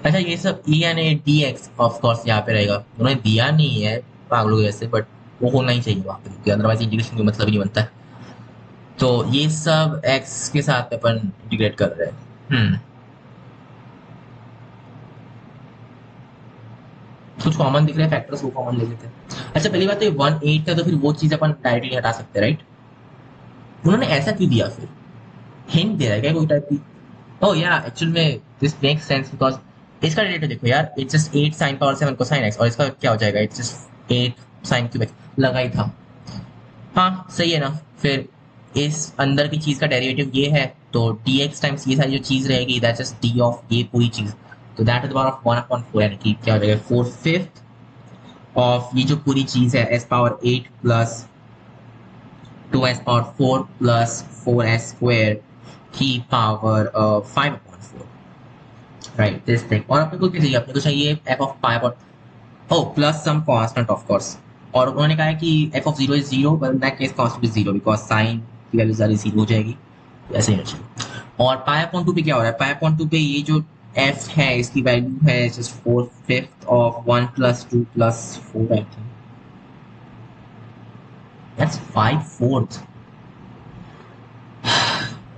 Speaker 1: अच्छा, ये सब E N A D X of course यहाँ पे रहेगा. उन्होंने दिया नहीं है पागलों के जैसे, बट वो होना ही चाहिए वहाँ पे क्योंकि अदरवाइज इंटीग्रेशन का मतलब ही नहीं बनता है. तो ये सब एक्स के साथ अपन इंटीग्रेट कर रहे हैं. कुछ कॉमन दिख रहे हैं फैक्टर्स, वो कॉमन ले लेते हैं. अच्छा, पहली बात तो ये 1/8 था तो फिर वो चीज़ अपन डायरेक्टली हटा सकते हैं. राइट, उन्होंने ऐसा क्यों दिया? फिर हिंट दे रहा है क्या कोई टाइप की? ओह या, एक्चुअल में दिस मेक्स सेंस बिकॉज इसका डेरिवेटिव देखो यार, it's just 8 sin power 7 cosine x और इसका क्या हो जाएगा, it's just 8 sin cube x. लगा ही था. हाँ सही है ना. फिर इस अंदर की चीज़ का डेरिवेटिव ये है तो dx टाइम्स ये सारी जो चीज़ रहेगी दैट्स जस्ट d ऑफ ये पूरी चीज़. तो दैट इज पावर ऑफ 1/4 यानी कि क्या हो जाएगा 4/5 ऑफ ये जो पूरी चीज़ है s power 8 plus 2s power 4 plus 4s square की पावर 5/4. Right, this thing. और अपने को क्या चाहिए? अपने को चाहिए f ऑफ पाई पर plus some constant of course. और उन्होंने कहा है कि f of 0 is 0 but in that case constant is 0 because sine की वैल्यू सारी 0 हो जाएगी. ऐसे ही चाहिए. और पाई अपॉन 2 पे क्या हो रहा है? पाई अपॉन 2 पे ये जो f है इसकी वैल्यू है just 4/5 of 1 plus 2 plus 4 I think that's 5/4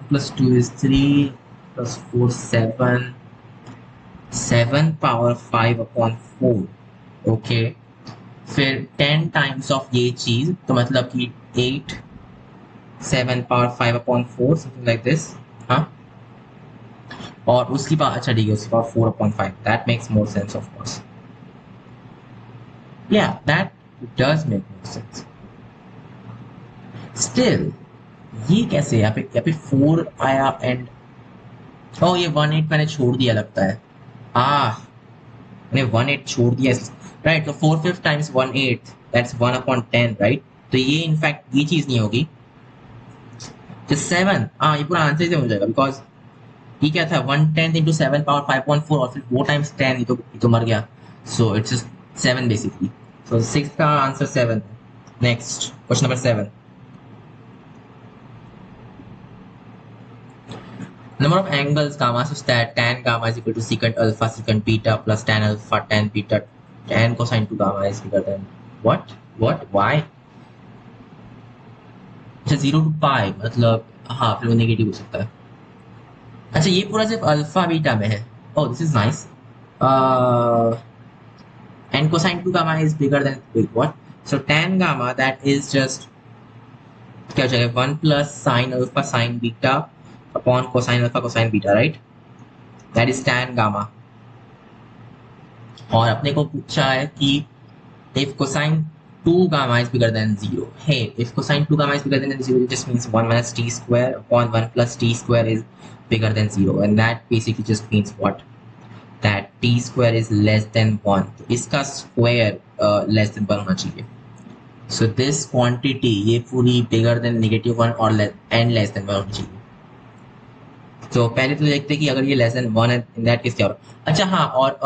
Speaker 1: plus 2 is 3 plus 4 7 7 power 5/4. Okay, फिर 10 टाइम्स ऑफ ये चीज तो मतलब कि 8 7 पावर 5/4 समथिंग लाइक दिस. हाँ, और उसकी पावर, अच्छा ठीक है, उसकी power 4/5. That makes more sense of course. या that does make more sense. Still ये कैसे यहाँ पे 4 आया एंड ओ ये 1/8 मैंने छोड़ दिया लगता है. मैंने 1/8 छोड़ दिया. राइट, तो 4/5 टाइम्स 1/8 दैट्स 1/10. राइट, तो ये इनफैक्ट ये चीज नहीं होगी. तो 7, ये पूरा आंसर से हो जाएगा बिकॉज ये क्या था 1/10 इंटू 7 पावर 5/4 और फिर 4 टाइम्स 10 ये तो मर गया. So it's 7 basically. सो 6 का answer 7. Next question number 7. Number of angles gamma such that tan gamma is equal to secant alpha secant beta plus tan alpha tan beta tan cosine 2 gamma is bigger than what? Why? अच्छा 0 to pi मतलब हाँ फिर वो नेगेटिव हो सकता है. अच्छा ये पूरा सिर्फ अल्फा बीटा में है. Oh this is nice. and cosine 2 gamma is bigger than wait what? So tan gamma that is just क्या हो जाएगा 1 plus sin alpha sin beta upon cosine alpha cosine beta. Right, that is tan gamma. और अपने को पूछा है कि if cosine 2 gamma is bigger than 0. Hey, if cosine 2 gamma is bigger than 0, it just means 1 minus t square upon 1 plus t square is bigger than 0. And that basically just means what? That t square is less than 1. तो इसका square less than 1 होना चाहिए. So this quantity ये पूरी bigger than -1 और and less than 1 होनी चाहिए. तो पहले तो देखते हैं कि अगर ये लेस देन 1 है, इन दैट केस क्या होगा. अच्छा हाँ, और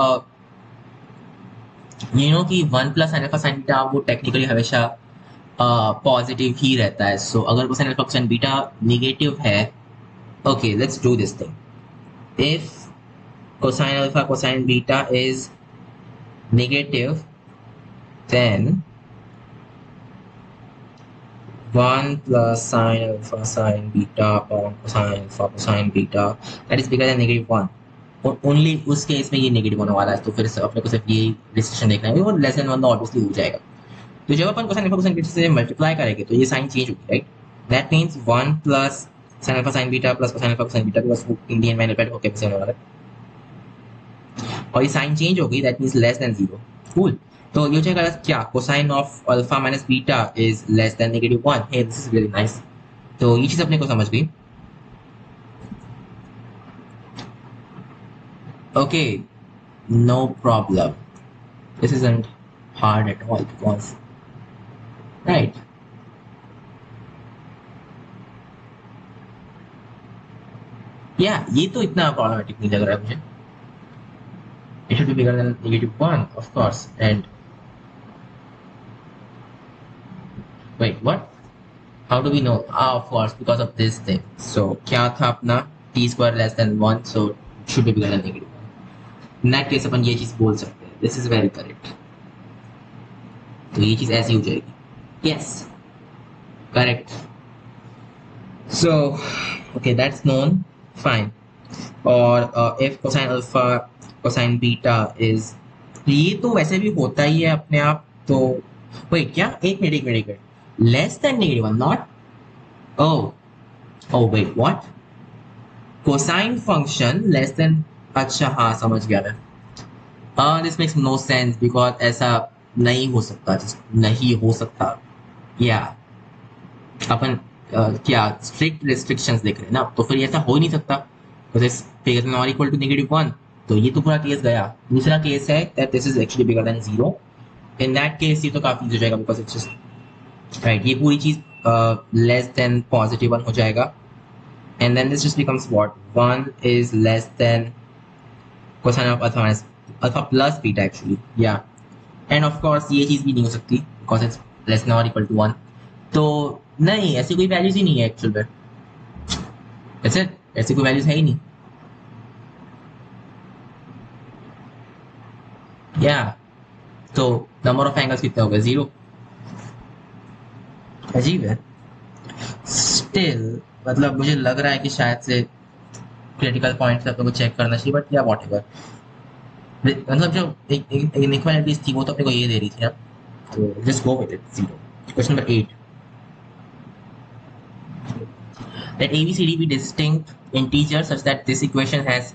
Speaker 1: कि 1 plus sine alpha sine beta वो टेक्निकली हमेशा पॉजिटिव ही रहता है. सो अगर cosine alpha cosine beta negative है, okay let's do this thing. If cosine alpha cosine beta is negative, then 1 plus sine alpha sine beta upon cosine alpha cosine beta that is bigger than -1. और ओनली उस केस में ये नेगेटिव होने वाला है. तो फिर अपने को सिर्फ ये रिस्ट्रिक्शन देखना है, और लेस देन 1 तो ऑब्वियसली हो जाएगा. तो जब अपन कोसाइन अल्फा कोसाइन बीटा से मल्टीप्लाई करेंगे तो ये साइन चेंज होगी, right. That means 1 plus sine alpha sine beta plus cosine alpha cosine beta plus Indian में रिपीट होकर होने वाला है, और ये साइन चेंज होगी. That means less than 0. Cool. तो ये हो जाएगा क्या, cosine of alpha minus beta is less than -1. Hey this is very nice. तो ये चीज अपने को समझ गई. Okay, no problem. This isn't hard at all because right. या ये तो इतना प्रॉब्लमेटिक नहीं लग रहा है मुझे. It should be bigger than -1, of course. And wait, what? How do we know? Of course, because of this thing. So क्या था अपना t square less than 1, so it should be bigger than -1. In that case अपन ये चीज बोल सकते हैं. This is very correct. तो ये चीज ऐसी हो जाएगी. Yes, correct. So okay, that's known. Fine. और if cosine alpha cosine beta is, ये तो वैसे भी होता ही है अपने आप. तो wait, क्या, एक minute, less than -1, not, oh wait, what, cosine function less than, अच्छा हाँ समझ गया मैं. this makes no sense because ऐसा नहीं हो सकता, नहीं हो सकता. या अपन क्या स्ट्रिक्ट रिस्ट्रिक्शंस देख रहे हैं ना, तो फिर ऐसा हो ही नहीं सकता. बिगर देन और इक्वल टू -1. तो ये तो पूरा केस गया. दूसरा केस है that this is actually bigger than 0. In that case ये तो काफी हो जाएगा बिकॉज इट्स जस्ट राइट. ये पूरी चीज लेस देन +1 हो जाएगा. And then this just becomes what, 1 is less than cosine of alpha plus beta actually. या एंड ऑफ कोर्स ये चीज भी नहीं हो सकती बिकॉज इट्स लेस देन और इक्वल टू 1. तो नहीं, ऐसी कोई वैल्यूज ही नहीं है एक्चुअल में. ऐसी कोई वैल्यूज है ही नहीं. या तो नंबर ऑफ एंगल्स कितने हो गए, 0. अजीब है. स्टिल मतलब मुझे लग रहा है कि शायद से क्रिटिकल पॉइंट से अपने को चेक करना चाहिए. बट या व्हाटएवर, मतलब जो इनइक्वालिटीज थी वो तो अपने को ये दे रही थी ना, तो just go with it. 0. Question number 8. Let ABCD be distinct integers such that this equation has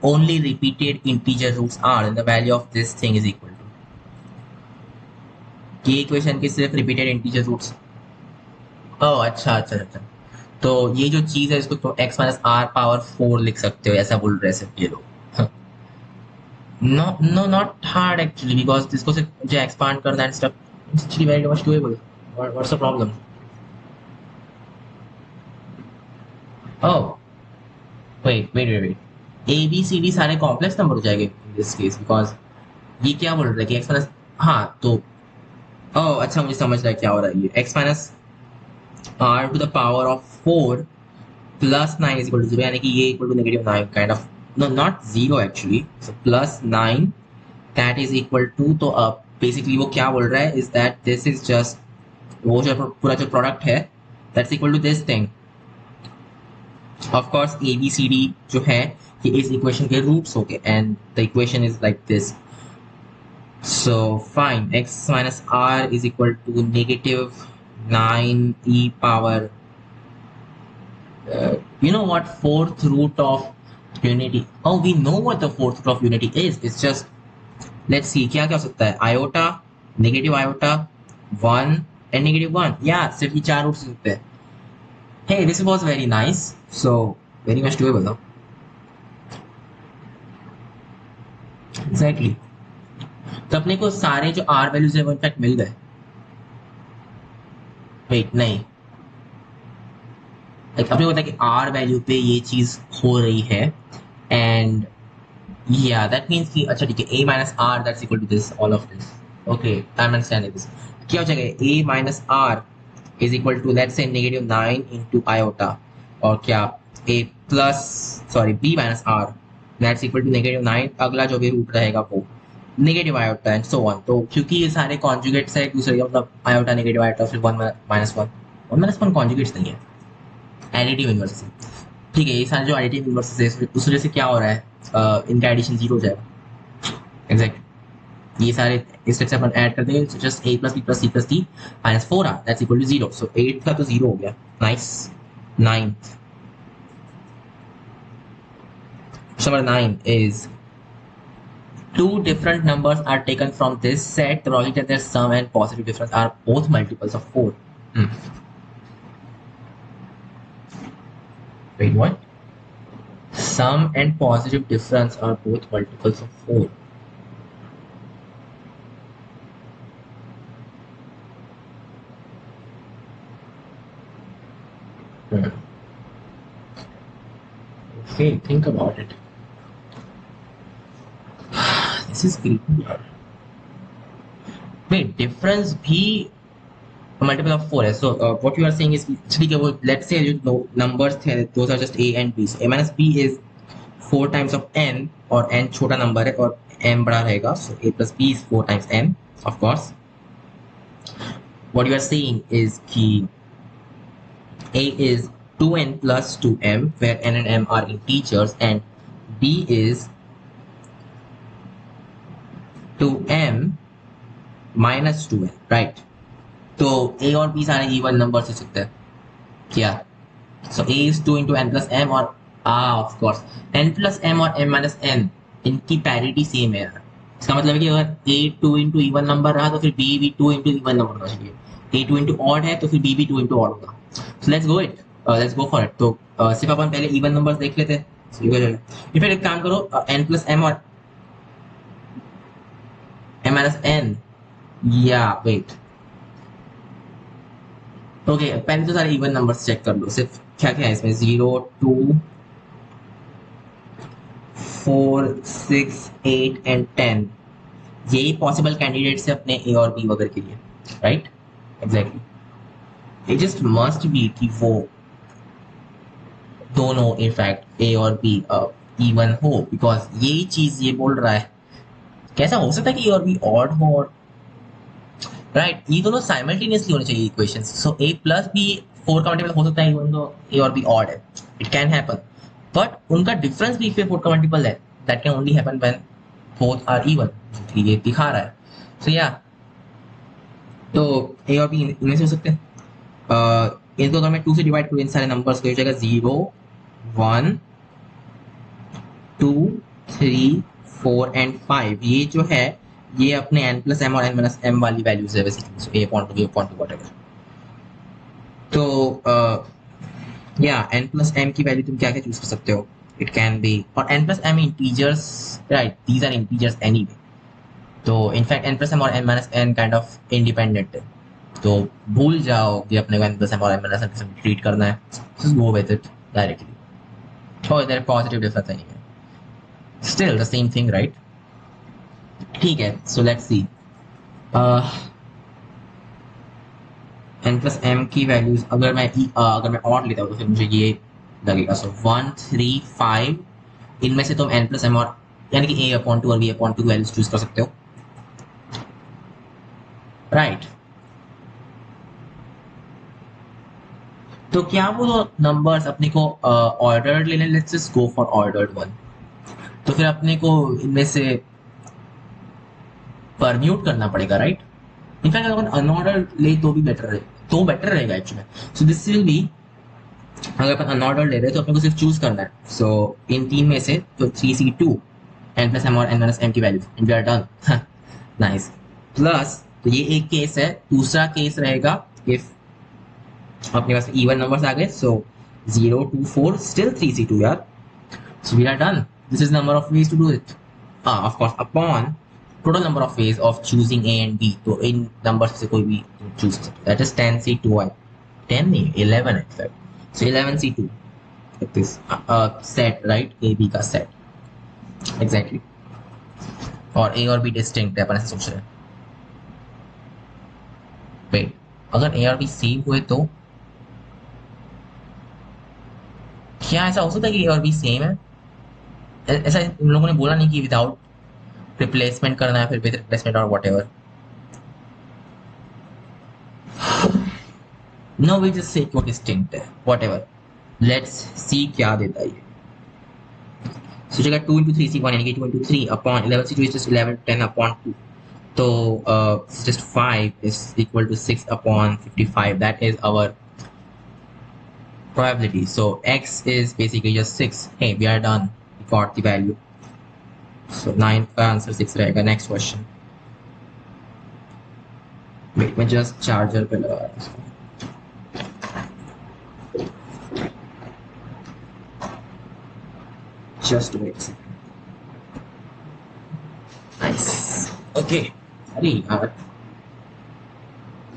Speaker 1: only repeated integer roots r and the value of this thing is equal to. ये इक्वेशन के सिर्फ रिपीटेड इंटीजर रूट्स. ओह अच्छा. तो ये जो चीज है इसको तो x माइनस आर पावर 4 लिख सकते हो, ऐसा बोल रहे सिर्फ ये लोग. No not hard actually because इसको सिर्फ मुझे एक्सपांड करना and stuff. It's actually very much doable. What's the problem? Oh, wait. A, B, C, D सारे कॉम्प्लेक्स नंबर हो जाएंगे in this case because ये क्या बोल रहा है कि x माइनस, हाँ तो अच्छा मुझे समझ रहा है क्या हो रहा है. ये x minus r to the power of 4 plus 9 is equal to 0, यानी कि ये equal to -9 kind of, no not 0 actually, so plus 9 that is equal to, तो basically वो क्या बोल रहा है is that this is just वो जो पूरा जो प्रोडक्ट है that's equal to this thing. Of course ABCD जो है ये इस इक्वेशन के रूट्स हो गए and the equation is like this. So fine, x minus r is equal to -9 e power you know what, fourth root of unity. Oh, we know what the fourth root of unity is. It's just let's see क्या क्या हो सकता है, iota, negative iota, 1 and negative 1, या सिर्फ ये चार रूट्स हो सकते हैं. Hey, this was very nice. So very much doable though. Exactly. तो अपने को सारे जो आर वैल्यूज है वो इनफैक्ट मिल गए. वेट नहीं, अपने को पता है कि आर वैल्यू पे ये चीज हो रही है. एंड या दैट मीन्स कि अच्छा ठीक है, a minus R that's equal to this, all of this. Okay, I am understanding this. क्या हो जाएगा, a minus R is equal to let's say negative 9 into iota, और क्या a plus sorry b minus R that's equal to negative 9, अगला जो भी रूट रहेगा वो negative iota and so on. तो क्योंकि ये सारे कॉन्जुगेट्स है एक दूसरे के, मतलब आयोटा नेगेटिव आयोटा फिर 1 माइनस 1, 1 माइनस 1 कॉन्जुगेट्स नहीं है, एडिटिव इन्वर्सेस. ठीक है, ये सारे जो एडिटिव इन्वर्सेस है उस वजह से क्या हो रहा है, इनका एडिशन 0 हो जाएगा. एग्जैक्ट, ये सारे इस स्टेप से अपन ऐड कर देंगे. Just a plus b plus c plus d minus 4r that's equal to 0. So 8 का तो 0 हो गया. Nice. 9, number 9 is two different numbers are taken from this set. The logic that their sum and positive difference are both multiples of 4. Wait, what? Sum and positive difference are both multiples of 4. Okay, think about it. This is creepy. Wait, difference भी multiple of 4 है. So what you are saying is ठीक है, वो let's say जो numbers थे those are just a and b. So a minus b is 4 times of n, और n छोटा नंबर है और m बड़ा रहेगा. So a plus b is 4 times m, of course. What you are saying is कि a is 2n plus 2m where n and m are integers, and b is 2m minus 2n, right? तो a और b सारे इवन नंबर से सकते हैं क्या. सो a is 2 into n plus m, और of course n plus m और m minus n इनकी पैरिटी सेम है यार. इसका मतलब है कि अगर a 2 into इवन नंबर रहा तो फिर b भी 2 into इवन नंबर होना चाहिए. a 2 into ऑड है तो फिर b भी 2 into ऑड होगा. So let's go it, let's go for it. तो सिर्फ अपन पहले इवन नंबर्स देख लेते हैं. फिर एक काम करो, n plus m और m minus n, या वेट, ओके पहले तो सारे इवन नंबर्स चेक कर लो. सिर्फ क्या क्या है इसमें, 0 2 4 6 8 एंड 10, यही पॉसिबल कैंडिडेट्स है अपने ए और बी वगैरह के लिए, right? Exactly. It just must be कि वो दोनों इनफैक्ट ए और बी इवन हो, बिकॉज यही चीज ये बोल रहा है. कैसा हो सकता है कि ए और बी ऑड हो, और राइट ये दोनों साइमल्टेनियसली होने चाहिए इक्वेशंस. सो ए प्लस बी 4 का मल्टीपल हो सकता है इवन दो ए और बी ऑड है, इट कैन हैपन. बट उनका डिफरेंस भी फिर 4 का मल्टीपल है, that can only happen when both are even, ये दिखा रहा है. सो या तो ए और बी इनमें से हो सकते हैं. इनको अगर मैं 2 से डिवाइड करूँ इन सारे नंबर्स को, हो जाएगा 0 1 2 3 4 एंड 5. ये जो है ये अपने n प्लस m और n माइनस m वाली वैल्यूज है basically. So a upon two b upon two whatever. तो या n प्लस m की वैल्यू तुम क्या क्या चूज कर सकते हो. इट कैन बी, और n plus m integers, right, these are integers anyway. तो इनफैक्ट n प्लस m और n minus n kind of independent है. तो भूल जाओ कि अपने को n प्लस m और n माइनस n ट्रीट करना है. Just go with it directly. और there positive difference anyway, still the same thing, right? ठीक है. So let's see, n plus m की वैल्यूज अगर मैं ऑड लेता हूँ तो फिर मुझे ये लगेगा. सो 1 3 5, इनमें से तुम n प्लस m और यानी कि a अपॉन 2 और b अपॉन 2 वैल्यूज चूज कर सकते हो, राइट? तो क्या वो नंबर्स अपने को ऑर्डर्ड लेने, let's just go for ordered one. तो फिर अपने को इनमें से परम्यूट करना पड़ेगा, राइट? इनफैक्ट अगर अनऑर्डर्ड ले तो भी बेटर रहेगा actually. So this will B, अगर अपन अनऑर्डर्ड ले रहे हैं तो अपने को सिर्फ चूज करना है. सो इन तीन में से तो 3C2 n plus m और n minus m की वैल्यू and we are done. Nice. Plus तो ये एक केस है. दूसरा केस रहेगा इफ अपने पास इवन नंबर्स आ गए. सो 0 2 4 स्टिल 3c2 यार. So we are done. This is number of ways to do it. Of course, upon total number of ways of choosing A and B. तो इन numbers से कोई भी choose कर सकते. That is 10c2 है. 10 नहीं 11 in fact. So 11c2. Like this set, right? A B का set. Exactly. और A और B distinct है अपन ऐसे सोच रहे हैं. Wait, अगर A और B सेम हुए तो क्या ऐसा हो सकता है कि A और B सेम है? ऐसा इन लोगों ने बोला नहीं कि विदाउट रिप्लेसमेंट करना है फिर विद रिप्लेसमेंट और whatever. No we just say क्यों डिस्टिंक्ट है व्हाटएवर. लेट्स सी क्या देता है ये. सोचेगा 2 into 3c1 यानी कि 2 into 3 upon 11c2 is just 11 10 upon 2. तो just 5 is equal to 6 upon 55. That is our probability. So x is basically just 6. Hey, we are done. We got the value. So 9 का आंसर 6 रहेगा. Next question. वेट मैं जस्ट चार्जर पे लगा रहा हूँ. Just wait a second. Nice. Okay. अरे यार.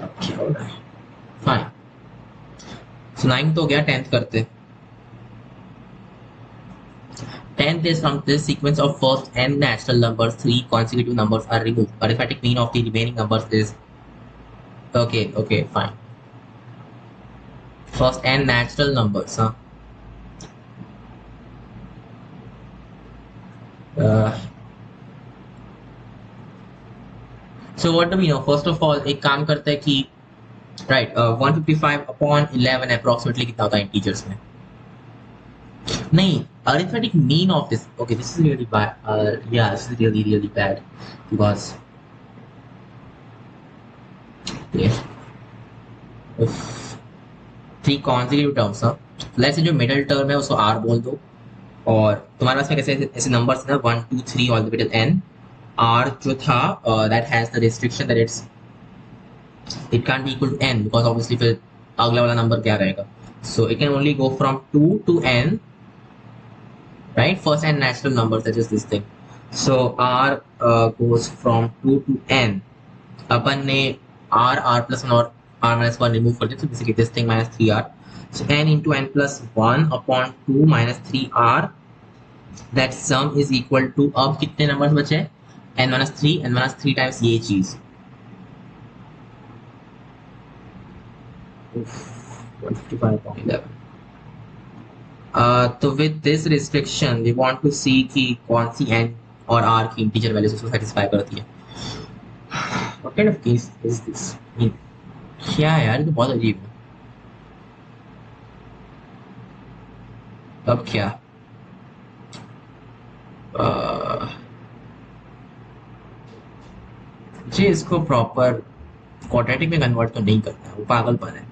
Speaker 1: Okay, alright. Fine. So 9 तो हो गया. 10th करते. 10th is from this sequence of first n natural numbers, 3 consecutive numbers are removed. Arithmetic mean of the remaining numbers is okay, fine. First n natural numbers, huh? So what do we know? First of all, एक काम करते हैं कि right 155 upon 11 approximately कितना होता है integers में? नहीं, arithmetic mean of this. Okay, this is really bad. Yeah, this is really bad because if 3 consecutive terms, huh? Let's say जो middle term है उसको r बोल दो. और तुम्हारे पास में कैसे ऐसे नंबर्स ना 1 2 3 all the way till n. r जो था that has the restriction that it can't be equal to n because obviously फिर अगला वाला नंबर क्या रहेगा. So it can only go from 2 to n, right? First n natural numbers, that is this thing. So r goes from 2 to n. अपन ने r plus 1 और r minus 1 remove कर दिया. So basically this thing minus 3r. So n into n plus 1 upon 2 minus 3r. That sum is equal to अब कितने नंबर्स बचे? n minus 3 times ये चीज. 155.11. तो with this restriction we want to see कि कौन सी n और r की इंटीजर वैल्यूज उसको सेटिस्फाई करती है. What kind of case is this? क्या है यार, ये तो बहुत अजीब है. अब क्या मुझे इसको प्रॉपर क्वाड्रेटिक में कन्वर्ट तो नहीं करना है, वो पागलपन है.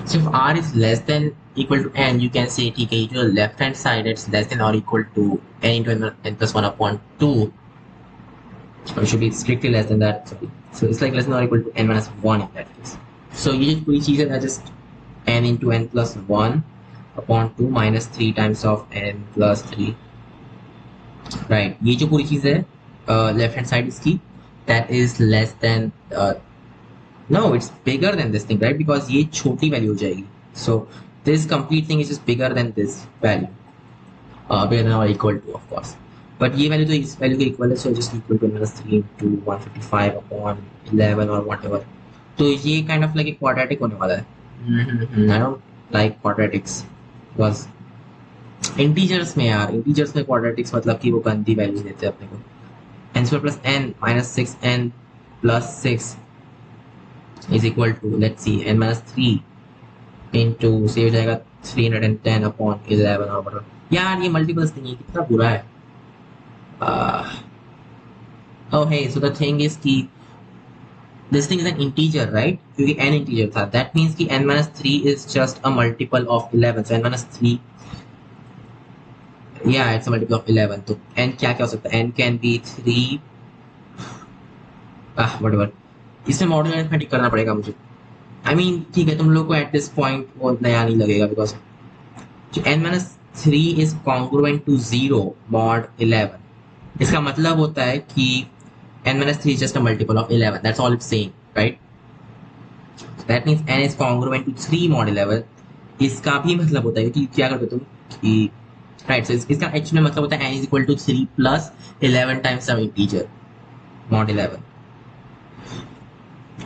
Speaker 1: So if r is less than equal to n, you can say ठीक है जो left hand side it's less than or equal to n into n plus 1 upon 2. Or it should be strictly less than that. Sorry. So it's like less than or equal to n minus 1 in that case. So ये पूरी चीज़ है just n into n plus 1 upon 2 minus 3 times of n plus 3. Right. ये जो पूरी चीज़ है लेफ्ट हैंड साइड इसकी that is less than no, it's bigger than this thing, right? Because ये छोटी वैल्यू हो जाएगी. So this complete thing is just bigger than this value. Bigger than or equal to, of course. But ये वैल्यू तो इस वैल्यू के इक्वल है, so just equal to minus 3 into 155 upon 11 or whatever. तो ये kind of like a quadratic होने वाला है. I don't like quadratics because integers में यार, integers में quadratics मतलब कि वो गंदी वैल्यूज देते हैं अपने को. n square plus n minus 6n plus 6 is equal to, let's see, n minus 3 into से हो जाएगा 310 upon 11 और whatever. यार ये multiples नहीं है, कितना बुरा है. Oh hey, so the thing is कि this thing is an integer, right? क्योंकि n integer था, that means कि n minus 3 is just a multiple of 11. So n minus 3 या इट्स मल्टीपल ऑफ 11, तो n क्या क्या हो सकता है? n can be 3, whatever. इसमें मॉडल अरिथमेटिक करना पड़ेगा मुझे। आई मीन ठीक है, तुम लोग को एट दिस पॉइंट वो नया नहीं लगेगा because n minus 3 is congruent to 0 mod 11। इसका मतलब होता है कि n minus 3 is just a multiple of 11. That's all it's saying, right? That means n is congruent to 3 mod 11. इसका भी मतलब होता है कि क्या करते तुम कि राइट, सो इसका एक्चुअली मतलब होता है n is equal to 3 plus 11 times some integer mod 11।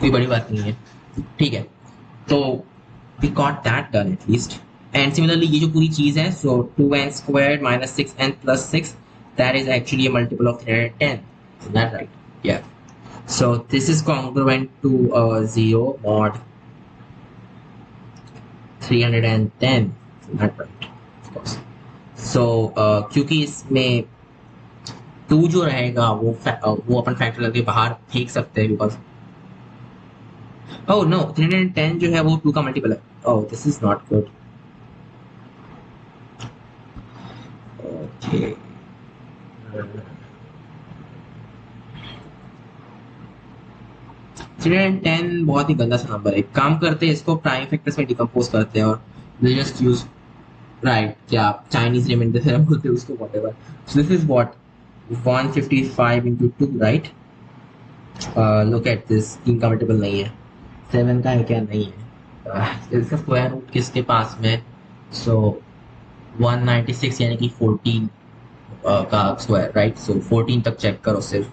Speaker 1: कोई बड़ी बात नहीं है, ठीक है। तो we got that done at least। and similarly ये जो पूरी चीज है, so 2n squared minus 6n plus 6, that is actually a multiple of 310। Isn't that right? Yeah, so this is congruent to 0 mod 310। Not right, of course। so क्योंकि इसमें 2 जो रहेगा वो अपन फैक्टर करके बाहर फेंक सकते हैं बिकॉज ओह नो 310 जो है वो 2 का मल्टीपल है। Oh this is not good. Okay 310 बहुत ही गंदा सा नंबर है। एक काम करते हैं, इसको प्राइम फैक्टर्स में डिकम्पोज करते हैं और we just use right, क्या चाइनीज रिमाइंडर से बोलते हैं उसको, whatever। so this is what 155 into 2, right? look at this, 3 का मल्टीपल नहीं है, 7 का है क्या? नहीं है। इसका स्क्वायर रूट किसके पास में? सो 196 यानी कि 14 का स्क्वायर, राइट? सो 14 तक चेक करो सिर्फ।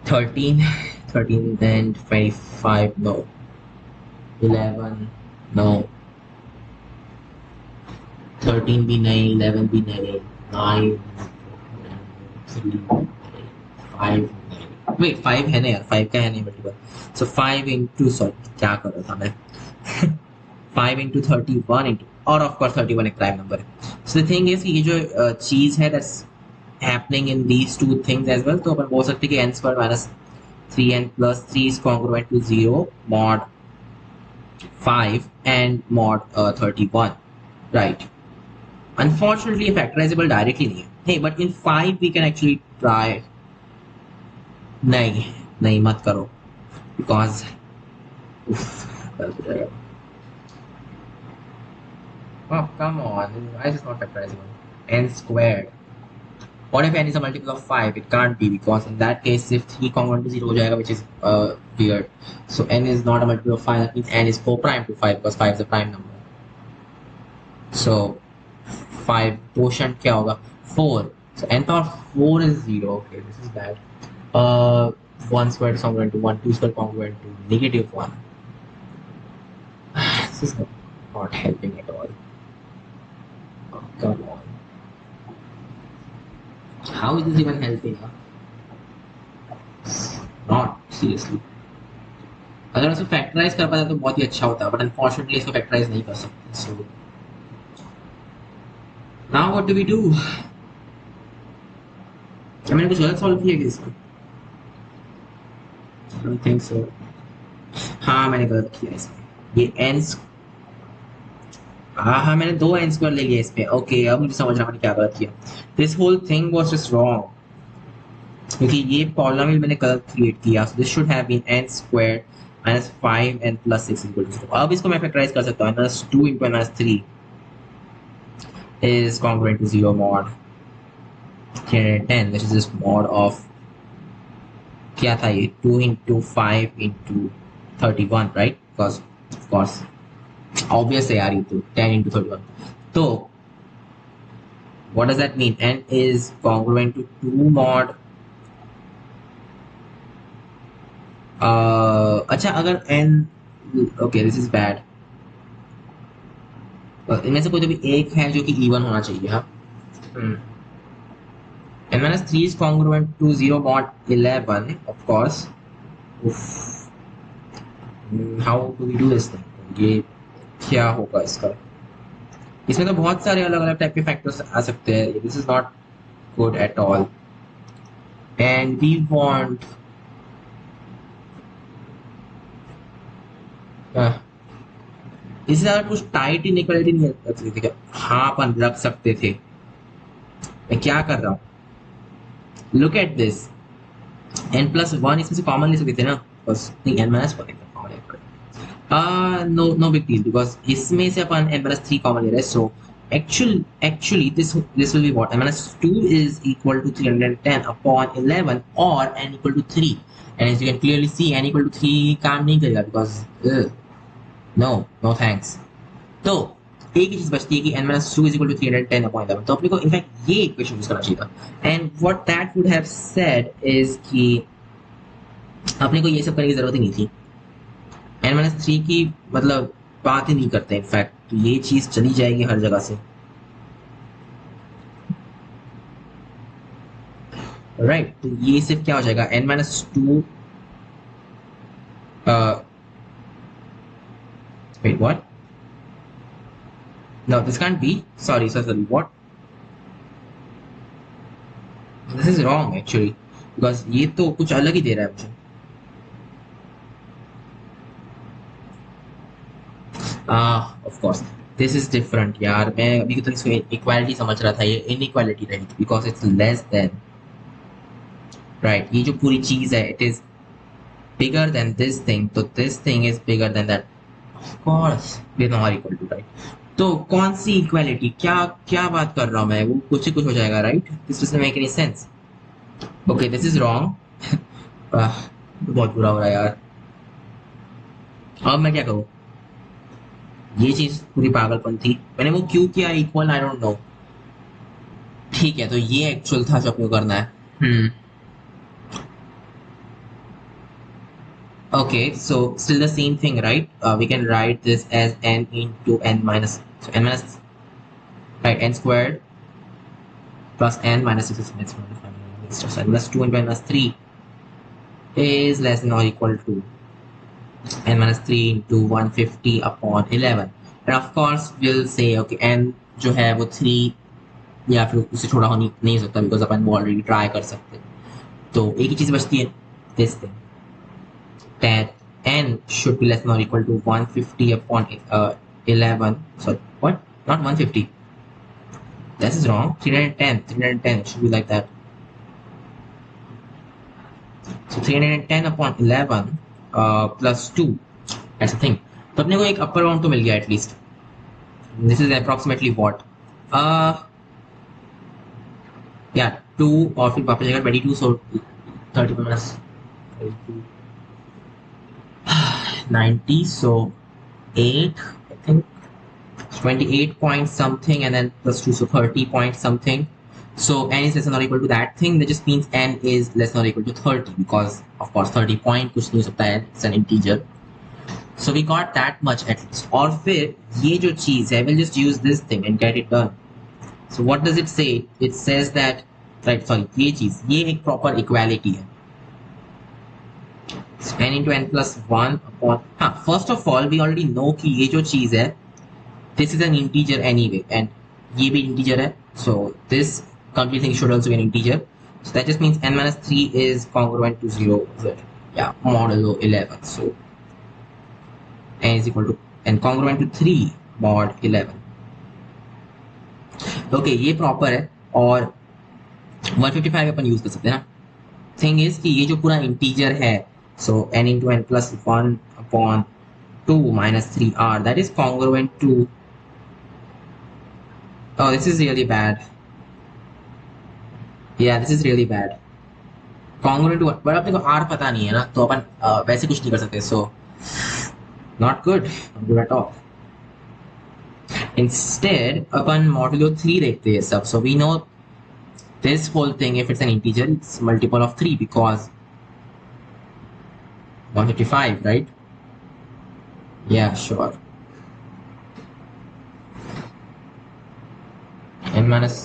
Speaker 1: 13 and 25 no, 11 no, 13 भी नहीं, 11 भी नहीं, 9 3 5 wait 5 है ना यार, 5 का है नहीं मल्टीपल। सो 5 इंटू, सॉरी क्या कर रहा था मैं 5 into 31 into, और ऑफ कोर्स 31 एक प्राइम नंबर है। सो द थिंग इज ये जो चीज है that's happening in these two things as well, तो अपन बोल सकते हैं कि n square minus 3n plus 3 is congruent to 0 mod 5 and mod 31, right? Unfortunately factorizable directly नहीं है। Hey, but in 5 we can actually try। नहीं नहीं मत करो because oh come on, why is it not factorizable? N squared, what if n is a multiple of 5? It can't be, because in that case if 3 congruent to 0 हो जाएगा, which is weird। so n is not a multiple of 5, that means n is co-prime to 5 because 5 is a prime number। so 5 quotient क्या होगा? 4। so n power 4 is 0। okay, this is bad। 1 squared is congruent to 1, 2 squared congruent to -1। this is not helping at all। oh, come on, how is this even helping? not seriously। अगर उसको फैक्टराइज कर पाता तो बहुत ही अच्छा होता, बट अनफॉर्चुनेटली इसको फैक्टराइज नहीं कर सकते। So now what do we do? मैंने कुछ गलत सॉल्व किया क्या इसमें? I don't think so. हाँ मैंने गलत किया इसमें। ये n, हाँ मैंने 2 n स्क्वायर ले लिया इसमें। ओके अब मुझे समझ रहा मैंने क्या गलत किया। This whole thing was just wrong क्योंकि ये पॉलिनोमियल मैंने गलत क्रिएट किया। So this should have been n square minus 5n plus 6 equal to 0। अब इसको मैं फैक्टराइज कर सकता हूँ। minus 2 into minus 3 is congruent to 0 mod 310, which is just mod of क्या था ये 2 into 5 into 31, right? because of course obvious है यार, ये तो 10 into 31। तो what does that mean? n is congruent to 2 mod अच्छा अगर n, okay this is bad। इनमें से कोई तो भी एक है जो कि इवन होना चाहिए। हाँ n minus 3 is congruent to 0 mod 11, of course। Oof. how do we do this thing? ये क्या होगा इसका? इसमें तो बहुत सारे अलग अलग टाइप के फैक्टर्स आ सकते हैं। This is not good at all and we want इससे ज़्यादा कुछ टाइट इनइक्वालिटी नहीं रख सकते थे। हाँ अपन रख सकते थे। मैं क्या कर रहा हूँ, look at this, n plus one इसमें से कॉमन ले सकते थे ना, बस नहीं n माइनस वन कॉमन है। No no big deal, because इसमें से अपन n माइनस थ्री कॉमन ले रहे हैं। सो actually this will be what, n minus 2 is equal to 310 upon 11 or n equal to 3, and as you can clearly see n equal to 3 काम नहीं करेगा because no no thanks। तो एक ही चीज बचती है कि n minus 2 is equal to 310 upon 11, तो अपने को इनफैक्ट ये इक्वेशन यूज करना चाहिए था। And what that would have said is कि अपने को ये सब करने की जरूरत ही नहीं थी। n minus 3 की मतलब बात ही नहीं करते इनफैक्ट, तो ये चीज चली जाएगी हर जगह से, राइट। तो ये सिर्फ क्या हो जाएगा, n minus 2 wait what, no this can't be, sorry what, this is wrong actually because ये तो कुछ अलग ही दे रहा है मुझे। Of course this is different यार, मैं अभी तो इसमें इक्वालिटी समझ रहा था, ये इनइक्वालिटी रही because it's less than, right. ये जो पूरी चीज है it is bigger than this thing, तो this thing is bigger than that, of course we are not equal to, right. तो कौन सी इक्वालिटी, क्या क्या बात कर रहा हूं मैं, वो कुछ ही कुछ हो जाएगा, right. This doesn't make any sense, okay this is wrong. बहुत बुरा हो रहा है यार, अब मैं क्या करूं, ये चीज पूरी पागलपन थी, मैंने वो क्यों किया इक्वल, आई डोंट नो। ठीक है, तो ये एक्चुअल था जो अपने को करना है। Okay, so still the same thing, right? We can write this as n into n minus, so n minus, right, n squared plus n minus 6 is just n minus 2 into n minus 3 is less than or equal to n minus 3 into 150 upon 11, and of course we'll say okay n जो है वो 3 या फिर उससे छोटा हो नहीं सकता बिकॉज अपन वो ऑलरेडी ट्राई कर सकते हैं। तो एक ही चीज बचती है, this thing that n should be less than or equal to 150 upon 11, sorry what, not 150, this is wrong, 310 should be like that, so 310 upon 11 plus 2, that's the thing। तो अपने को एक अपर बाउंड तो मिल गया at least, this is approximately what, या 2 और फिर वापस जाएगा 22, सो 30 minus 90, so 8 I think 28 point something and then plus 2, so 30 point something, so n is less than or equal to that thing, that just means n is less than or equal to 30 because of course 30 point कुछ नहीं हो सकता है, it's an integer, so we got that much at least। और फिर ये जो चीज है we'll just use this thing and get it done। so what does it say, it says that, right, sorry, ये चीज, ये एक proper equality है, n into n plus 1 upon, हाँ first of all we already know कि ये जो चीज है this is an integer anyway and ये भी integer है, so this complete thing should also be an integer, so that just means n minus 3 is congruent to 0, yeah, modulo 11, so n is equal to n congruent to 3 mod 11, okay ये proper है और 155 अपन यूज कर सकते हैं ना। थिंग इज कि ये जो पूरा इंटीजर है, so n into n plus 1 upon 2 minus 3r, that is congruent to, oh this is really bad, yeah this is really bad, congruent to, but अपने को r पता नहीं है ना, तो अपन वैसे कुछ नहीं कर सकते, so not good, not good at all। instead upon modulo 3 देखते हैं सब, so we know this whole thing, if it's an integer it's multiple of 3 because 155, right? Yeah, sure, n minus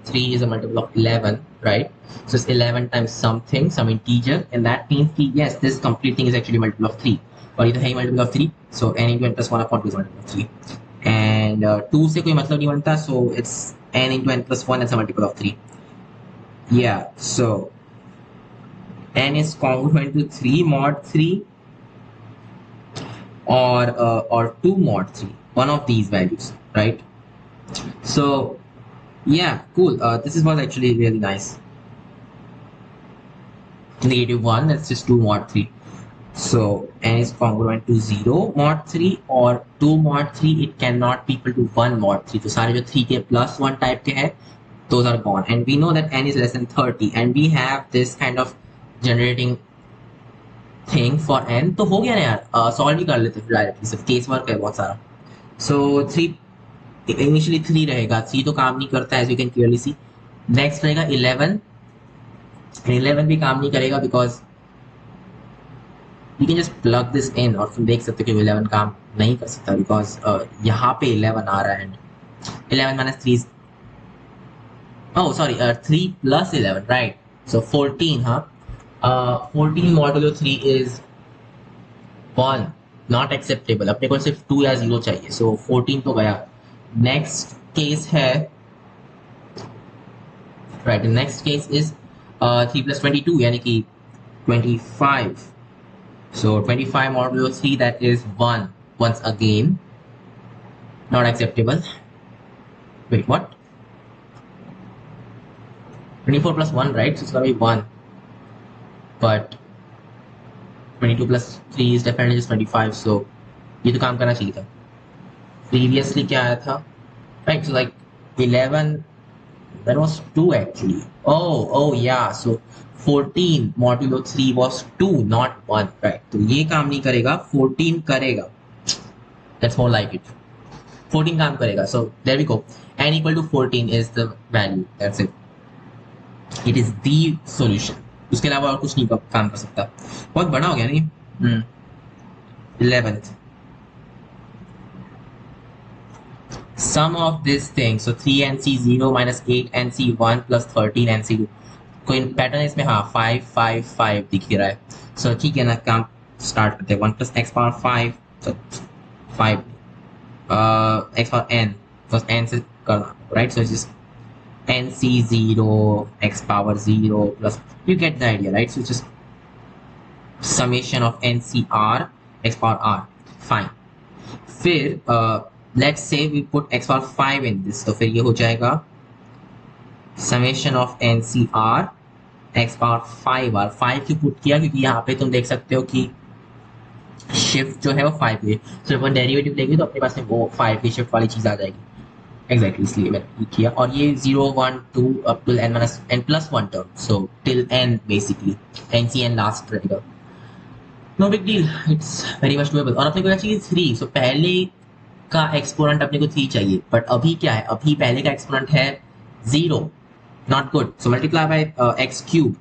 Speaker 1: 3 is a multiple of 11, right? So it's 11 times something, some integer, and that means that yes, this complete thing is actually multiple of 3, और ये तो है ही multiple of 3, so n into n plus 1 upon 2 is multiple of 3, and 2 से कोई मतलब नहीं बनता, so it's n into n plus 1, that's a multiple of 3, yeah, so n is congruent to 3 mod 3, or 2 mod 3, one of these values, right? So yeah, cool. This is was actually really nice. Negative 1, that's just 2 mod 3. So n is congruent to 0 mod 3 or 2 mod 3. It cannot be equal to 1 mod 3. तो सारे जो 3 के plus 1 type के हैं, those are gone. And we know that n is less than 30 and we have this kind of generating thing for n. तो हो गया ना यार, सॉल्व ही कर लेते हैं डायरेक्टली, सिर्फ केस वर्क है बहुत सारा. So 3 इनिशियली 3 रहेगा, 3 तो काम नहीं करता as you can clearly see. Next रहेगा 11. 11 भी काम नहीं करेगा because you can just plug this in और फिर देख सकते हो कि 11 काम नहीं कर सकता बिकॉज यहाँ पे 11 आ रहा है and 11 minus 3 oh sorry 3 plus 11, right? So 14, huh? 14 modulo 3 is 1, not acceptable. अपने को सिर्फ 2 या 0 चाहिए, so 14 तो गया. Next case है, right? The next case is 3 plus 22 यानी कि 25. So 25 modulo 3, that is 1. Once again, not acceptable. Wait, what? 24 plus 1, right? So it's gonna be 1. But 22 plus 3 is definitely just 25. So ये तो काम करना चाहिए था. Previously क्या आया था? Right, so like 11, that was 2 actually. Oh yeah, so 14 modulo 3 was 2, not 1, right? तो ये काम नहीं करेगा, 14 करेगा. That's more like it. 14 काम करेगा. So there we go. N equal to 14 is the value. That's it. It is the solution. उसके अलावा और कुछ नहीं काम कर सकता. बहुत बड़ा हो गया नहीं? 11th. Sum of this thing, so 3nc0 minus 8nc1 plus 13nc2. कोई पैटर्न इसमें, हाँ 5 5 5 दिख रहा है. So ठीक है ना, काम स्टार्ट करते हैं. 1 plus x power 5, so 5 x power n, because n से करना, right? So it's just nc0 x power 0 plus, you get the idea, right? So it's just summation of ncr x power r. Fine. फिर let's say we put x power 5 in this, तो फिर ये हो जाएगा summation of ncr x power 5r. 5 क्यों पुट किया? क्योंकि यहाँ पे तुम देख सकते हो कि शिफ्ट जो है वो 5 है. तो जब डेरिवेटिव लेंगे तो अपने पास में वो 5 की शिफ्ट वाली चीज आ जाएगी. एग्जैक्टली इसलिए मैंने किया. और ये 0 1 2 up till n minus n plus 1 term, so till n basically ncn last रहेगा. No big deal, it's very much doable. और अपने को चाहिए 3. सो पहले का एक्सपोनेंट अपने को 3 चाहिए, बट अभी क्या है? अभी पहले का एक्सपोनेंट है 0. Not good. So multiply by x cube,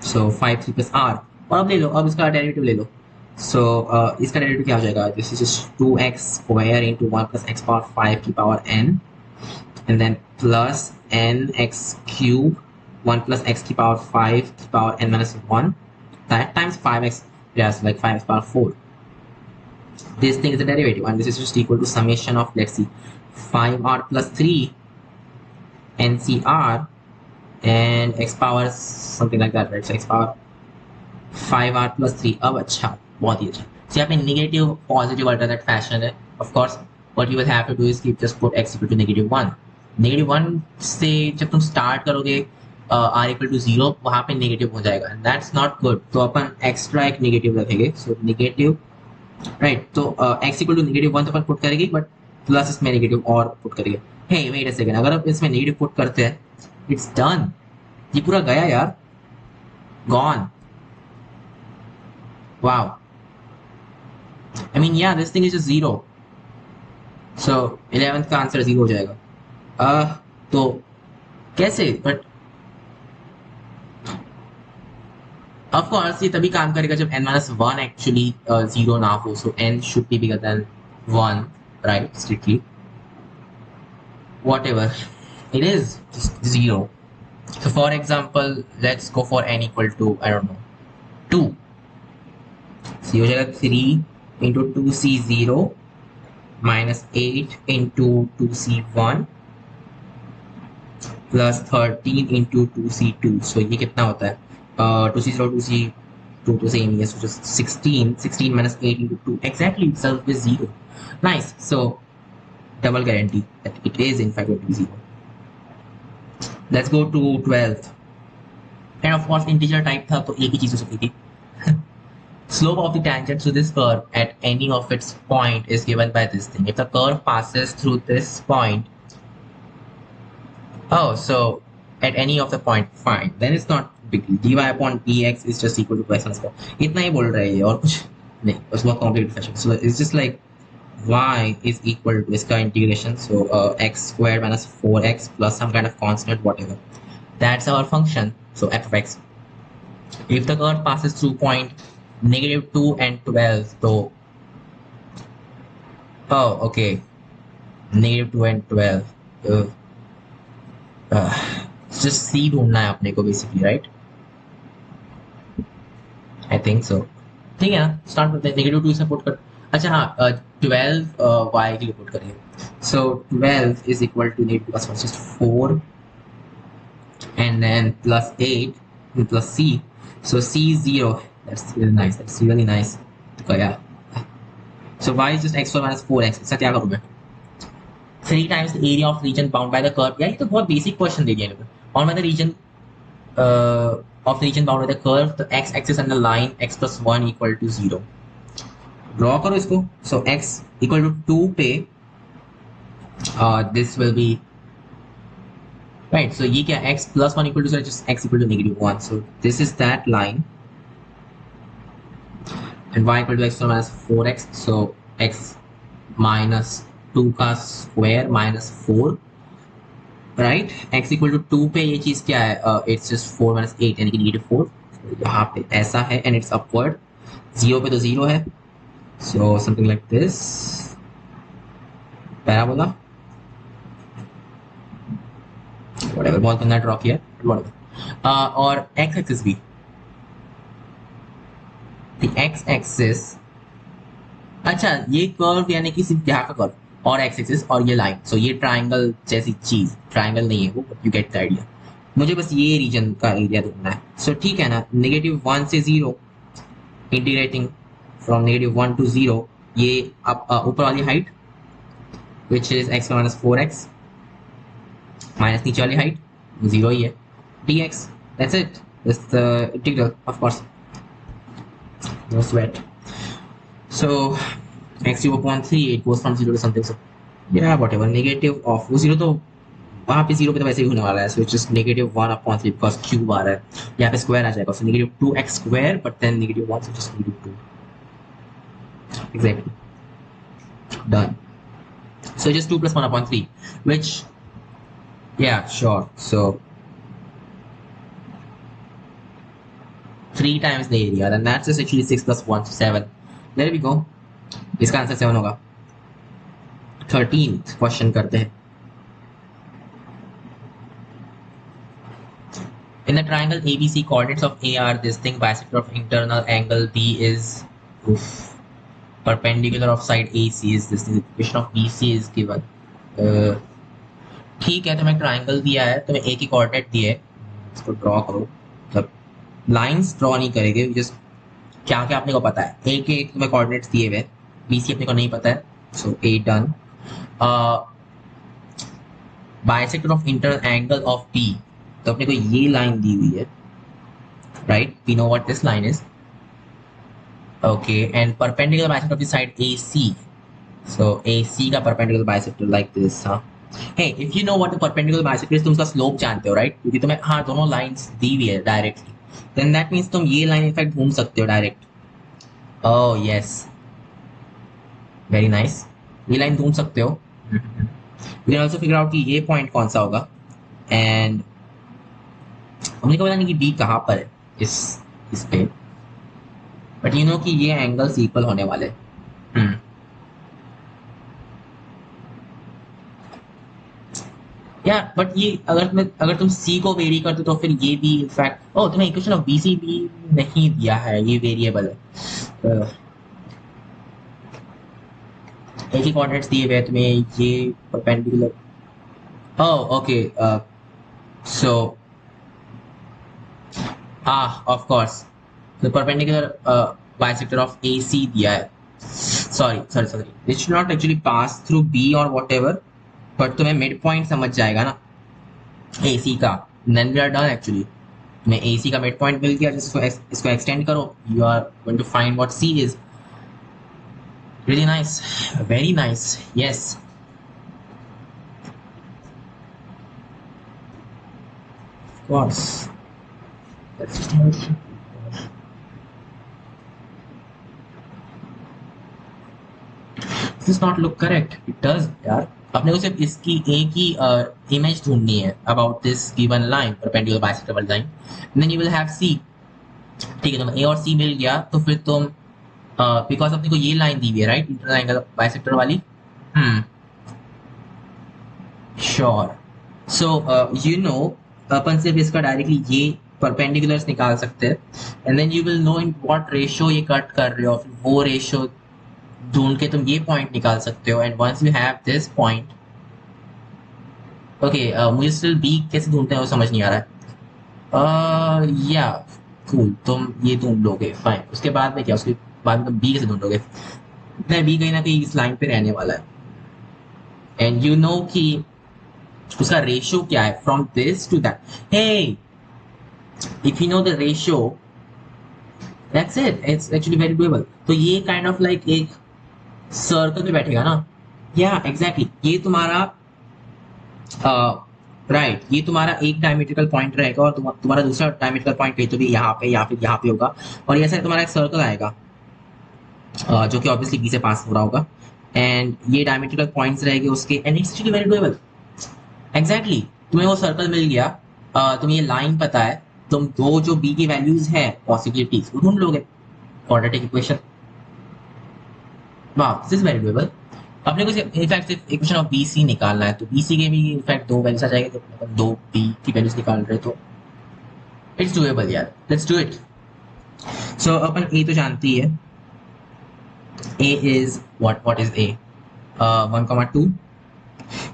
Speaker 1: so 5 3 plus r. और अब ले लो, अब इसका डेरिवेटिव ले लो. So इसका डेरिवेटिव क्या हो जाएगा? This is just 2x square into 1 plus x power 5 की power n, and then plus n x cube 1 plus x की power 5 की power n minus 1, that times 5x, yes, like 5x power 4. This thing is the derivative, and this is just equal to summation of, let's see, 5r plus 3 ncr and x power something like that, right? So x power 5r plus 3. अब अच्छा, बहुत ही अच्छा. So यहाँ पे नेगेटिव पॉजिटिव अल्टरनेट फैशन है. Of course what you will have to do is keep just put x equal to -1. -1 से जब तुम स्टार्ट करोगे r इक्वल टू 0, वहाँ पे नेगेटिव हो जाएगा. That's not good. तो अपन एक्स्ट्रा एक नेगेटिव रखेंगे. So negative, right. तो x इक्वल टू -1 तो अपन पुट करेंगे, बट प्लस इसमें नेगेटिव और पुट करेंगे. हे वेट अ सेकंड, अगर आप इसमें नेगेटिव पुट करते हैं, इट्स डन. ये पूरा गया यार, gone. Wow. I mean, yeah, this thing is just 0. So 11th का आंसर 0 हो जाएगा. तो कैसे? बट ऑफ कोर्स ये तभी काम करेगा जब n-1 एक्चुअली 0 ना हो. सो n should be bigger than 1, right? Strictly whatever it is, just 0. So for example, let's go for n equal to, I don't know, 2. So ये हो जाएगा 3 into 2c0 minus 8 into 2c1 plus 13 into 2c2. So ये कितना होता है? 2c0 2c 2 to same yes, which is 16. 16 minus 8 into 2. Exactly, itself is 0. Nice. So double guarantee that it is in fact going to be 0. Let's go to 12th. And of course integer type था तो एक ही चीज हो सकती थी. Slope of the tangent to this curve at any of its point is given by this thing. If the curve passes through this point, oh, so at any of the point, fine. Then it's not big deal. dy upon dx is just equal to x square. इतना ही बोल रहा है ये और कुछ नहीं. it's बहुत complicated fashion. So it's just like y is equal to इसका integration. So x squared minus 4x plus some kind of constant, whatever. That's our function. So f of x. If the curve passes through point -2 and 12, so oh, okay, -2 and 12. Just c ढूंढना है अपने को basically, right? I think so. ठीक है ना, start करते हैं. -2 से पुट कर. अच्छा हाँ, 12 y के लिए पुट करिए. So 12 is equal to -2 plus 1 is just 4 and then plus 8 and plus c. So c is 0. That's really nice. That's really nice. Yeah. So y is just x4 minus 4x. इसका क्या करूँ मैं? 3 times the area of region bound by the curve. यार ये तो बहुत basic question दे दिया मेरे. On by the region of the region bound by the curve, the x-axis and the line x plus 1 equal to 0. Draw करो इसको. So x equal to 2 पे this will be right. So ये क्या x plus 1 equal to 0, just x equal to -1. So this is that line. And y equal to x minus 4x. So x minus 2 का square minus 4. Right? X equal to 2 पे ये चीज क्या है? It's just 4 minus 8 यानी कि -4. So यहाँ पे ऐसा है and it's upward. 0 पे तो 0 है. So something like this. Parabola. Whatever. बहुत करना ड्रॉ किया. Whatever. और x axis भी. The x-axis, अच्छा ये कर्व यानी कि सिर्फ यहाँ का कर्व और x-axis और ये लाइन. सो ये ट्राइंगल जैसी चीज, ट्राइंगल नहीं है वो, यू गेट द आइडिया. मुझे बस ये रीजन का एरिया ढूंढना है. सो ठीक है ना, -1 से 0 इंटीग्रेटिंग फ्रॉम -1 to 0, ये ऊपर वाली height which is x minus 4x minus नीचे वाली हाइट 0 ही है, dx. That's it. That's the integral of course. No sweat. So x cube upon 3, it goes from 0 to something. So yeah, whatever. Negative of 0 तो वहाँ पे 0 पे तो वैसे ही होने वाला है. So it's just -1 upon 3 because cube आ रहा है. यहाँ पे square आ जाएगा. So -2x square, but then -1, so just -2. Exactly. Done. So just 2 plus 1 upon 3, which yeah, sure. So 3 times the area, then that's just actually 6 plus 1, so 7. There we go. इसका आंसर 7 होगा. 13th क्वेश्चन करते हैं. In the triangle ABC, coordinates of A are this thing, bisector of internal angle B is perpendicular of side AC is this thing, equation of BC is given. ठीक है, तुम्हें ट्राइंगल दिया है, तुम्हें A की कोऑर्डिनेट दिए, इसको ड्रॉ करो. मतलब लाइंस ड्रॉ नहीं करेंगे, जस्ट क्या क्या अपने को पता है. ए के तुम्हें कोऑर्डिनेट्स दिए हुए, बीसी अपने को नहीं पता है. So A done. Bisector of internal angle of B, तो अपने को ये लाइन दी हुई है, right? We know what this line is. Okay, and perpendicular bisector of the side AC. So AC का परपेंडिकुलर बाइसेक्टर लाइक दिस. हाँ, hey, if you know what the perpendicular bisector is, तुम उसका स्लोप जानते हो, राइट? क्योंकि तुम्हें हाँ दोनों लाइंस दी हुई है डायरेक्टली. then that means तुम ये लाइन इनफैक्ट घूम सकते हो direct. oh yes, very nice. ये लाइन घूम सकते हो. you can also figure out कि ये पॉइंट कौन सा होगा. एंड हमने को पता नहीं कि D कहाँ पर है इस पे, बट यू नो कि ये एंगल्स इक्वल होने वाले. या बट ये अगर तुम C को वेरी करते तो फिर ये भी इनफैक्ट, तुम्हें इक्वेशन ऑफ BC भी नहीं दिया है, ये वेरिएबल है. एक ही कोऑर्डिनेट्स दिए हुए तुम्हें, ये perpendicular. Okay, so of course तो परपेंडिकुलर बाइसेक्टर ऑफ AC दिया है, sorry it should not actually pass through B और वॉट एवर, बट तुम्हें मिड पॉइंट समझ जाएगा ना AC का, then we are done actually. तुम्हें AC का मिड पॉइंट मिल गया, जिसको इसको एक्सटेंड करो, you are going to find what C is. Really nice, very nice, yes. Of course, let's just have a does not look correct. It does यार। अपने को सिर्फ इसकी एक ही इमेज ढूंढनी है about this given line perpendicular bisector line, then you will have C. ठीक है, तुम्हें ए और सी मिल गया तो फिर तुम बिकॉज अपने को ये लाइन दी हुई है राइट, इंटरनल एंगल बाइसेक्टर वाली। श्योर। सो यू नो अपन सिर्फ इसका डायरेक्टली ये परपेंडिकुलर्स निकाल सकते हैं, and then you will know in what ratio ये कट कर रहे हो, फिर वो रेशियो ढूंढ के तुम ये पॉइंट निकाल सकते हो। And once you have this point, okay, मुझे स्टिल बी कैसे ढूंढते हैं वो समझ नहीं आ रहा है। या कूल, तुम ये ढूंढ लोगे, फाइन। उसके बाद में क्या, उसके बाद में तुम बी कैसे ढूंढोगे? बी कहीं ना कहीं इस लाइन पे रहने वाला है, एंड यू नो कि उसका रेशियो क्या है from this to that. Hey, if you know the ratio, that's it, it's actually very doable. तो ये काइंड ऑफ लाइक एक सर्कल में बैठेगा ना, या एग्जैक्टली ये तुम्हारा राइट, ये तुम्हारा एक डायमेट्रिकल पॉइंट रहेगा और तुम्हारा दूसरा डायमेट्रिकल पॉइंट कहीं तो भी यहाँ पे या फिर यहाँ पे होगा, और ये ऐसा तुम्हारा एक सर्कल आएगा जो कि ऑब्वियसली बी से पास हो रहा होगा, एंड ये डायमेट्रिकल पॉइंट्स रहेंगे उसके, and it's actually very doable. Exactly, तुम्हें वो सर्कल मिल गया, तुम्हें ये लाइन पता है, तुम दो जो बी की वैल्यूज है पॉसिबिलिटीज वो ढूंढ लोगे, क्वाड्रेटिक इक्वेशन। वाह, दिस इज वेरी डूएबल। अपने को इनफैक्ट सिर्फ इक्वेशन ऑफ BC निकालना है, तो BC के भी इनफैक्ट दो वैल्यूज आ जाएंगे, तो मतलब दो B की वैल्यूज निकाल रहे, तो इट्स डूएबल यार, लेट्स डू इट। सो अपन A तो जानती है, A is what is A, 1,2।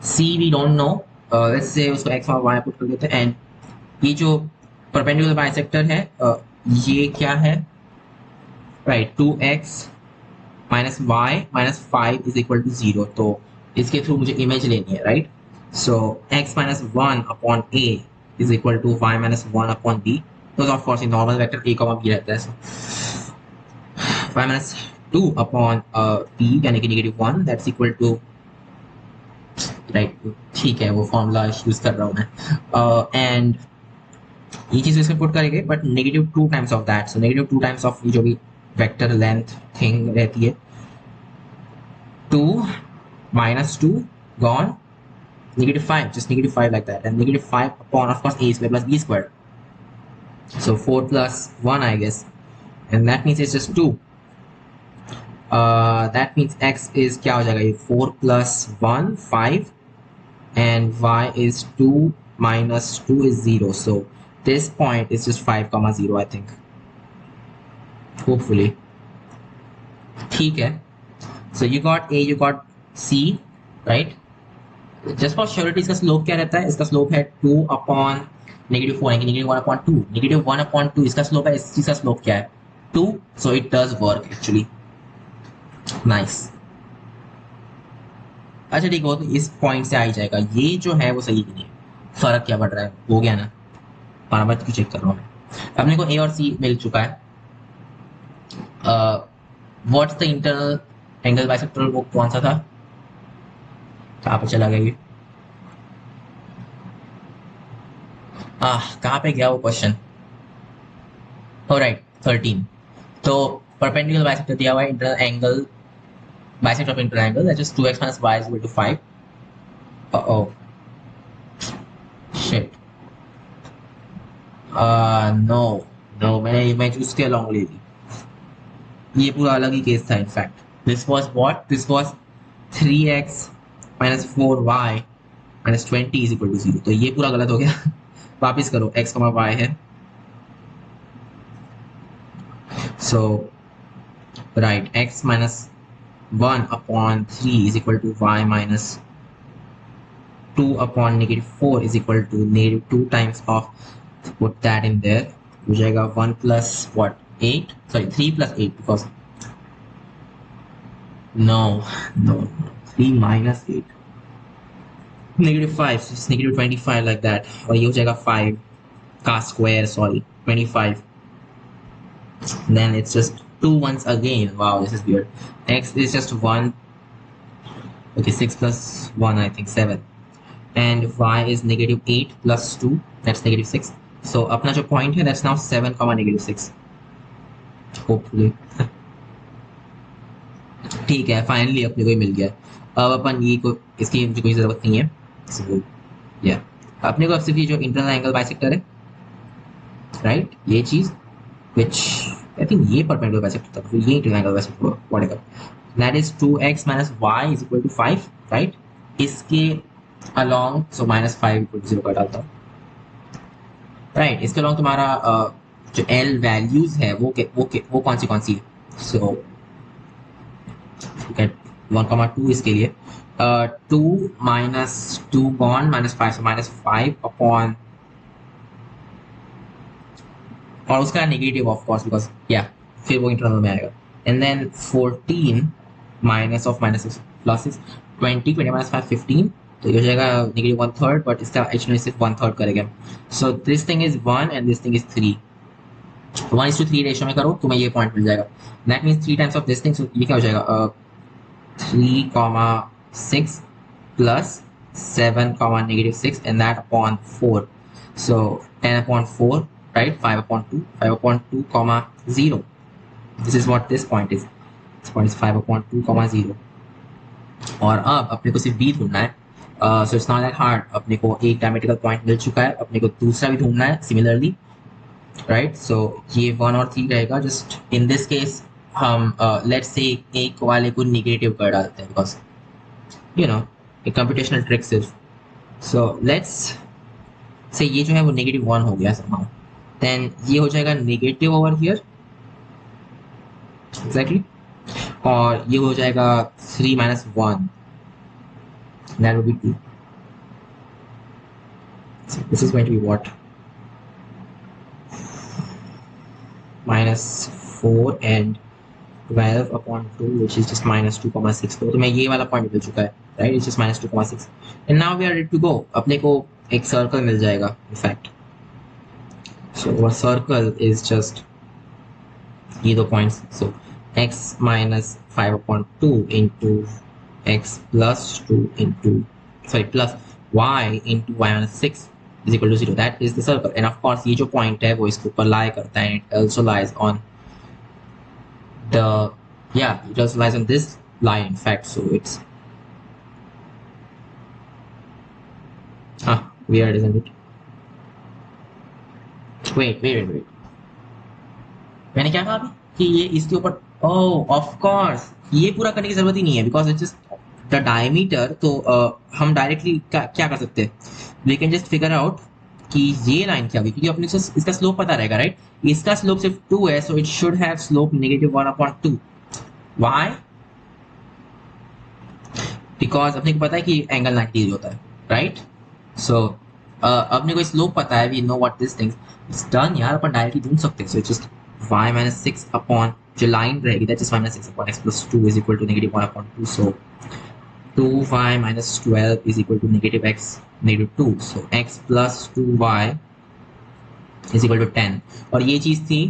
Speaker 1: C we don't know, let's say उसको x और y पुट कर देते हैं, एंड ये जो परपेंडिकुलर बाइसेक्टर है ये क्या है, right, 2x minus y minus 5 is equal to 0। तो इसके थ्रू मुझे इमेज लेनी है right. So x minus 1 upon a is equal to y minus 1 upon b, तो ऑफ कोर्स ये normal vector a comma b रहता है। y माइनस 2 अपॉन b यानी कि -1, दैट्स इक्वल टू, राइट, ठीक है, वो फॉर्मूला यूज कर रहा हूँ मैं, एंड ये चीज इसमें पुट करेंगे, but -2 times of that, so -2 times of जो भी वेक्टर लेंथ थिंग रहती है, 2 minus 2 gone, -5, just -5 like that, and -5 upon of course a square plus b squared, so 4 plus 1 I guess, and that means it's just 2, that means x is क्या हो जाएगा, ये 4 plus 1 5, and y is 2 minus 2 is 0, so this point is just 5,0 I think, hopefully। ठीक है, so you got A, you got C, right? Just for surety इसका स्लोप क्या रहता है, इसका स्लोप है 2 अपॉन -4 यानी कि -1 अपॉन 2, -1 अपॉन 2 इसका स्लोप है, इस चीज का स्लोप क्या है 2, so it does work actually, nice। अच्छा ठीक है, तो इस पॉइंट से आ ही जाएगा, ये जो है वो सही भी नहीं है, फर्क क्या बढ़ रहा है, हो गया ना, बार क्यों चेक कर रहा हूँ मैं। अपने को A और C मिल चुका है, what's the internal angle bisector, वो कौन सा था, कहाँ पे चला गया ये, कहाँ पे गया वो क्वेश्चन, राइट 13। तो परपेंडिकुलर बाइसेक्टर दिया हुआ है, internal angle bisector of internal angle that is 2x minus y is equal to 5। oh shit, no मैंने चूज किया लॉन्ग ले ली, ये पूरा अलग ही केस था in fact, this was what, this was 3x minus 4y minus 20 is equal to 0, तो ये पूरा गलत हो गया। वापिस करो, x, y है, so right, x minus 1 upon 3 is equal to y minus 2 upon -4 is equal to -2 times of, put that in there, हो जाएगा 1 plus what, 8, sorry, 3 plus 8, because no, no, 3 minus 8, -5, so it's -25 like that, और ये हो जाएगा 5 का square, sorry, 25. Then it's just 2 ones again. Wow, this is weird. X is just 1. Okay, 6 plus 1, I think 7. And y is -8 plus 2, that's -6. So अपना जो point है, that's now 7 comma -6. Hopefully. ठीक है, फाइनली अपने को ही मिल गया. अब अपन ये को इसकी मुझे कोई ज़रूरत नहीं है. So yeah, अपने को अब सिर्फ ये जो इंटरनल एंगल बाइसेक्टर है, राइट, ये चीज़ which I think ये perpendicular बाइसेक्टर था, ये internal angle bisector, whatever. That is 2x minus y is equal to 5, right? इसके along, so -5 equal to 0 कर डालता हूँ, right? इसके along तुम्हारा जो L values है वो कौन सी है? So get 1,2 इसके लिए 2 minus 2 bond -5, so -5 upon, और उसका नेगेटिव ऑफ कोर्स, बिकॉज या फिर वो इंटरनल में आएगा. एंड देन 14 माइनस ऑफ -6 प्लस 6, 20 माइनस 5 15, तो ये हो जाएगा -1/3, बट इसका एक्चुअली सिर्फ 1/3 करेगा. So this thing is 1 and this thing is 3. 1:3 ratio में करो, तुम्हें ये पॉइंट मिल जाएगा. That means 3 times of this thing. So ये क्या हो जाएगा, 3,6 plus 7, -6, and that upon 4. So 10 upon 4, right? 5 upon 2, 5 upon 2, comma 0. This is what this point is. This point is 5 upon 2, comma 0. और अब अपने को सिर्फ b ढूंढना है. So it's not that hard. अपने को एक डायमेट्रिकल पॉइंट मिल चुका है, अपने को दूसरा भी ढूंढना है सिमिलरली, राइट. सो ये 1 और 3 रहेगा. जस्ट इन दिस केस हम लेट्स से एक वाले को निगेटिव कर डालते हैं, बिकॉज यू नो एक कंप्यूटेशनल ट्रिक सिर्फ. सो लेट्स से ये जो है वो -1 हो गया somehow. Then ये हो जाएगा नेगेटिव ओवर हियर, एग्जैक्टली, और ये हो जाएगा 3 minus 1, that would be 2. So this is going to be what, -4 and 12 upon 2, which is just -2,6. तो मैं ये वाला पॉइंट मिल चुका है, right, it's just -2,6. And now we are ready to go. अपने को एक सर्कल मिल जाएगा in fact. So our circle is just either points. So x minus 5 upon 2 into x plus 2 into, sorry, plus y into y minus 6 is equal to 0. That is the circle. And of course ये जो point है वो इसके ऊपर lie करता है. It also lies on the, yeah, it also lies on this line in fact. So it's weird, isn't it? Wait. मैंने क्या कहा अभी कि ये इसके ऊपर, ओह ऑफ कोर्स ये पूरा करने की जरूरत ही नहीं है, because it's just the diameter. तो हम डायरेक्टली क्या कर सकते हैं, we can just figure out कि ये लाइन क्या होगी, क्योंकि अपने को इसका स्लोप पता रहेगा, राइट. इसका स्लोप सिर्फ 2 है, सो it should have slope -1/2. Why? Because अपने को पता है कि एंगल 90 डिग्री होता है, राइट. सो अपने को स्लोप पता है, we know what this things. It's done यार, अपन डायरेक्टली ढूंढ सकते हैं. So it's just y minus 6 upon जो लाइन रहेगी, that is y minus 6 upon x plus 2 is equal to -1/2. So 2y minus 12 is equal to -x -2. So x plus 2y is equal to 10. और ये चीज़ थी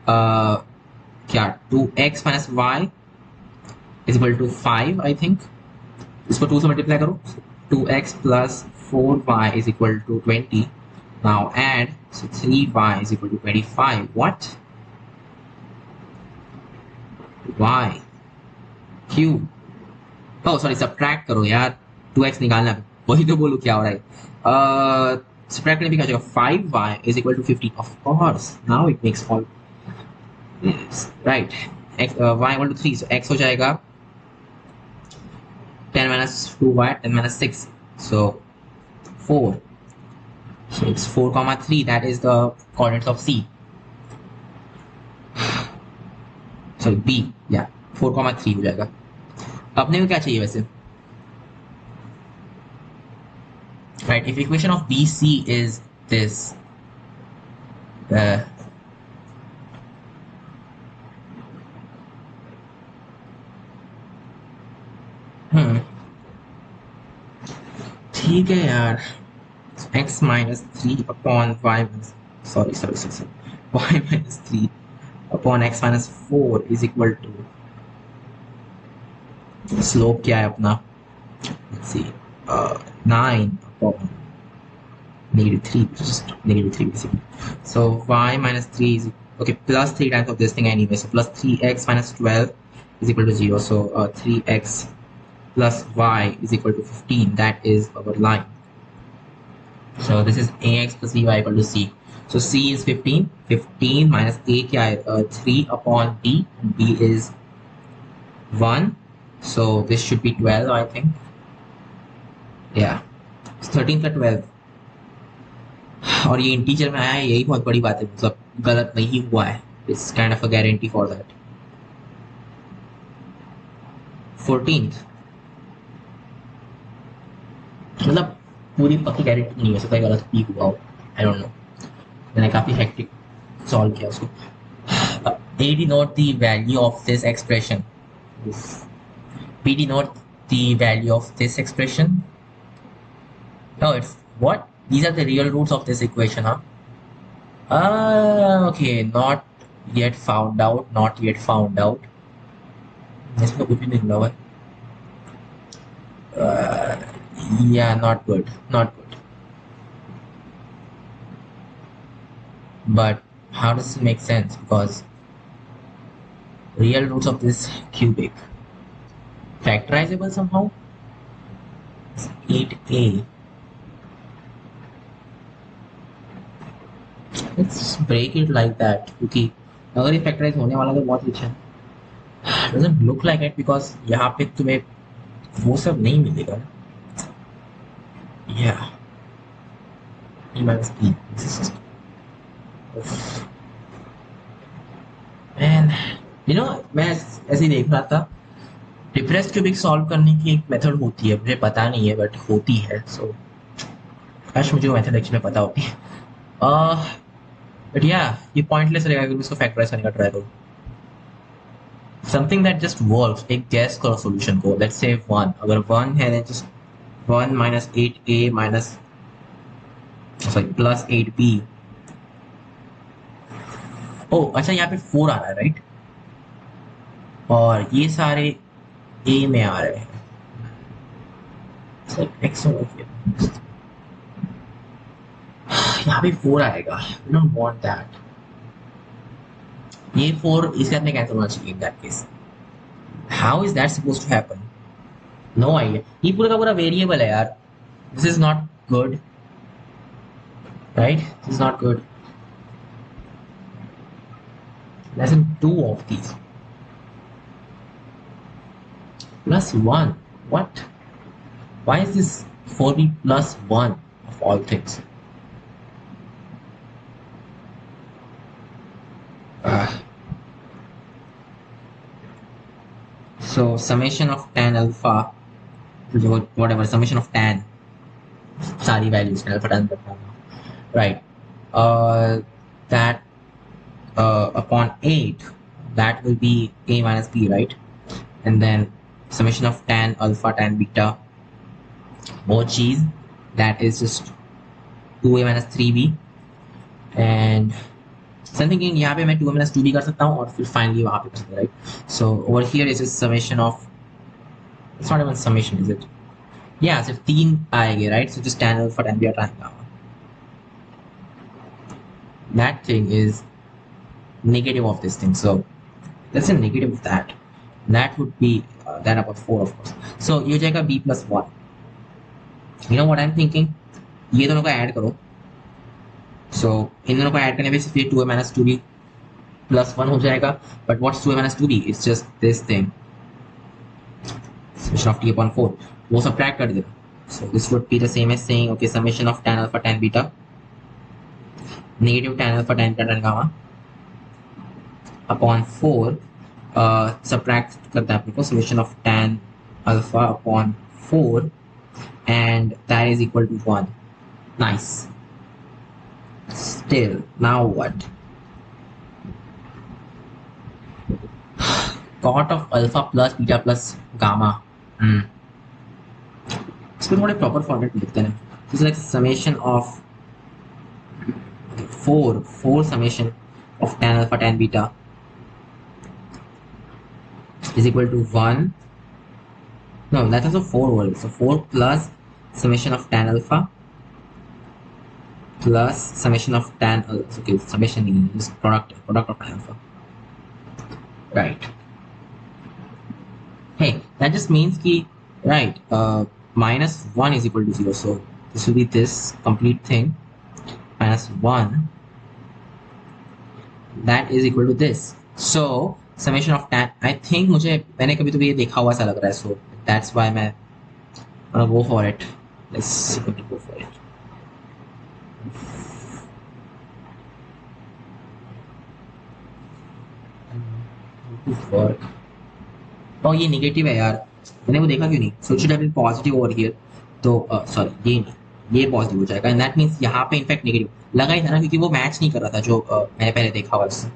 Speaker 1: क्या, 2x minus y is equal to 5, I think. इसको 2 से मल्टीप्लाई करो. 2x plus 4y is equal to 20. Now add, so 3y is equal to 25. What? y q, oh sorry, subtract करो यार, 2x निकालना है, वही तो बोलूँ क्या हो रहा है. सब्ट्रैक्ट करने पे क्या हो जाएगा, 5y is equal to 50. Of course now it makes all right. x y equal to 3, so x हो जाएगा 10 minus 2y, 10 minus 6, so 4. So it's 4,3. That is the coordinates of C. Sorry, B. Yeah, 4,3 हो जाएगा. अपने को क्या चाहिए वैसे, right? If equation of BC is this, ठीक है यार, x minus 3 upon y minus, sorry, y minus 3 upon x minus 4 is equal to, slope क्या है अपना, let's see, 9 upon -3, just -3 basically. So y minus 3 is okay, plus 3 times of this thing anyway, so plus 3x minus 12 is equal to 0. So 3x plus y is equal to 15. That is our line. So this is ax plus by equal to c. So c is 15. 15 minus a kya hai? 3 upon b. B is 1. So this should be 12, I think. Yeah. It's 13 plus 12. और ये इंटीजर में आया है, यही बहुत बड़ी बात है, मतलब गलत नहीं हुआ है. It's kind of a guarantee for that. 14th, मतलब पूरी पक्की गारंटी नहीं है, सकता है गलत भी हुआ हो, आई डोंट नो. मैंने काफी हेक्टिक सॉल्व किया उसको. A denote the value of this expression. B denote the value of this expression. No, it's what? These are the real roots of this equation, huh? Okay, not yet found out. Not yet found out. इसमें कुछ भी नहीं मिला हुआ है. Yeah, not good. Not good. But how does it make sense? Because real roots of this cubic factorizable somehow. 8a. Let's break it like that, क्योंकि अगर ये फैक्टराइज होने वाला तो बहुत अच्छा है. Doesn't look like it because यहाँ पे तुम्हें वो सब नहीं मिलेगा. Yeah. E minus b. Man, you know, मैं ऐसे ही देख रहा था, डिप्रेस्ड क्यूबिक सॉल्व करने की एक मेथड होती है, मुझे पता नहीं है बट होती है. सो काश मुझे वो मेथड एक्चुअली पता होती है. बट या ये पॉइंटलेस रहेगा अगर इसको फैक्टराइज करने का ट्राई करो. समथिंग दैट जस्ट वर्क्स, एक गैस करो सॉल्यूशन को. लेट्स से 1, अगर 1 है then just 1 minus 8a minus sorry plus 8b. Oh अच्छा, यहाँ पे 4 आ रहा है राइट, और ये सारे a में आ रहे हैं. x over here. यहाँ पे 4 आएगा. We don't want that. ये 4 इसके साथ में कैंसिल होना चाहिए in that case. How is that supposed to happen? No idea. ये पूरा का पूरा वेरिएबल है यार. This is not good. Right? This is not good. Lesson 2 of these. Plus 1. What? Why is this 4b plus 1 of all things? So summation of tan alpha, whatever, summation of tan, सारी values tan alpha tan beta, right? That upon 8, that will be a minus b, right? And then summation of tan alpha tan beta, more cheese, that is just 2a minus 3b. And something in यहाँ पे मैं 2a minus 2b कर सकता हूँ और फिर finally वहाँ पे कर सकता हूँ, right? So over here is just summation of, it's not even summation, is it? Yeah, सिर्फ 3 आएंगे, right? So just tan alpha tan beta tan gamma. That thing is negative of this thing, so that's a negative of that. That would be that about 4, of course. So ये हो जाएगा b plus 1. You know what I'm thinking? ये दोनों को ऐड करो. So इन दोनों को ऐड करने पे सिर्फ ये 2a minus 2b plus 1 हो जाएगा. But what's 2a minus 2b? It's just this thing. Summation of t upon 4. वो subtract कर देना. So this would be the same as saying, okay, summation of tan alpha tan beta, negative tan alpha tan beta tan gamma upon 4. Subtract करता है अपने को summation of tan alpha upon 4, and that is equal to 1. Nice. Still, now what? Cot of alpha plus beta plus gamma. इसको थोड़े प्रॉपर फॉर्मेट में लिखते हैं. This is like summation of 4 summation of tan alpha tan beta is equal to 1. No, that's also 4 only. So 4 plus summation of tan alpha plus summation of tan alpha. Okay, summation is product of tan alpha. Right. Hey, that just means ki right, minus 1 is equal to 0. So this will be this complete thing minus 1 that is equal to this. So summation of tan, I think मुझे मैंने कभी तो ये देखा हुआ सा लग रहा है. So that's why मैं go for it. Let's go for it. और ये नेगेटिव है यार, मैंने वो देखा क्यों नहीं. So it should have been positive over here. तो सॉरी ये नहीं, ये पॉजिटिव हो जाएगा एंड दैट मींस यहाँ पे इनफैक्ट नेगेटिव लगा ही था ना, क्योंकि वो मैच नहीं कर रहा था जो मैंने पहले देखा हुआ उससे.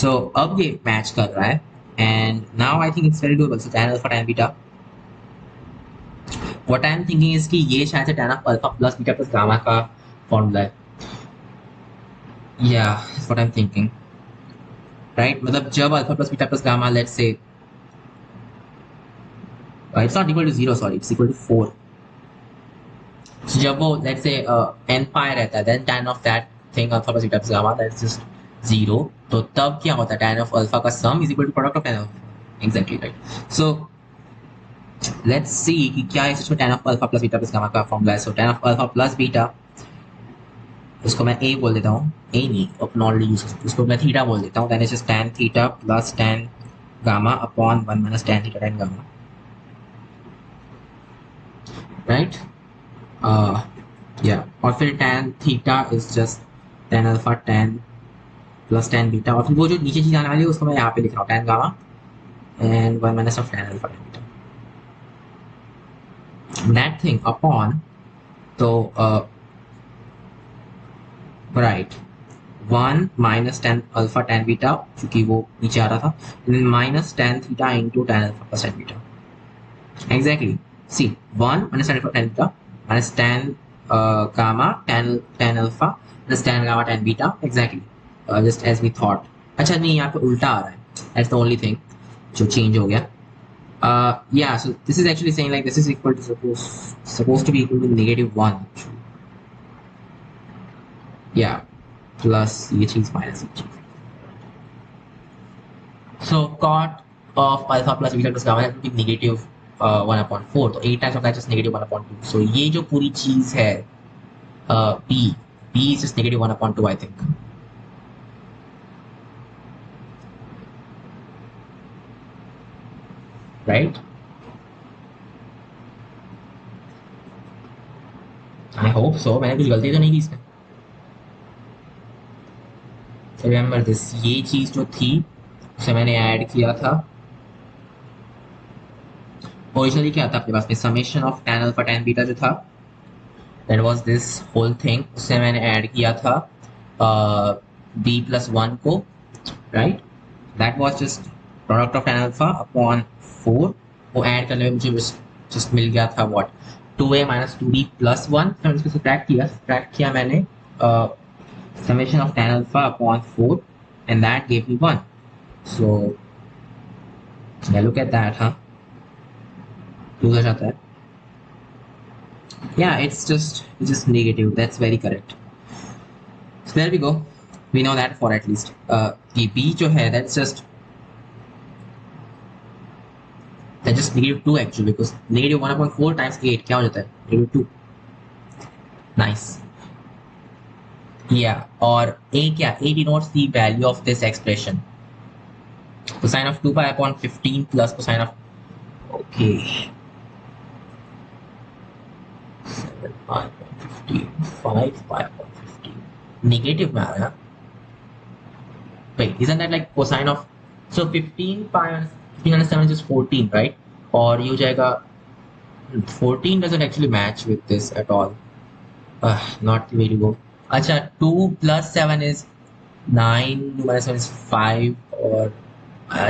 Speaker 1: सो अब ये मैच कर रहा है and now I think it's very doable. So tan alpha tan beta, what I am thinking is कि ये शायद से tan of alpha plus beta plus gamma का फॉर्मूला है. या what I am thinking, right. मतलब जब alpha plus beta plus gamma let's say it's not equal to 0, sorry, it's equal to 4. So जब वो let's say n pi रहता है then tan of that thing alpha plus beta plus gamma that's just 0. तो तब क्या होता है, tan of alpha का sum is equal to product of tan alpha. Exactly right. So let's see कि क्या है इसमें tan of alpha plus beta plus gamma का फॉर्मूला है. So tan of alpha plus beta, उसको मैं a बोल देता हूँ, a नहीं अपना ऑलरेडी यूज करते, उसको मैं थीटा बोल देता हूँ. then it's just tan theta plus tan gamma upon 1 minus tan theta tan gamma. Right? Yeah. और फिर tan theta is just tan alpha tan plus tan beta, और फिर वो जो नीचे चीज आने वाली है उसको मैं यहाँ पे लिख रहा हूँ tan gamma and 1 minus of tan alpha tan beta. That thing upon, तो right, 1 minus tan alpha tan beta क्योंकि वो नीचे आ रहा था, and then minus tan theta into tan alpha plus tan beta. Exactly. See, 1 minus tan alpha tan beta minus tan gamma tan alpha minus tan gamma tan beta. Exactly. Just as we thought. अच्छा नहीं, यहाँ पे उल्टा आ रहा है. That's the only thing जो change हो गया. Yeah, so this is actually saying like this is equal to supposed to be equal to -1. Yeah, plus ये चीज minus ये चीज. So cot of alpha plus beta plus gamma will be negative 1/4. तो 8 times of that is negative 1/2. So ये जो पूरी चीज है p is just negative 1/2 I think. Right? I hope so. मैंने कुछ गलती तो नहीं की इसमें. Remember this, ये चीज जो थी उसे मैंने ऐड किया था. ओरिजिनली क्या था आपके पास में, summation of tan alpha tan beta जो था, that was this whole thing, उससे मैंने ऐड किया था b plus 1 को, right? That was just product of tan alpha upon 4. वो ऐड करने में मुझे just मिल गया था what, 2a minus 2b plus 1. फिर उसको subtract किया मैंने summation of tan alpha upon 4 and that gave me 1. So yeah, look at that, huh? Loose हो जाता है. Yeah, it's just negative. That's very correct. So there we go. We know that for at least. The b जो है that's just -2 actually, because negative 1/4 times 8 क्या हो जाता है, -2. Nice. Yeah, और a क्या, a denotes the value of this expression. Cosine of 2 pi upon 15 plus cosine of, okay, 7 pi upon 15, 5 pi upon 15. Negative में आ रहा है. Wait, isn't that like cosine of, so 15 pi and 15 and 7 is just 14, right? और ये हो जाएगा 14 doesn't actually match with this at all. Not the way to go. अच्छा 2 plus 7 is 9, 2 minus 7 is 5, और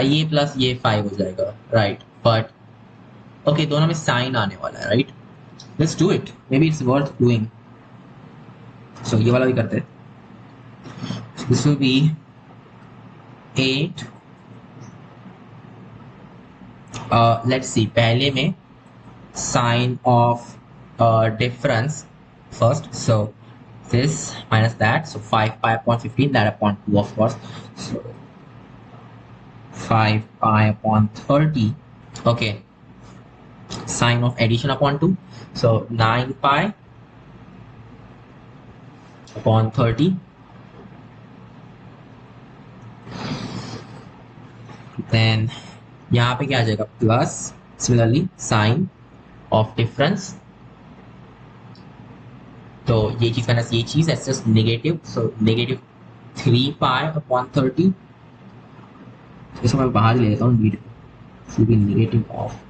Speaker 1: ये प्लस ये 5 हो जाएगा, right? But okay, दोनों में साइन आने वाला है, right? let's do it, maybe it's worth doing. So ये वाला भी करते हैं. So this will be 8. Let's see, पहले में sign of difference first. So this minus that, so 5 pi upon 15, that upon 2 of course. So 5 pi upon 30. Okay, sign of addition upon 2, so 9 pi upon 30. Then यहाँ पे क्या आ जाएगा, plus similarly sign of difference, तो ये चीज माइनस ये चीज, S just negative, so negative 3 pi upon 30. इसको मैं बाहर ले लेता हूँ, video should be negative of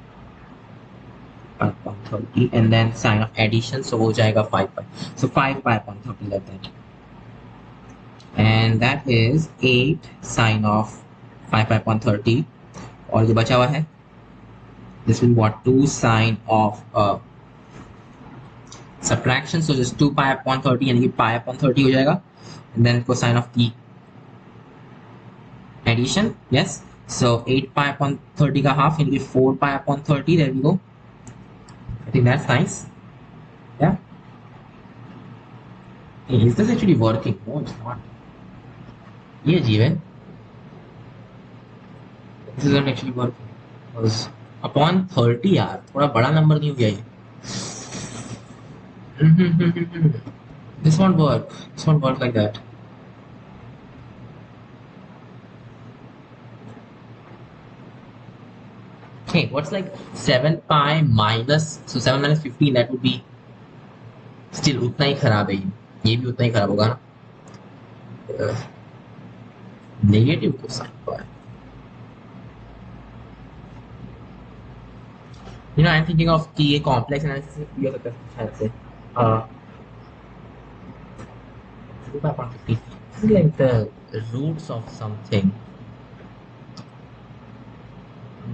Speaker 1: upon 30, and then sign of addition, so हो जाएगा 5 pi, so 5 pi upon 30 like that, and that is 8 sign of 5 pi upon 30. और जो बचा हुआ है, this will be what, 2 sign of subtraction, so just 2 pi upon 30 यानी कि pi upon 30 हो जाएगा, and then cosine of the addition, yes, so 8 pi upon 30 का half यानी कि 4 pi upon 30, there we go. I think that's nice. Yeah. Hey, is this actually working? No, it's not. Yeah, Jeevan. This isn't actually working. Because upon 30 यार थोड़ा बड़ा नंबर नहीं हो गया ये. This won't work. This won't work like that. Okay, what's like 7 pi minus, so 7 minus 15, that would be still उतना ही खराब है ये भी उतना ही खराब होगा ना. Negative cosine pi. You know, I'm thinking of कि ये complex analysis भी हो सकता है शायद से. 2 pi upon 15. This is like the roots of something.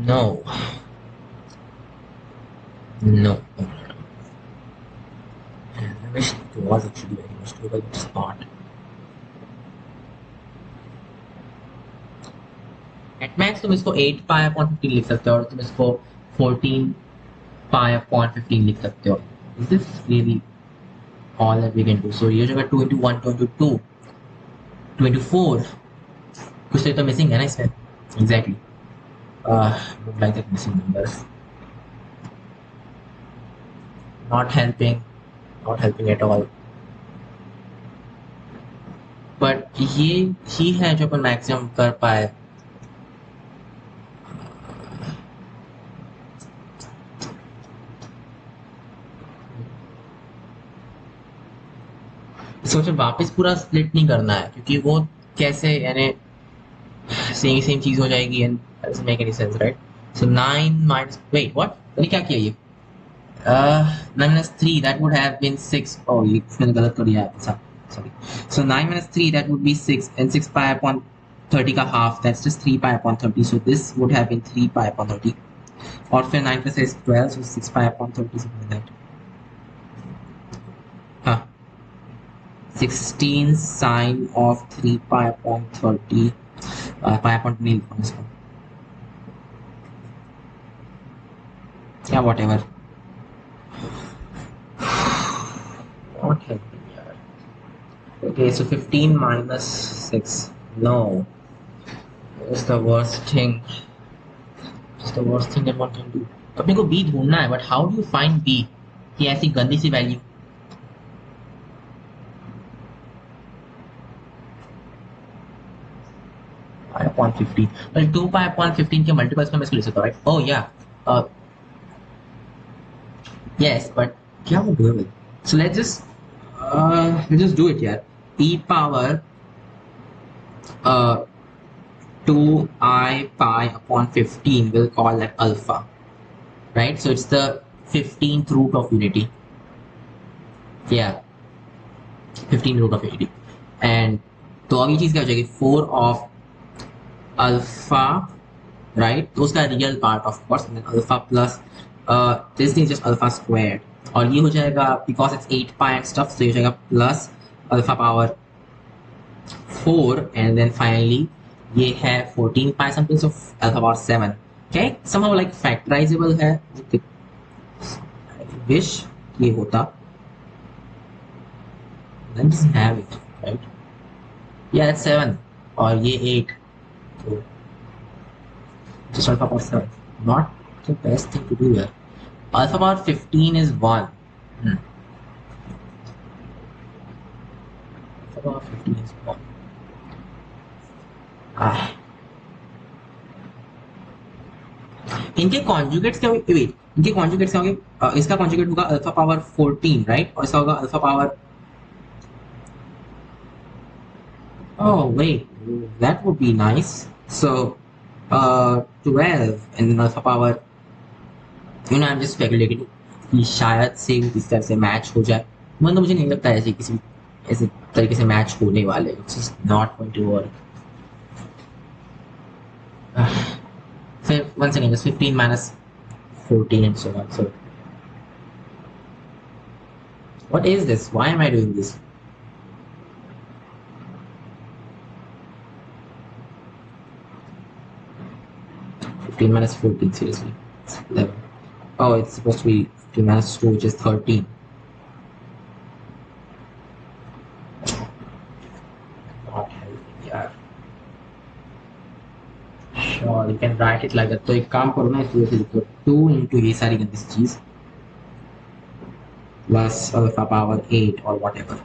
Speaker 1: No. No. I wish it was actually very much to, but it's not. At max तुम इसको 8 pi upon 15 लिख सकते हो, और तुम इसको 14 pi upon 15 लिख सकते हो. Is this really all that we can do? So ये जो 2 into 1, 2 into 2, 2 into 4, कुछ तो missing है ना इसमें. Exactly. Don't like that missing numbers. Not helping at all. But ये ही है जो अपन मैक्सिमम कर पाए. सोचो वापस पूरा स्प्लिट नहीं करना है, क्योंकि वो कैसे यानी सेम चीज हो जाएगी, and doesn't make any sense, right? So 9 minus, wait, what? मैंने क्या किया ये? 9 minus 3, that would have been 6. Oh, ये मैंने गलत कर दिया है. Sorry. So 9 minus 3, that would be 6, and 6 pi upon 30 का half, that's just 3 pi upon 30. So this would have been 3 pi upon 30. और फिर 9 plus 6 is 12, so 6 pi upon 30, something like that. हाँ. 16 sine of 3 pi upon 30. Pi upon 20 on this one. Yeah, whatever. Not helping here. Okay, so 15 minus 6. No. It's the worst thing. It's the worst thing that one can do. अपने को b ढूंढना है, but how do you find b? कि ऐसी गंदी सी value. Pi upon 15. Well, 2 pi upon 15 के multiples में मैं इसको लिख सकता हूँ, right? Oh yeah. Yes, but क्या वो doable? So let's just do it here. E power 2i pi upon 15, we'll call that alpha, right? So it's the 15th root of unity. Yeah, 15th root of unity. And तो अब ये चीज क्या हो जाएगी? 4 of alpha, right? तो उसका real part of course, and then alpha plus this thing is just alpha squared. और ये हो जाएगा because it's 8 pi and stuff, तो ये हो जाएगा plus alpha power 4 and then finally ये है 14 pi something, so alpha power 7. क्या समहाउ लाइक फैक्टराइजेबल है? विश ये होता, then just have it, right? Yeah, that's 7 और ये 8, so just alpha power 7. Not the best thing to do here. Alpha power 15 is 1. Alpha power 15 is 1. इनके कॉन्जुगेट्स क्या होंगे? वेट, इनके कॉन्जुगेट्स क्या होंगे? इसका कॉन्जुगेट होगा अल्फा पावर 14, राइट? और इसका होगा alpha power, oh wait, that would be nice. So 12 and then alpha power, you know, I'm just speculating कि शायद से इस तरह से मैच हो जाए, मतलब मुझे नहीं लगता ऐसे किसी ऐसे तरीके से मैच होने वाले. It's just not going to work. फिर one second, just 15 minus 14 and so on. So what is this? Why am I doing this? -15 - 14, seriously, it's 11. Oh, it's supposed to be 15 - 2, which is 13. Not helping, यार. Sure, you can write it like that. तो एक काम करो ना, इसलिए से लिखो 2 into ये सारी गंदी सी चीज plus alpha power 8 or whatever.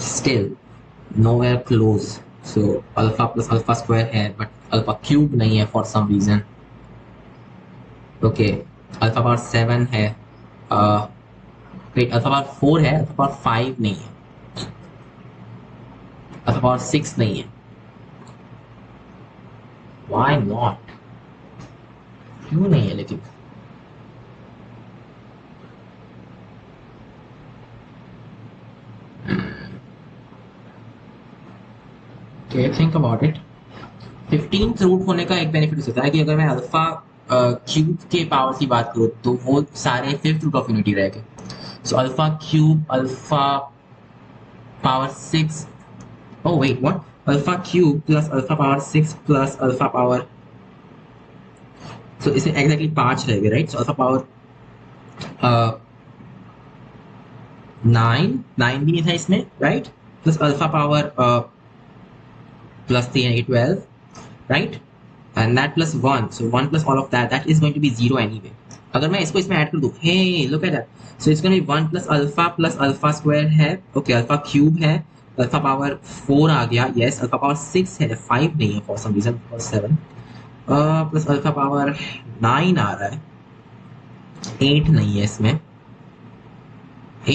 Speaker 1: Still nowhere close. So alpha plus alpha square है, but alpha cube नहीं है for some reason. Okay, alpha power 7 है. Wait, alpha power 4 है, alpha power 5 नहीं है, alpha power 6 नहीं है. Why not? क्यों नहीं है लेकिन? Okay, think about it. 15th root होने का एक बेनिफिट होता है कि अगर मैं अल्फा क्यूब के पावर की बात करूँ तो वो सारे 5th रूट ऑफ यूनिटी रहेंगे. So alpha cube, alpha power 6, oh wait, what? Alpha cube plus alpha power 6 plus alpha power, so इसे एग्जैक्टली 5 रहेंगे, राइट? सो अल्फा पावर 9 भी नहीं था इसमें, right? Plus alpha power plus 3 and 12, right? And that plus 1, so 1 plus all of that is going to be 0 anyway. अगर मैं इसको इसमें ऐड कर दूं, hey look at that, so it's going to be 1 plus alpha square है, okay, alpha cube है, alpha power 4 आ गया, yes, alpha power 6 है, 5 नहीं है for some reason, or 7, plus alpha power 9 आ रहा है, 8 नहीं है इसमें,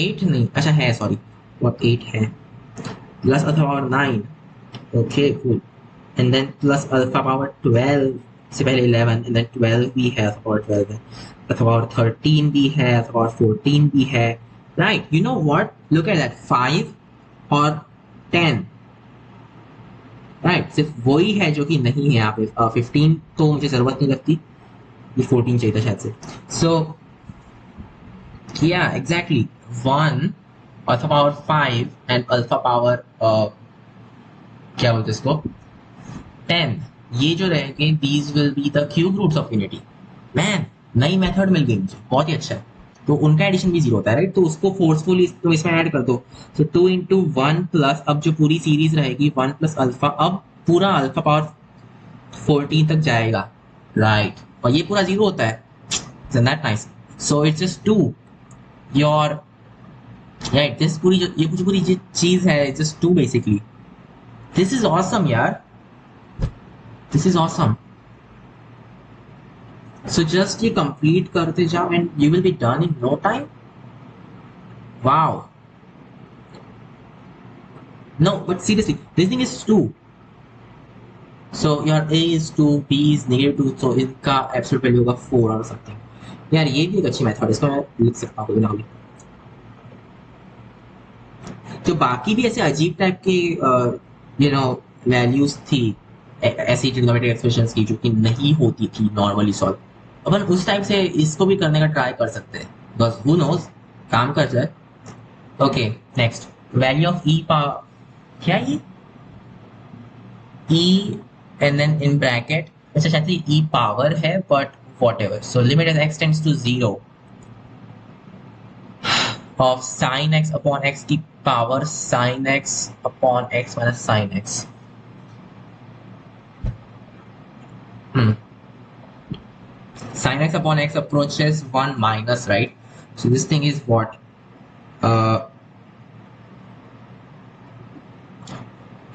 Speaker 1: 8 नहीं, अच्छा है, sorry, what 8 है, plus alpha power 9, okay, cool, and then plus alpha power 12 से पहले 11 and then 12 भी है, alpha power 12 है, alpha power 13 भी है, alpha power 14 भी है, right? You know what, look at that, 5 और 10, right? सिर्फ वही है जो कि नहीं है यहाँ पे. 15 तो मुझे जरूरत नहीं लगती, ये 14 चाहिए था शायद से. So yeah, exactly, 1 alpha power 5 and alpha power क्या बोलते इसको 10, ये जो रहेंगे these will be the cube roots of unity. Man, नई मेथड मिल गई मुझे, बहुत ही अच्छा है. तो उनका एडिशन भी 0 होता है, राइट? तो उसको फोर्सफुली तुम इसमें ऐड कर दो. सो 2 into 1 प्लस, अब जो पूरी सीरीज रहेगी 1 प्लस अल्फा, अब पूरा अल्फा पावर 14 तक जाएगा, राइट? और ये पूरा 0 होता है. Isn't that nice? So it's just 2. Your right, this पूरी जो ये पूरी चीज है, it's just 2 basically. This is awesome, यार. This is awesome. So just ये complete करते जाओ and you will be done in no time. Wow. No, but seriously, this thing is 2. So your A is 2, B is -2, so इनका absolute value होगा 4 or something. यार ये भी एक अच्छी मेथड, इसको मैं लिख सकता हूँ ना. तो बाकी भी ऐसे अजीब टाइप के यू नो वैल्यूज थी ऐसी ट्रिग्नोमेट्रिक एक्सप्रेशंस की जो कि नहीं होती थी नॉर्मली सॉल्व. अपन उस टाइप से इसको भी करने का ट्राई कर सकते हैं. because who knows, काम कर जाए. Okay, next value of e power, क्या ये e and then in bracket, अच्छा शायद से e power है, but whatever. So limit as x tends to 0 of sin x upon x की power sin x upon x minus sin x. Sin x upon x approaches 1 minus, right? So this thing is what?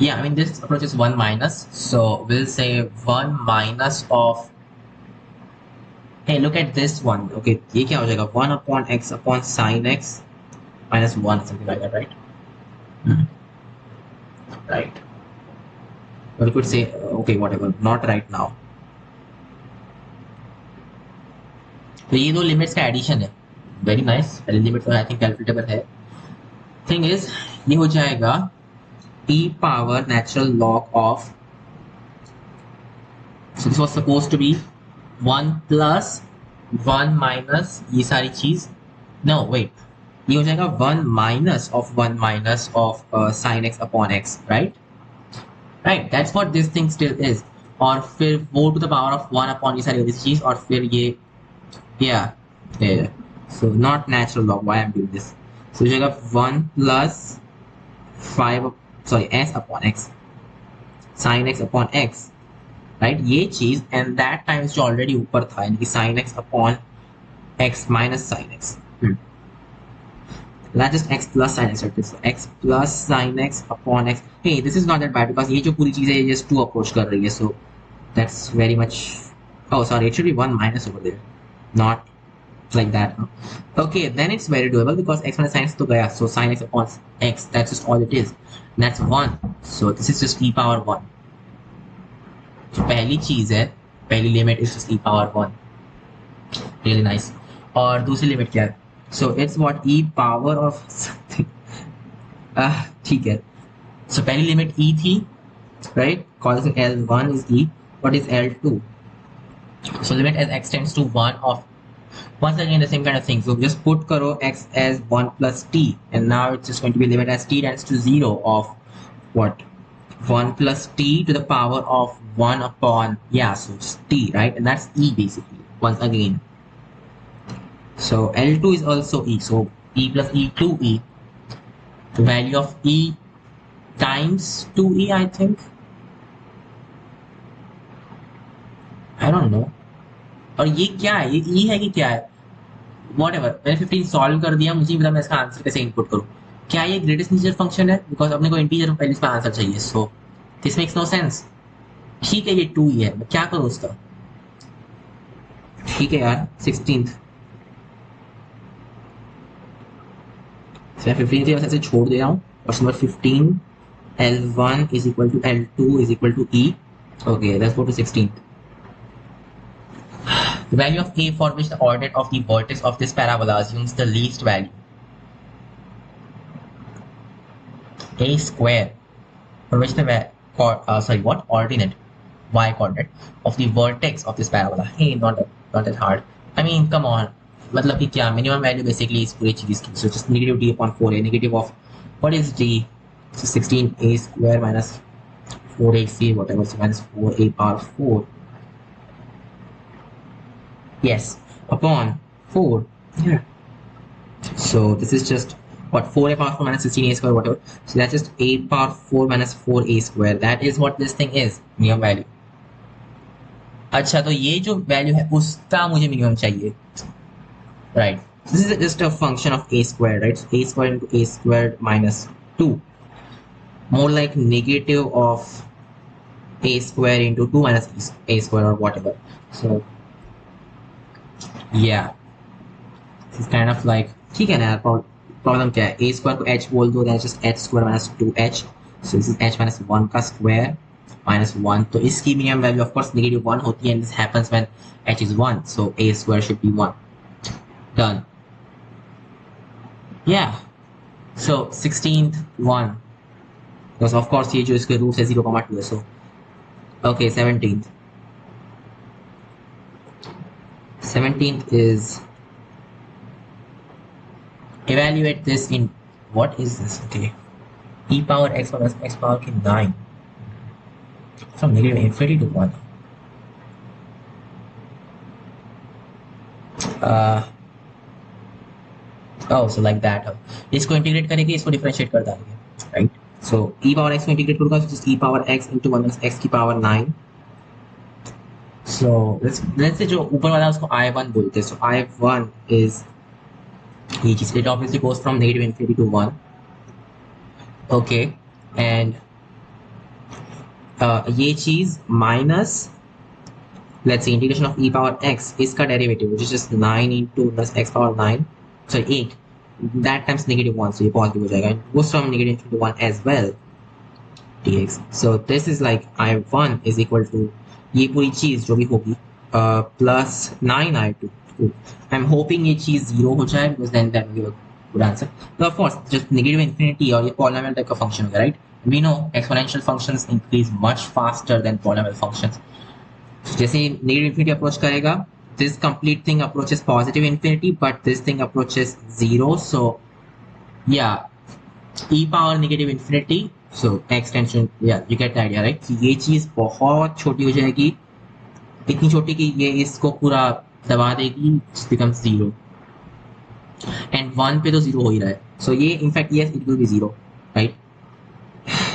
Speaker 1: Yeah, I mean this approaches 1 minus. So we'll say 1 minus of, hey, look at this one. Okay, ये क्या हो जाएगा? 1 upon x upon sin x minus 1, something like that, right? Right. Or you could say, okay, whatever, not right now. तो ये दो लिमिट्स का एडिशन है. Very nice. पहली लिमिट तो आई थिंक कैलकुलेटेबल है. थिंग इज ये हो जाएगा e power natural log of, so this was supposed to be 1 plus 1 minus ये सारी चीज, no wait, ये हो जाएगा 1 minus of 1 minus of sin x upon x, right, that's what this thing still is. और फिर वो to the power of 1 upon ये सारी वाली चीज, और फिर ये yeah, so not natural log, why I'm doing this. So हो जाएगा 1 plus 5 s upon x sin x upon x, right, ये चीज, and that times जो already ऊपर था, यानी कि sin x upon x minus sin x, not just x plus sin x, right? So x plus sin x upon x. Hey, this is not that bad because ये जो पूरी चीज है ये just 2 approach कर रही है, so that's very much, oh sorry, it should be 1 minus over there, not like that. Okay, then it's very doable because x minus sin x तो गया, so sin x upon x, that's just all it is. That's 1, so this is just e power 1. So पहली चीज है, पहली limit is just e power 1. Really nice. और दूसरी लिमिट क्या है? So it's what, e power of something. ठीक है. So पहली लिमिट e थी, right? Call it L1 is e. What is L2? So limit as x tends to 1 of, once again the same kind of thing. So just put karo x as 1 plus t, and now it's just going to be limit as t tends to 0 of what? 1 plus t to the power of 1 upon, yeah, so it's t, right? And that's e basically, once again. So L2 is also e, so e plus e 2e. The value of e times 2e, I think. I don't know. और ये क्या है? ये e है कि क्या है? Whatever. मैंने 15 सॉल्व कर दिया, मुझे पता मैं इसका आंसर कैसे इनपुट करूं. क्या ये ग्रेटेस्ट इंटीजर फंक्शन है? बिकॉज अपने को इंटीजर पहले इसका आंसर चाहिए, so this makes no sense. ठीक है, ये 2 ही है, मैं क्या करूं उसका? ठीक है यार, 16th मैं 15 से ऐसे छोड़ दे रहा हूँ, और number 15 L1 is equal to L2 is equal to E. Okay, let's go to 16th. The value of A for which the ordinate of the vertex of this parabola assumes the least value. A square for which the ordinate y coordinate of the vertex of this parabola. Hey, not that hard. I mean, come on. मतलब कि क्या minimum value basically is पूरी चीज की. So just negative d upon 4a, negative of what is d? So 16a square minus 4ac whatever, so minus 4a power 4. Yes, upon 4. Yeah. So this is just what, 4a power 4 minus 16a square whatever. So that's just a power 4 minus 4a square. That is what this thing is, minimum value. अच्छा, तो ये जो वैल्यू है उसका मुझे मिनिमम चाहिए, right? So this is just a function of a squared, right? So a squared into a squared minus 2, more like negative of a square into 2 minus a square or whatever. So yeah, this is kind of like, ठीक है ना यार, प्रॉब्लम क्या है? a square को h बोल दो, that's just h square minus 2h. So this is h minus 1 का square minus 1. तो इसकी minimum value of course negative 1 होती है, and this happens when h is 1. So a square should be 1. Done. Yeah. So 16th 1. Because of course ये जो इसके रूट है 0,2 है. So okay, 17th. 17th is evaluate this in what is this? Okay, e power x minus x power की 9 from negative infinity to 1. Oh, so like that. इसको इंटीग्रेट करेंगे, इसको डिफरेंशिएट कर देंगे, राइट? सो e पावर x को इंटीग्रेट करूंगा, so just e power x into 1 minus x की पावर 9. So let's say जो ऊपर वाला उसको I1 बोलते हैं. So I1 is ये चीज, it obviously goes from negative infinity to 1. Okay, and ये चीज minus, let's say integration of e power x, इसका derivative which is just 9 into plus x power 9, so 8, that times negative 1, so ये positive हो जाएगा, and goes from negative infinity to 1 as well dx. So this is like I1 is equal to ये पूरी चीज जो भी होगी plus 9i2. I'm hoping ये चीज 0 हो जाए, because then that will give a good answer. So of course just negative infinity और ये polynomial type का function होगा, right? We know exponential functions increase much faster than polynomial functions. So जैसे negative infinity approach करेगा, this complete thing approaches positive infinity, but this thing approaches 0. So yeah, e power negative infinity, so extension, yeah, you get the idea, right? कि ये चीज बहुत छोटी हो जाएगी, इतनी छोटी कि ये इसको पूरा दबा देगी, becomes 0, and 1 पे तो 0 हो ही रहा है. So ये in fact yes it will be 0, right?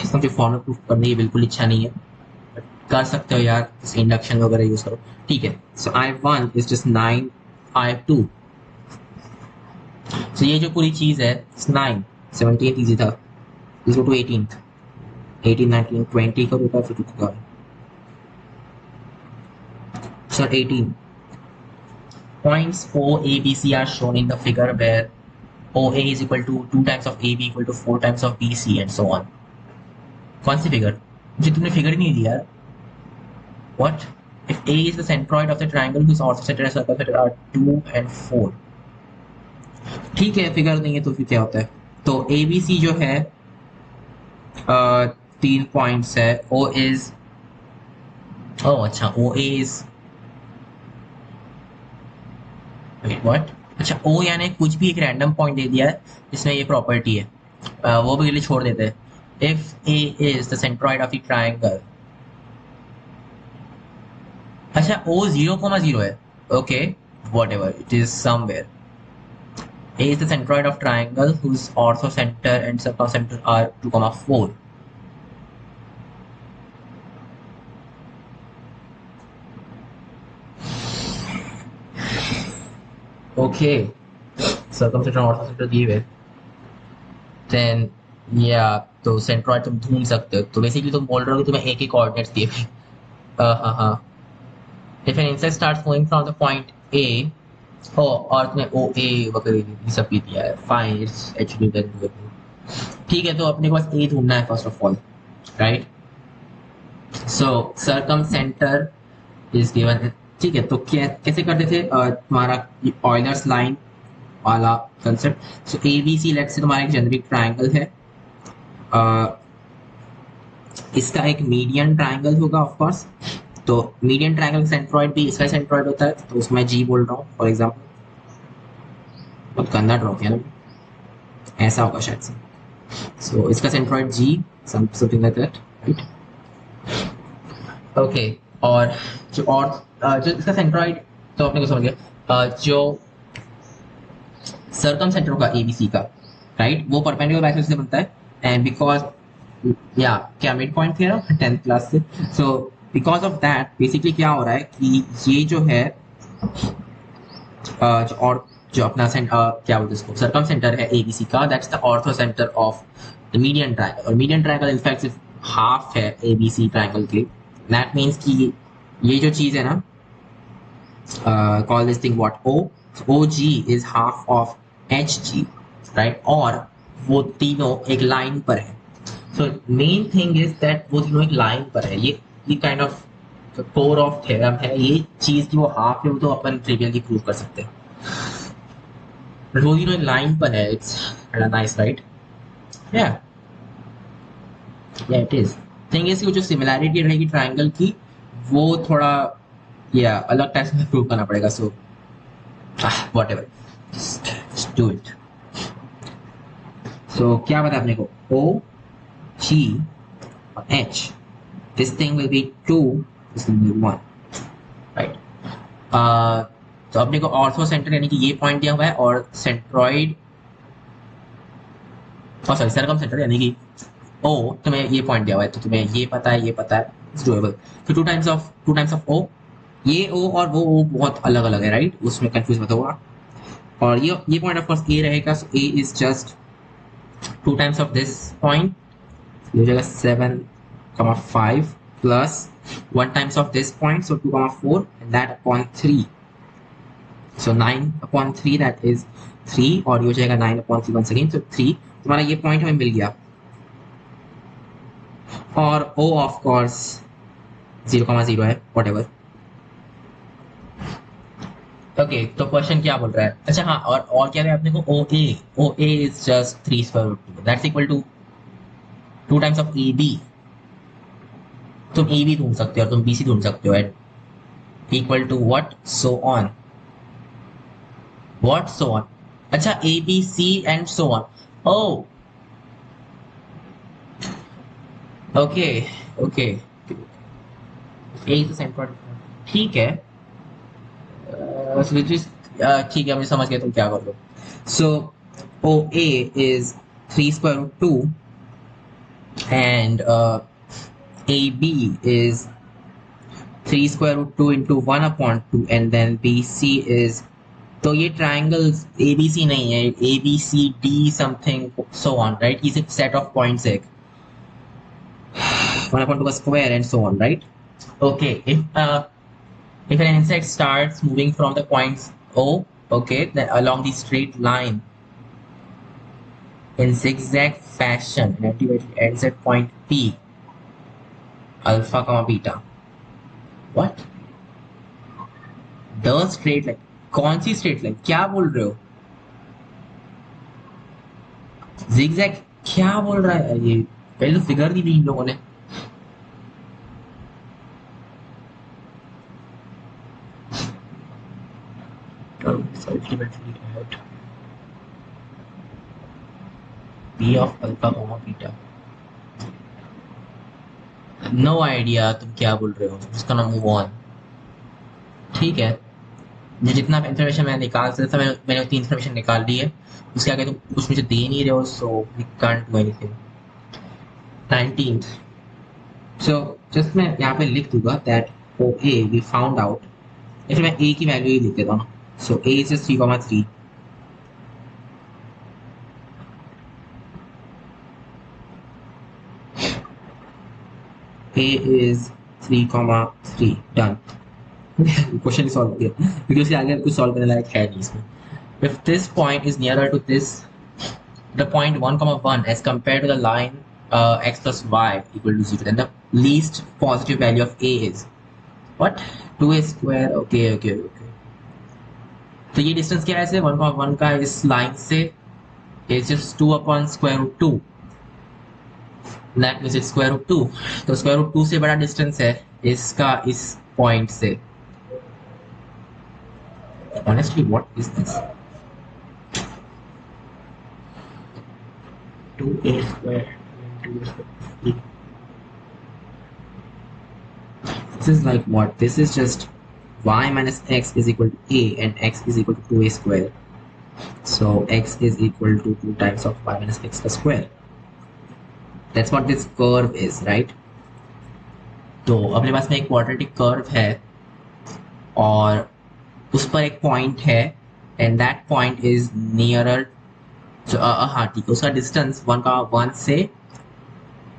Speaker 1: इसका मुझे फॉर्मूला प्रूफ करने की बिल्कुल इच्छा नहीं है, कर सकते हो यार, इस इंडक्शन वगैरह यूज करो, ठीक है. So I1 is just 9i2. So ये जो पूरी चीज है 9, 17th easy था, let's go to 18th, 18, 19, 20 का रूपा फिर रुका. So 18 points O, A, B, C are shown in the figure where OA is equal to 2 times of AB equal to 4 times of BC and so on. कौन सी फिगर? मुझे तुमने फिगर ही नहीं दिया. What? If A is the centroid of the triangle whose orthocenter and circumcenter are 2 and 4. ठीक है, फिगर नहीं है तो फिर क्या होता है? तो ABC जो है 3 पॉइंट्स है. O is, oh अच्छा, OA is, what? अच्छा, O यानी कुछ भी एक रैंडम पॉइंट दे दिया है जिसमें ये प्रॉपर्टी है, वो भी छोड़ देते हैं. If A is the centroid of the triangle, अच्छा O 0,0 है, okay, whatever it is somewhere. A is the centroid of triangle whose orthocenter and circumcenter are 2,4. Okay, circumcenter और orthocenter दिए हुए, then yeah, तो centroid तुम ढूंढ सकते हो. तो बेसिकली तुम बोल रहे हो कि तुम्हें एक ही कोऑर्डिनेट्स दिए हुए. हाँ. If an insect starts moving from the point A, और तुम्हें OA वगैरह ये सब भी दिया है, fine, it's actually very good. ठीक है, तो अपने पास A ढूंढना है first of all, right? So circumcenter is given. ठीक है, तो कैसे करते थे तुम्हारा ऑयलर्स लाइन वाला concept. So ABC let's say तुम्हारा एक जेनेरिक ट्राइंगल है, इसका एक मीडियन ट्राइंगल होगा ऑफ कोर्स. तो मीडियन ट्राइंगल का सेंट्रॉइड भी इसका सेंट्रॉइड होता है, तो उसको मैं G बोल रहा हूँ फॉर एग्जांपल. बहुत गंदा ड्रॉ किया ना, ऐसा होगा शायद से. सो इसका centroid G, something like that, right? Okay, और जो इसका सेंट्रॉइड, तो अपने को समझ गया, जो सर्कमसेंटर होगा ABC का, राइट, वो परपेंडिकुलर बाइसेक्टर से बनता है. एंड बिकॉज या क्या मिड पॉइंट थे ना 10th क्लास से, so because of that basically क्या हो रहा है कि ये जो है जो अपना क्या बोलते हैं इसको, सर्कमसेंटर है ABC का, that's the orthocentre of the median triangle. और मीडियन ट्रायंगल इनफैक्ट सिर्फ हाफ है ABC ट्रायंगल के. दैट मीन्स कि ये जो चीज है ना, call this thing what, OG is half of HG, right? और वो तीनों एक लाइन पर है. So main thing is that वो तीनों एक लाइन पर है. ये kind of core of theorem है. ये चीज की वो हाफ है, वो तो अपन ट्रिवियली प्रूव कर सकते हैं, बट वो तीनों एक लाइन पर है. It's nice, right? या इट इज. थिंग इज कि जो सिमिलैरिटी रहेगी ट्राइंगल की, वो थोड़ा या अलग टाइप से प्रूव करना पड़ेगा. So whatever, just do it. So क्या पता अपने को O, G और H. This thing will be 2, this will be 1, right? तो अपने को ऑर्थो सेंटर यानी कि ये पॉइंट दिया हुआ है और सेंट्रॉइड और सॉरी सर्कम सेंटर यानी कि ओ तुम्हें ये पॉइंट दिया हुआ है तो तुम्हें ये पता है इट्स डूएबल. तो टू टाइम्स ऑफ ओ. ये ओ और वो ओ बहुत अलग अलग है राइट, उसमें कंफ्यूज मत होगा. और ये पॉइंट ऑफ कोर्स ए रहेगा, so A is just two times of this point. ये हो जाएगा 7,5 plus 1 times of this point, so 2,4 and that upon 3. So 9/3 that is 3 और ये हो जाएगा 9/3 once again, so 3. तुम्हारा ये पॉइंट हमें मिल गया. और O ऑफ कोर्स 0,0 है whatever. ओके तो क्वेश्चन क्या बोल रहा है. अच्छा हाँ, और क्या है अपने को O A is just 3 square root 2 that's equal to 2 times of A B. तुम ए बी ढूंढ सकते हो और तुम बी सी ढूंढ सकते हो at equal to what so on. What so on. अच्छा A B C and so on. Oh okay okay A is the centre. ठीक है ठीक है मैं समझ गया तुम क्या कर लो. So O A is 3 square root 2 and A B is 3 square root 2 into 1/2 and then B C is. तो ये ट्राइंगल्स ए बी सी नहीं है, A B C D something so on right. ये सिर्फ सेट ऑफ पॉइंट्स है 1/2 का square and so on right. Okay if an insect starts moving from the points O, okay, then along the straight line in zigzag fashion and ultimately ends at point P, alpha comma beta. What? The straight line. कौन सी स्ट्रेट लाइन क्या बोल रहे हो. zigzag क्या बोल रहा है ये. पहले तो फिगर दी थी इन लोगों ने. Ultimately at P of alpha comma beta. No idea तुम क्या बोल रहे हो. उसका नाम मूव ऑन. ठीक है मुझे जितना इन्फॉर्मेशन मैं निकाल सकता था मैंने उतनी इन्फॉर्मेशन निकाल ली है. उसके आगे तुम कुछ मुझे दे नहीं रहे हो, so we can't do anything. 19th. So just मैं यहाँ पे लिख दूंगा that O A we found out. या फिर मैं ए की वैल्यू ही लिख देता हूँ. So A is 3,3. A is 3,3 done. Question solve हो गया क्योंकि उसके आगे कुछ सॉल्व करने लायक है नहीं इसमें. If this point is nearer to this, the point 1,1 as compared to the line x plus y equal to 0, then the least positive value of A is what? 2a square. Okay. तो ये डिस्टेंस क्या है ऐसे 1,1 का इस लाइन से is just 2/√2. That means it's square root 2. तो square root 2 से बड़ा डिस्टेंस है इसका इस पॉइंट से. Honestly, what is this? 2a square. This is like what? This is just y minus x is equal to a and x is equal to 2a square. So x is equal to 2 times of y minus x plus square. That's what this curve is, right? तो अपने पास में एक क्वाड्रेटिक कर्व है और उस पर एक पॉइंट है and that point is nearer. हाँ ठीक है उसका डिस्टेंस 1,1 से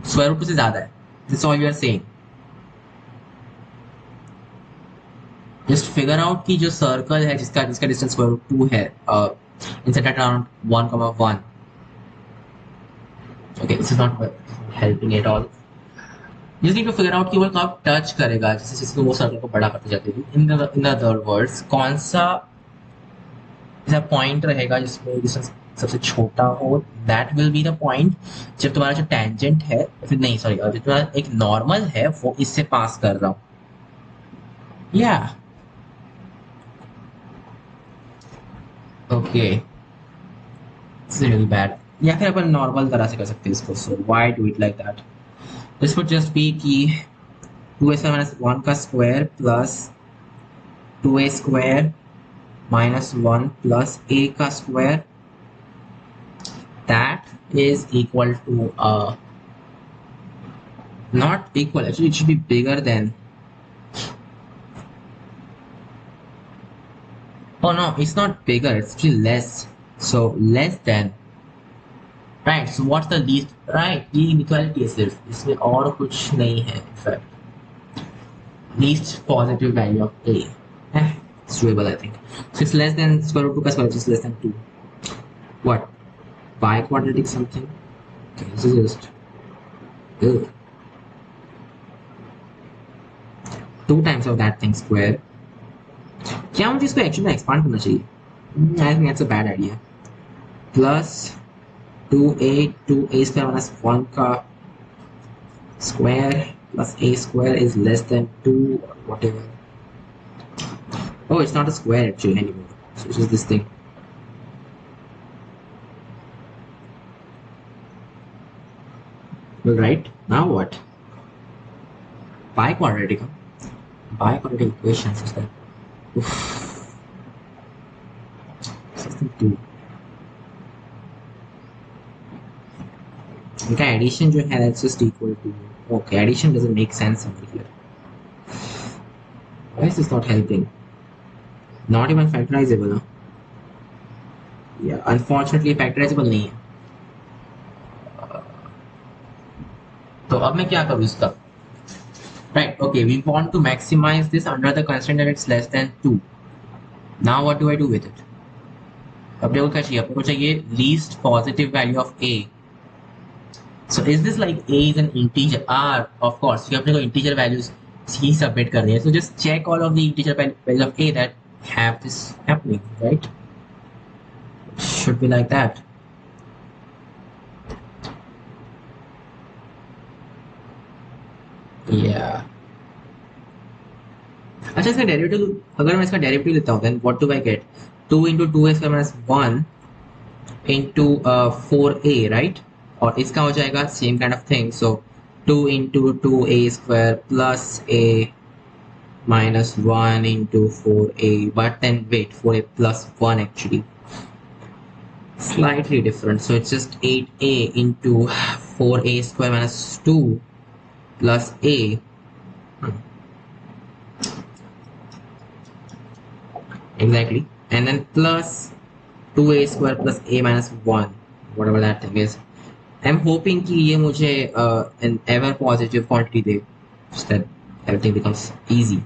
Speaker 1: स्क्वायर रूट 2 से ज्यादा है. This all you are saying. Just figure out की जो सर्कल है जिसका डिस्टेंस स्क्वायर रूट 2 है इन centre around 1,1. Okay, this is not helping at all. You just need to figure out कि वो कब टच करेगा जैसे जैसे वो सर्कल को बड़ा करते जाते हैं. इन द अदर वर्ड्स कौन सा ऐसा पॉइंट रहेगा जिसमें डिस्टेंस सबसे छोटा हो. That will be the point जब तुम्हारा जो टेंजेंट है फिर नहीं सॉरी जो तुम्हारा एक नॉर्मल है वो इससे पास कर रहा हूँ. या okay this is really bad. या फिर अपन नॉर्मल तरह से कर सकते हैं इसको. So why do it like that? This would just be कि 2a² - 1 का square plus 2a² - 1 plus a का square, that is equal to not equal, actually it should be bigger than, oh no, it's not bigger, it's still less, so less than, right? So what's the least, right? ये inequality है सिर्फ, इसमें और कुछ नहीं है. In fact, least positive value of a, it's doable I think. So it's less than square root 2 का square, which is less than 2. What? Biquadratic something? Okay, this is just ugh. 2 times of that thing square. क्या मुझे इसको एक्चुअली एक्सपांड करना चाहिए? I think that's a bad idea. Plus 2a² - 1 का square plus a² is less than 2 or whatever. Oh, it's not a square actually anymore. So it's just this thing. Well, right, now what? Biquadratic equations is that. Oof. System 2. इनका एडिशन जो है that's just equal to, okay, addition doesn't make sense over here. Why is this not helping? Not even factorizable, huh? Yeah, unfortunately factorizable नहीं है. तो अब मैं क्या करूँ इसका? Right, okay, we want to maximize this under the constraint that it's less than 2. Now what do I do with it? अपने को क्या चाहिए? अपने को चाहिए least positive value of a. So is this like a is an integer? Of course, you अपने को integer values ही submit कर रहे हैं. So just check all of the integer values of a that have this happening, right? Should be like that. Yeah. अच्छा, इसका डेरिवेटिव, अगर मैं इसका डेरिवेटिव लेता हूँ then what do I get? 2 into 2a² - 1 into 4a, right? और इसका हो जाएगा same kind of thing. So 2 into 2a² plus a minus 1 into 4a, but then wait, 4a plus 1 actually. Slightly different. So it's just 8a into 4a² minus 2 plus a. Exactly. And then plus 2a² plus a minus 1, whatever that thing is. I'm hoping कि ये मुझे an ever positive quantity they, so that everything becomes easy.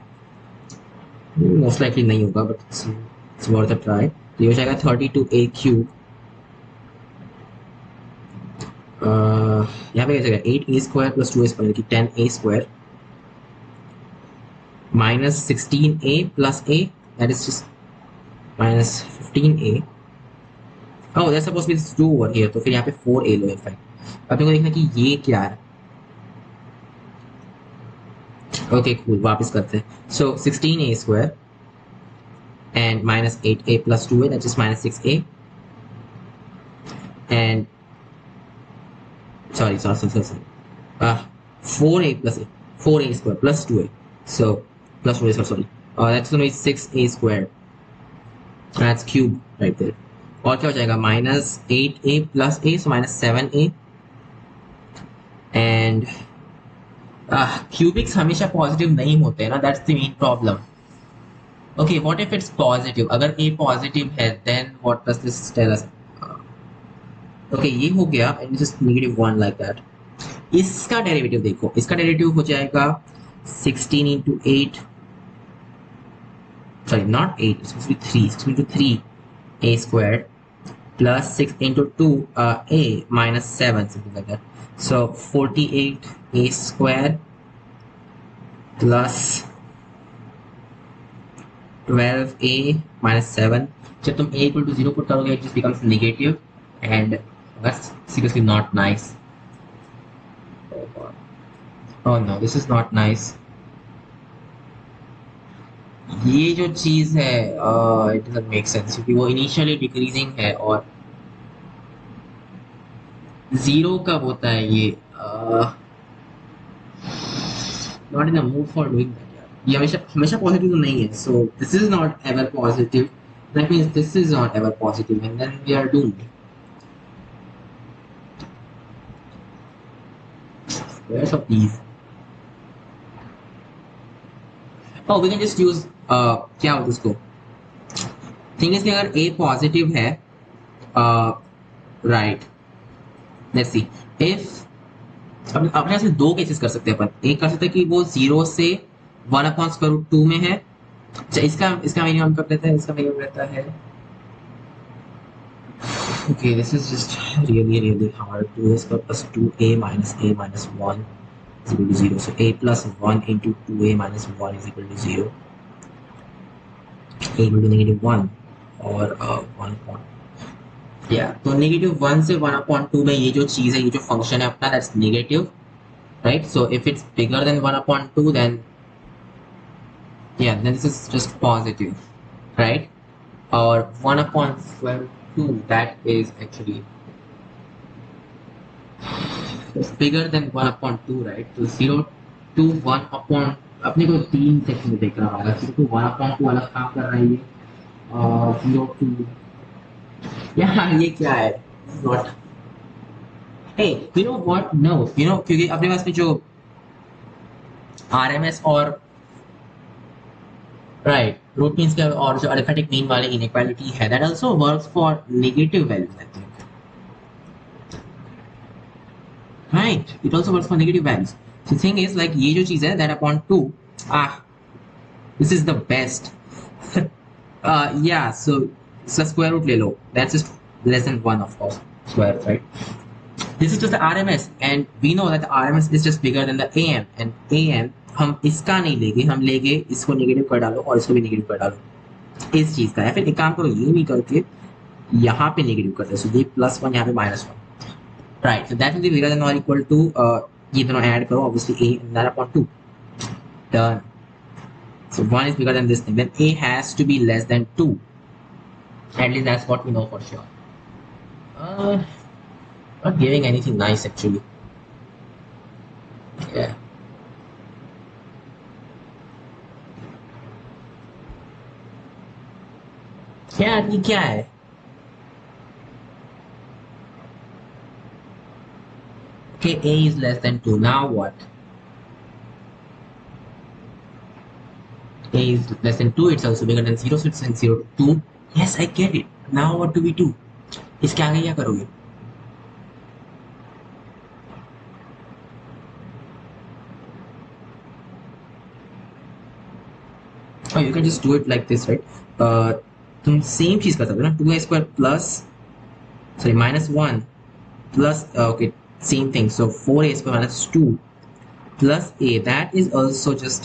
Speaker 1: Most likely नहीं होगा, but it's worth a try. तो ये हो जाएगा 32a³ यहाँ पे क्या 8a² plus 2a² की 10a² minus 16a plus a, that is just minus 15a. Oh, that's supposed to be 2 over here. तो फिर यहाँ पे 4a लो. इनफैक्ट अपने को देखना कि ये क्या है. Okay, cool. वापस करते हैं. So 16a² and minus 8a plus 2a, that's just minus 6a. And sorry. 4a plus a, 4a² plus 2a. So plus 2a, sorry. That's going to be 6a squared. That's cube right there. और क्या हो जाएगा? minus 8a plus a, so minus 7a. And cubics हमेशा पॉजिटिव नहीं होते ना, that's the main problem. Okay, what if it's positive? अगर a पॉजिटिव है then what does this tell us? Okay, ये हो गया and it's just -1 like that. इसका डेरिवेटिव देखो, इसका डेरिवेटिव हो जाएगा 16 into 8, sorry, not 8, it's supposed to be 3, 16 into 3 a squared plus 6 into 2 a minus 7, something like that. So 48a squared plus 12a minus 7. जब तुम a equal to 0 put करोगे, it just becomes negative, and that's seriously not nice. Oh no, this is not nice. ये जो चीज है it doesn't make sense क्योंकि वो initially decreasing है और जीरो कब होता है ये? Not in the mood for doing that यार, ये हमेशा हमेशा पॉजिटिव तो नहीं है, so this is not ever positive, that means this is not ever positive and then we are doomed. Where's of these? Oh, we can just use क्या होता है उसको, थिंग इज कि अगर a पॉजिटिव है, राइट, लेट्स सी, इफ अब अपने यहाँ से दो केसेस कर सकते हैं अपन. एक कर सकते हैं कि वो जीरो से one upon square root two में है. अच्छा, इसका इसका मिनिमम कब रहता है? इसका मिनिमम रहता है, okay, this is just really hard. 2a square plus 2a minus a minus 1 is equal to 0. So a plus 1 into 2a minus 1 is equal to 0. a equal to negative 1 और 1 upon, yeah, तो negative 1 से 1 upon 2 में ये जो चीज़ है, ये जो फंक्शन है अपना, that's negative, right? So if it's bigger than 1 upon 2, then yeah, then this is just positive, right? Or 1 upon square root 2, that is actually it's bigger than 1 upon 2, right? So 0 to 1 upon, अपने को तीन सेक्शन में देखना होगा. 0 to 1 upon 2 अलग काम कर रहा है ये, 0 to, यार ये क्या है? Not, hey, you know what? No, you know, क्योंकि अपने पास में जो RMS और राइट रूट मीन्स के और जो अरिथमेटिक मीन वाले इनइक्वालिटी है, that also works for negative values, I think, right? It also works for negative values. So thing is like ये जो चीज है that upon 2, this is the best. या सो इसका स्क्वायर रूट ले लो, that's just less than 1 of course, square, right? This is just the RMS and we know that the RMS is just bigger than the AM, and AM हम इसका नहीं लेंगे, हम लेंगे इसको नेगेटिव कर डालो और इसको भी नेगेटिव कर डालो इस चीज का, या फिर एक काम करो, ये नहीं करके यहाँ पे नेगेटिव कर दो. सो ये +1 यहाँ पे -1, right? So that will be bigger than और इक्वल टू, ये दोनों ऐड करो, obviously a and that upon 2, done. So 1 is bigger than this thing, then a has to be less than 2, at least that's what we know for sure. Not giving anything nice actually. Yeah. ये क्या है? Okay, a is less than 2. Now what? A is less than 2. It's also bigger than 0. So it's in 0 to 2. Yes, I get it. Now what do we do? इसके आगे क्या करोगे? Oh, you can just do it like this, right? तुम सेम चीज कर सकते हो ना, 2a square plus, sorry, -1 plus, okay, same thing. So 4a square minus 2 plus a, that is also just,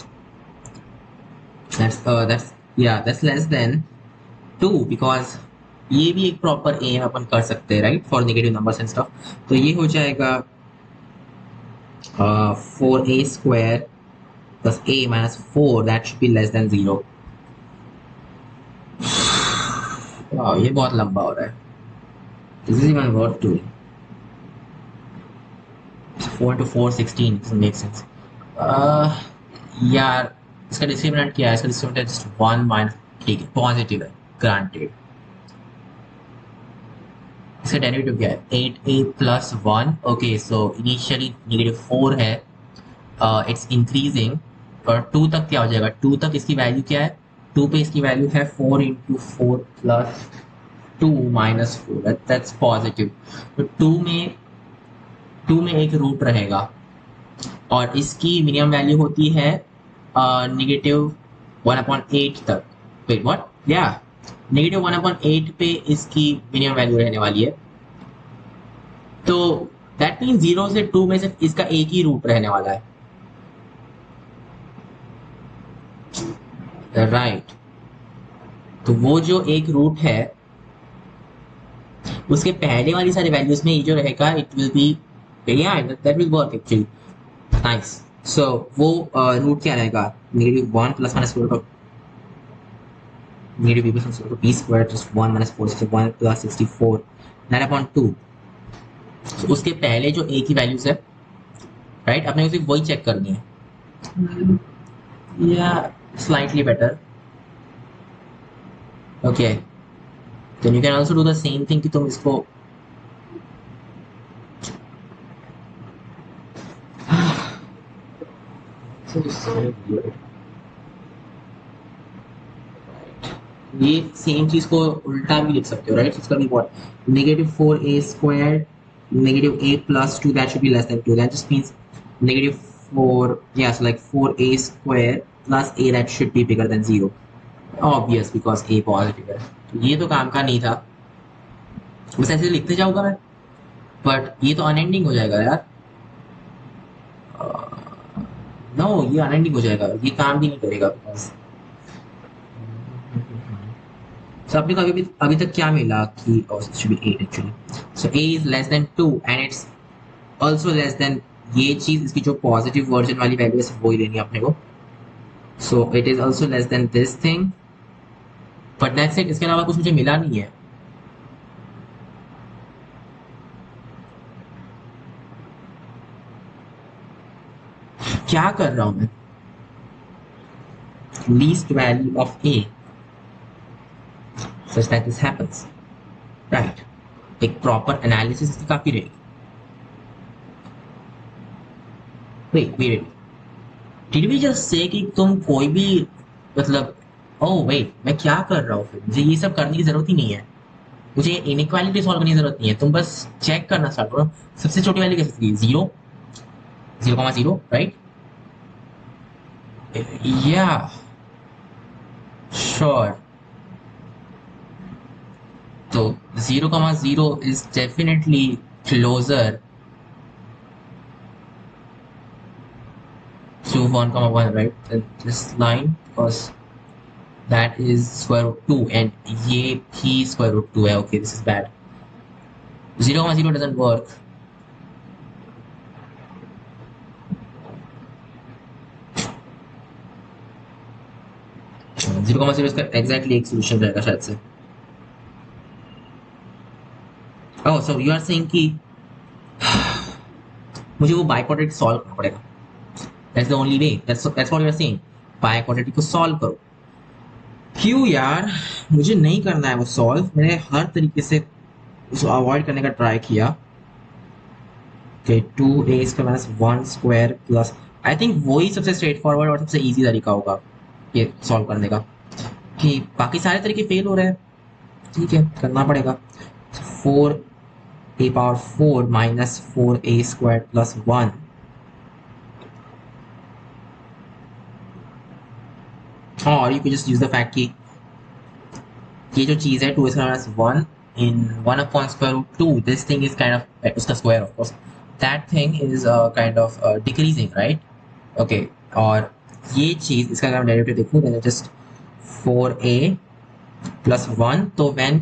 Speaker 1: that's yeah, that's less than 2, because ये भी एक प्रॉपर एम अपन कर सकते हैं, right? For negative numbers and stuff. तो ये हो जाएगा 4a square plus a minus 4, that should be less than 0. Wow, ये बहुत लंबा हो रहा है. This is even worth doing. 4 into 4, 16 doesn't make sense. यार इसका डिस्क्रिमिनेंट क्या है? इसका डिस्क्रिमिनेंट जस्ट 1 माइनस, ठीक है, पॉजिटिव है, ग्रांटेड. इसका डेरिवेटिव क्या है? 8a plus 1. Okay, so initially -4 है, इट्स इंक्रीजिंग, और 2 तक क्या हो जाएगा? 2 तक इसकी वैल्यू क्या है? 2 पे इसकी वैल्यू है 4 into 4 plus 2 minus 4, that's positive. तो 2 में एक रूट रहेगा और इसकी मिनिमम वैल्यू होती है -1/8 तक. Wait, what? या -1/8 पे इसकी मिनिमम वैल्यू रहने वाली है. तो दैट मीन 0 से 2 में सिर्फ इसका एक ही रूट रहने वाला है, राइट? तो वो जो एक रूट है उसके पहले वाली सारी वैल्यूज में ये जो रहेगा, it will B, yeah, that will work actually. Nice. So वो रूट क्या रहेगा? -1 plus minus 4 of -b plus b square just 1 minus 4, 1 plus 64, 9/2. So उसके पहले जो a की वैल्यूज है, राइट, अपने को सिर्फ वही चेक करनी है, या slightly better. Okay, then you can also do the same thing कि तुम इसको ये सेम चीज को उल्टा भी लिख सकते हो, राइट. इसका भी what, negative 4a² negative a plus 2, that should be less than 2. That just means negative 4, yeah, so like 4a² plus a, that should be bigger than 0. Obvious, because a positive है. तो ये तो काम का नहीं था, बस ऐसे लिखते जाऊंगा मैं, बट ये तो अनएंडिंग हो जाएगा यार. नो, ये अनएंडिंग हो जाएगा, ये काम भी नहीं करेगा. बिकॉज सो आपने को अभी तक क्या मिला कि should be 8 actually. So a is less than 2 and it's also less than ये चीज, इसकी जो पॉजिटिव वर्जन वाली वैल्यू है वो ही लेनी है अपने को. So it is also less than this thing, but that's it. इसके अलावा कुछ मुझे मिला नहीं है. क्या कर रहा हूं मैं? Least value of A such that this happens, right. एक प्रॉपर एनालिसिस इसकी काफी रहेगी. wait, did we just say कि तुम कोई भी, मतलब, oh wait, मैं क्या कर रहा हूँ? फिर मुझे ये सब करने की जरूरत ही नहीं है. मुझे इनइक्वालिटी सॉल्व करने की जरूरत नहीं है. तुम बस चेक करना स्टार्ट करो. सबसे छोटी वैल्यू कैसे थी? 0, 0,0, राइट. या श्योर. तो 0,0 is definitely closer to 1,1, right? This line, because that is square root 2 and ये भी square root 2 है. Okay, this is bad. 0,0 doesn't work. Zero comma zero इसका एग्जैक्टली एक सोल्यूशन रहेगा शायद से. Oh, so you are saying कि मुझे वो बाई क्वाड्रेटिक सॉल्व करना पड़ेगा. That's the only way. That's what you are saying. By quadratic को सॉल्व करो. क्यों यार? मुझे नहीं करना है वो सॉल्व. मैंने हर तरीके से उसको अवॉइड करने का ट्राई किया. Okay, 2a² plus, I think वही सबसे स्ट्रेट फॉरवर्ड और सबसे इजी तरीका होगा ये सॉल्व करने का. कि बाकी सारे तरीके फेल हो रहे हैं, ठीक है, करना पड़ेगा. 4a⁴ minus 4a² plus 1. और you could just use the fact कि ये जो चीज है 2a² in 1/√2, this thing is kind of उसका square, of course. That thing is kind of decreasing, right? Okay, और ये चीज, इसका अगर मैं डेरिवेटिव देखूं, then just 4a plus 1. तो when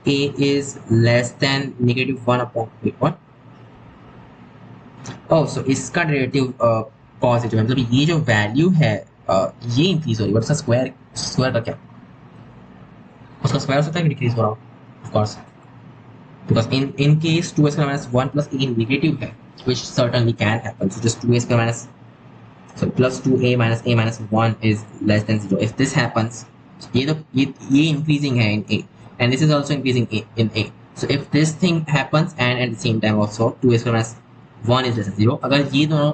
Speaker 1: a is less than -1/what? Oh, so इसका डेरिवेटिव पॉजिटिव है, मतलब ये जो वैल्यू है ये इंक्रीज हो रही है. बट उसका स्क्वायर का क्या? उसका स्क्वायर हो सकता है कि डिक्रीज हो रहा हो? Of course, because in case 2a² - 1 + a negative है, which certainly can happen. So just 2a² so plus 2a minus a minus 1 is less than 0. If this happens, ये तो ये increasing है in a, and this is also increasing in a. So if this thing happens and at the same time also 2a² - 1 is less than 0, अगर ये दोनों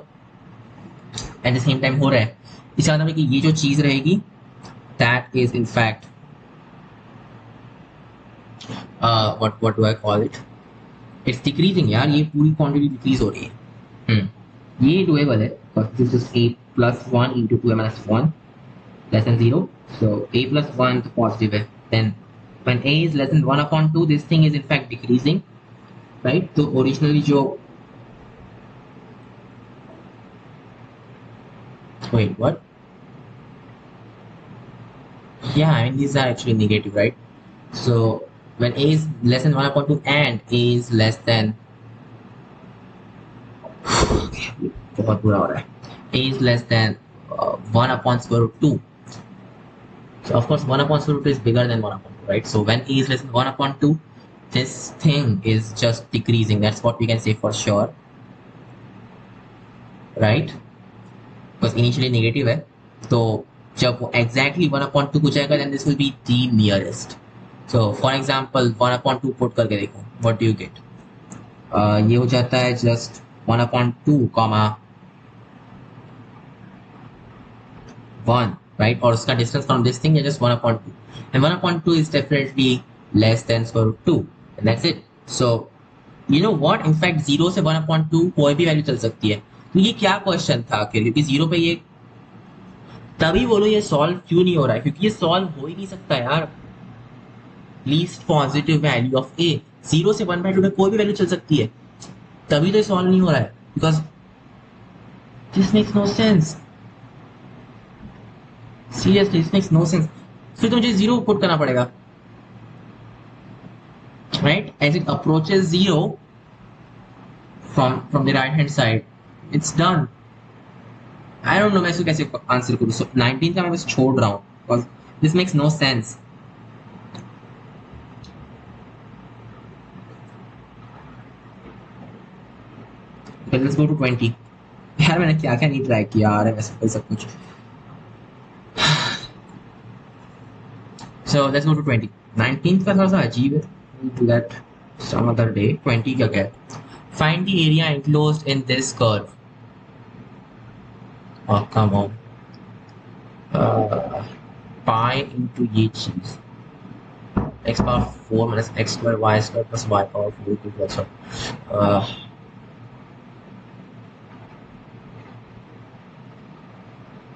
Speaker 1: at the same time हो रहा है, इसका मतलब है कि ये जो चीज रहेगी, that is in fact what do I call it? It's decreasing यार. ये पूरी क्वांटिटी डिक्रीज हो रही है. ये डुएबल है, because this is a plus 1 into 2a minus 1 less than 0. So a plus 1 तो positive है. Then when a is less than 1/2, this thing is in fact decreasing, right? तो originally जो, wait, what? Yeah, I mean these are actually negative, right? So when a is less than 1/2 and a is less than बहुत बुरा हो रहा है. a is less than 1/√2. So of course 1/√2 is bigger than 1/2, right? So when a is less than 1/2, this thing is just decreasing. That's what we can say for sure, right? Because initially negative है, तो जब वो exactly 1/2 हो जाएगा, then this will be the nearest. So for example 1/2 put करके देखो, what do you get? ये हो जाता है just 1/2 comma 1, right? और उसका distance from this thing is just 1/2, and 1/2 is definitely less than square root 2, and that's it. So you know what, in fact 0 से 1/2 कोई भी वैल्यू चल सकती है. तो ये क्या क्वेश्चन था क्योंकि 0 पे ये, तभी बोलो ये सॉल्व क्यों नहीं हो रहा है, क्योंकि ये सॉल्व हो ही नहीं सकता यार. लीस्ट पॉजिटिव वैल्यू ऑफ ए, 0 से 1/2 में कोई भी वैल्यू चल सकती है, तभी तो ये सॉल्व नहीं हो रहा है, because this makes no sense. Seriously this makes no sense. फिर तो मुझे 0 पुट करना पड़ेगा, right? As it approaches 0 from the right hand side, it's done. I don't know मैं इसको कैसे आंसर करूँ. So 19 का मैं बस छोड़ रहा हूँ because this makes no sense. Okay, let's go to 20. यार मैंने क्या क्या नहीं ट्राई किया यार वैसे सब कुछ. So let's go to 20. 19 का थोड़ा सा अजीब है. We'll do that some other day. 20 क्या क्या है? Find the area enclosed in this curve. Oh, come on. Pi into ये चीज. X power 4 minus x square y square plus y power 4 equals to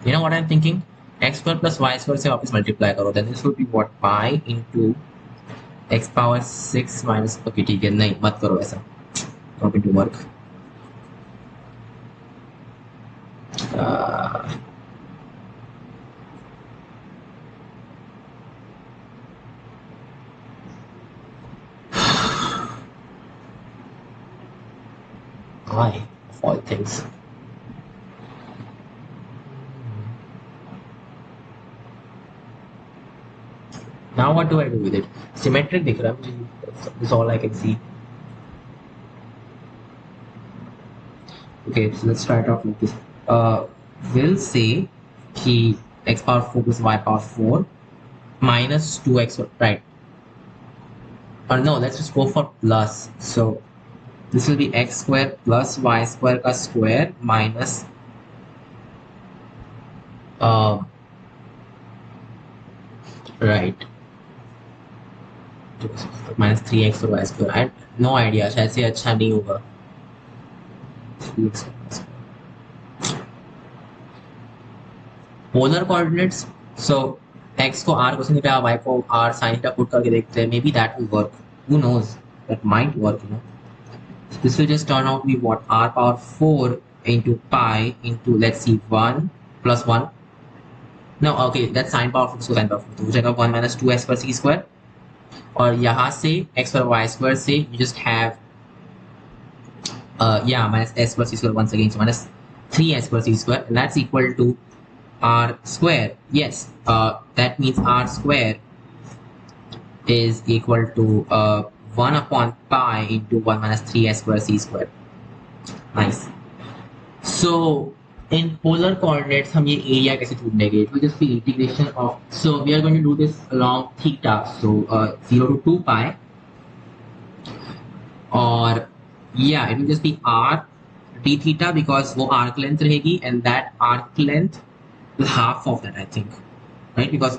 Speaker 1: you know what I'm thinking? X square plus y square से वापस multiply करो. Then this would be what? Pi into x power 6 minus. Okay ठीक है, नहीं मत करो ऐसा. Not going to work. Why, of all things? Now what do I do with it? Symmetric दिख रहा है मुझे. That's all I can see. Okay, so let's start off with this. We'll say कि x power 4 plus y power 4 minus 2x, right? Or no, let's just go for plus. So this will be x square plus y square का square minus right, minus 3x और y square. I have no idea, शायद से अच्छा नहीं होगा. Polar coordinates. सो x को r कोसाइन थीटा, y को r sin थीटा पुट करके देखते हैं. Maybe that will work. Who knows? That might work, you know. So this will just turn out to be what? R power 4 into pi into, let's see, 1 plus 1. No, okay, that's sin power 4, so sin power 4. तो हो जाएगा 1 minus 2x per c square. और यहाँ से x पर y square से you just have yeah, minus s per c square once again, so minus 3s per c square, and that's equal to r square. Yes, that means r square is equal to 1 upon pi into 1 minus 3s square c square. Nice. So in polar coordinates हम ये area कैसे ढूंढेंगे? It will just be integration of, so we are going to do this along theta, so 0 to 2 pi, or yeah, it will just be r d theta because वो arc length रहेगी, and that arc length is half of that, I think, right? Because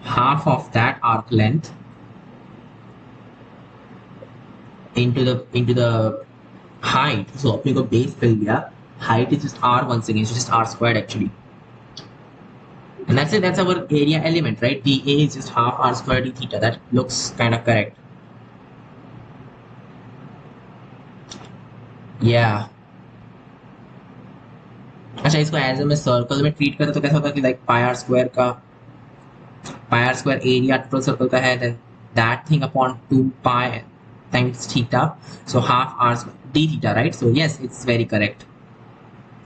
Speaker 1: half of that arc length into the height. So अपने को base मिल गया. Height is just r once again, so just r squared actually. And that's it. That's our area element, right? dA is just half r squared d theta. That looks kind of correct. Yeah. अच्छा, इसको एज मैं सर्कल में ट्रीट करता तो कैसा होता कि like pi r square area total circle का है, then that thing upon 2 pi times theta, so half r d theta, right? So yes, it's very correct.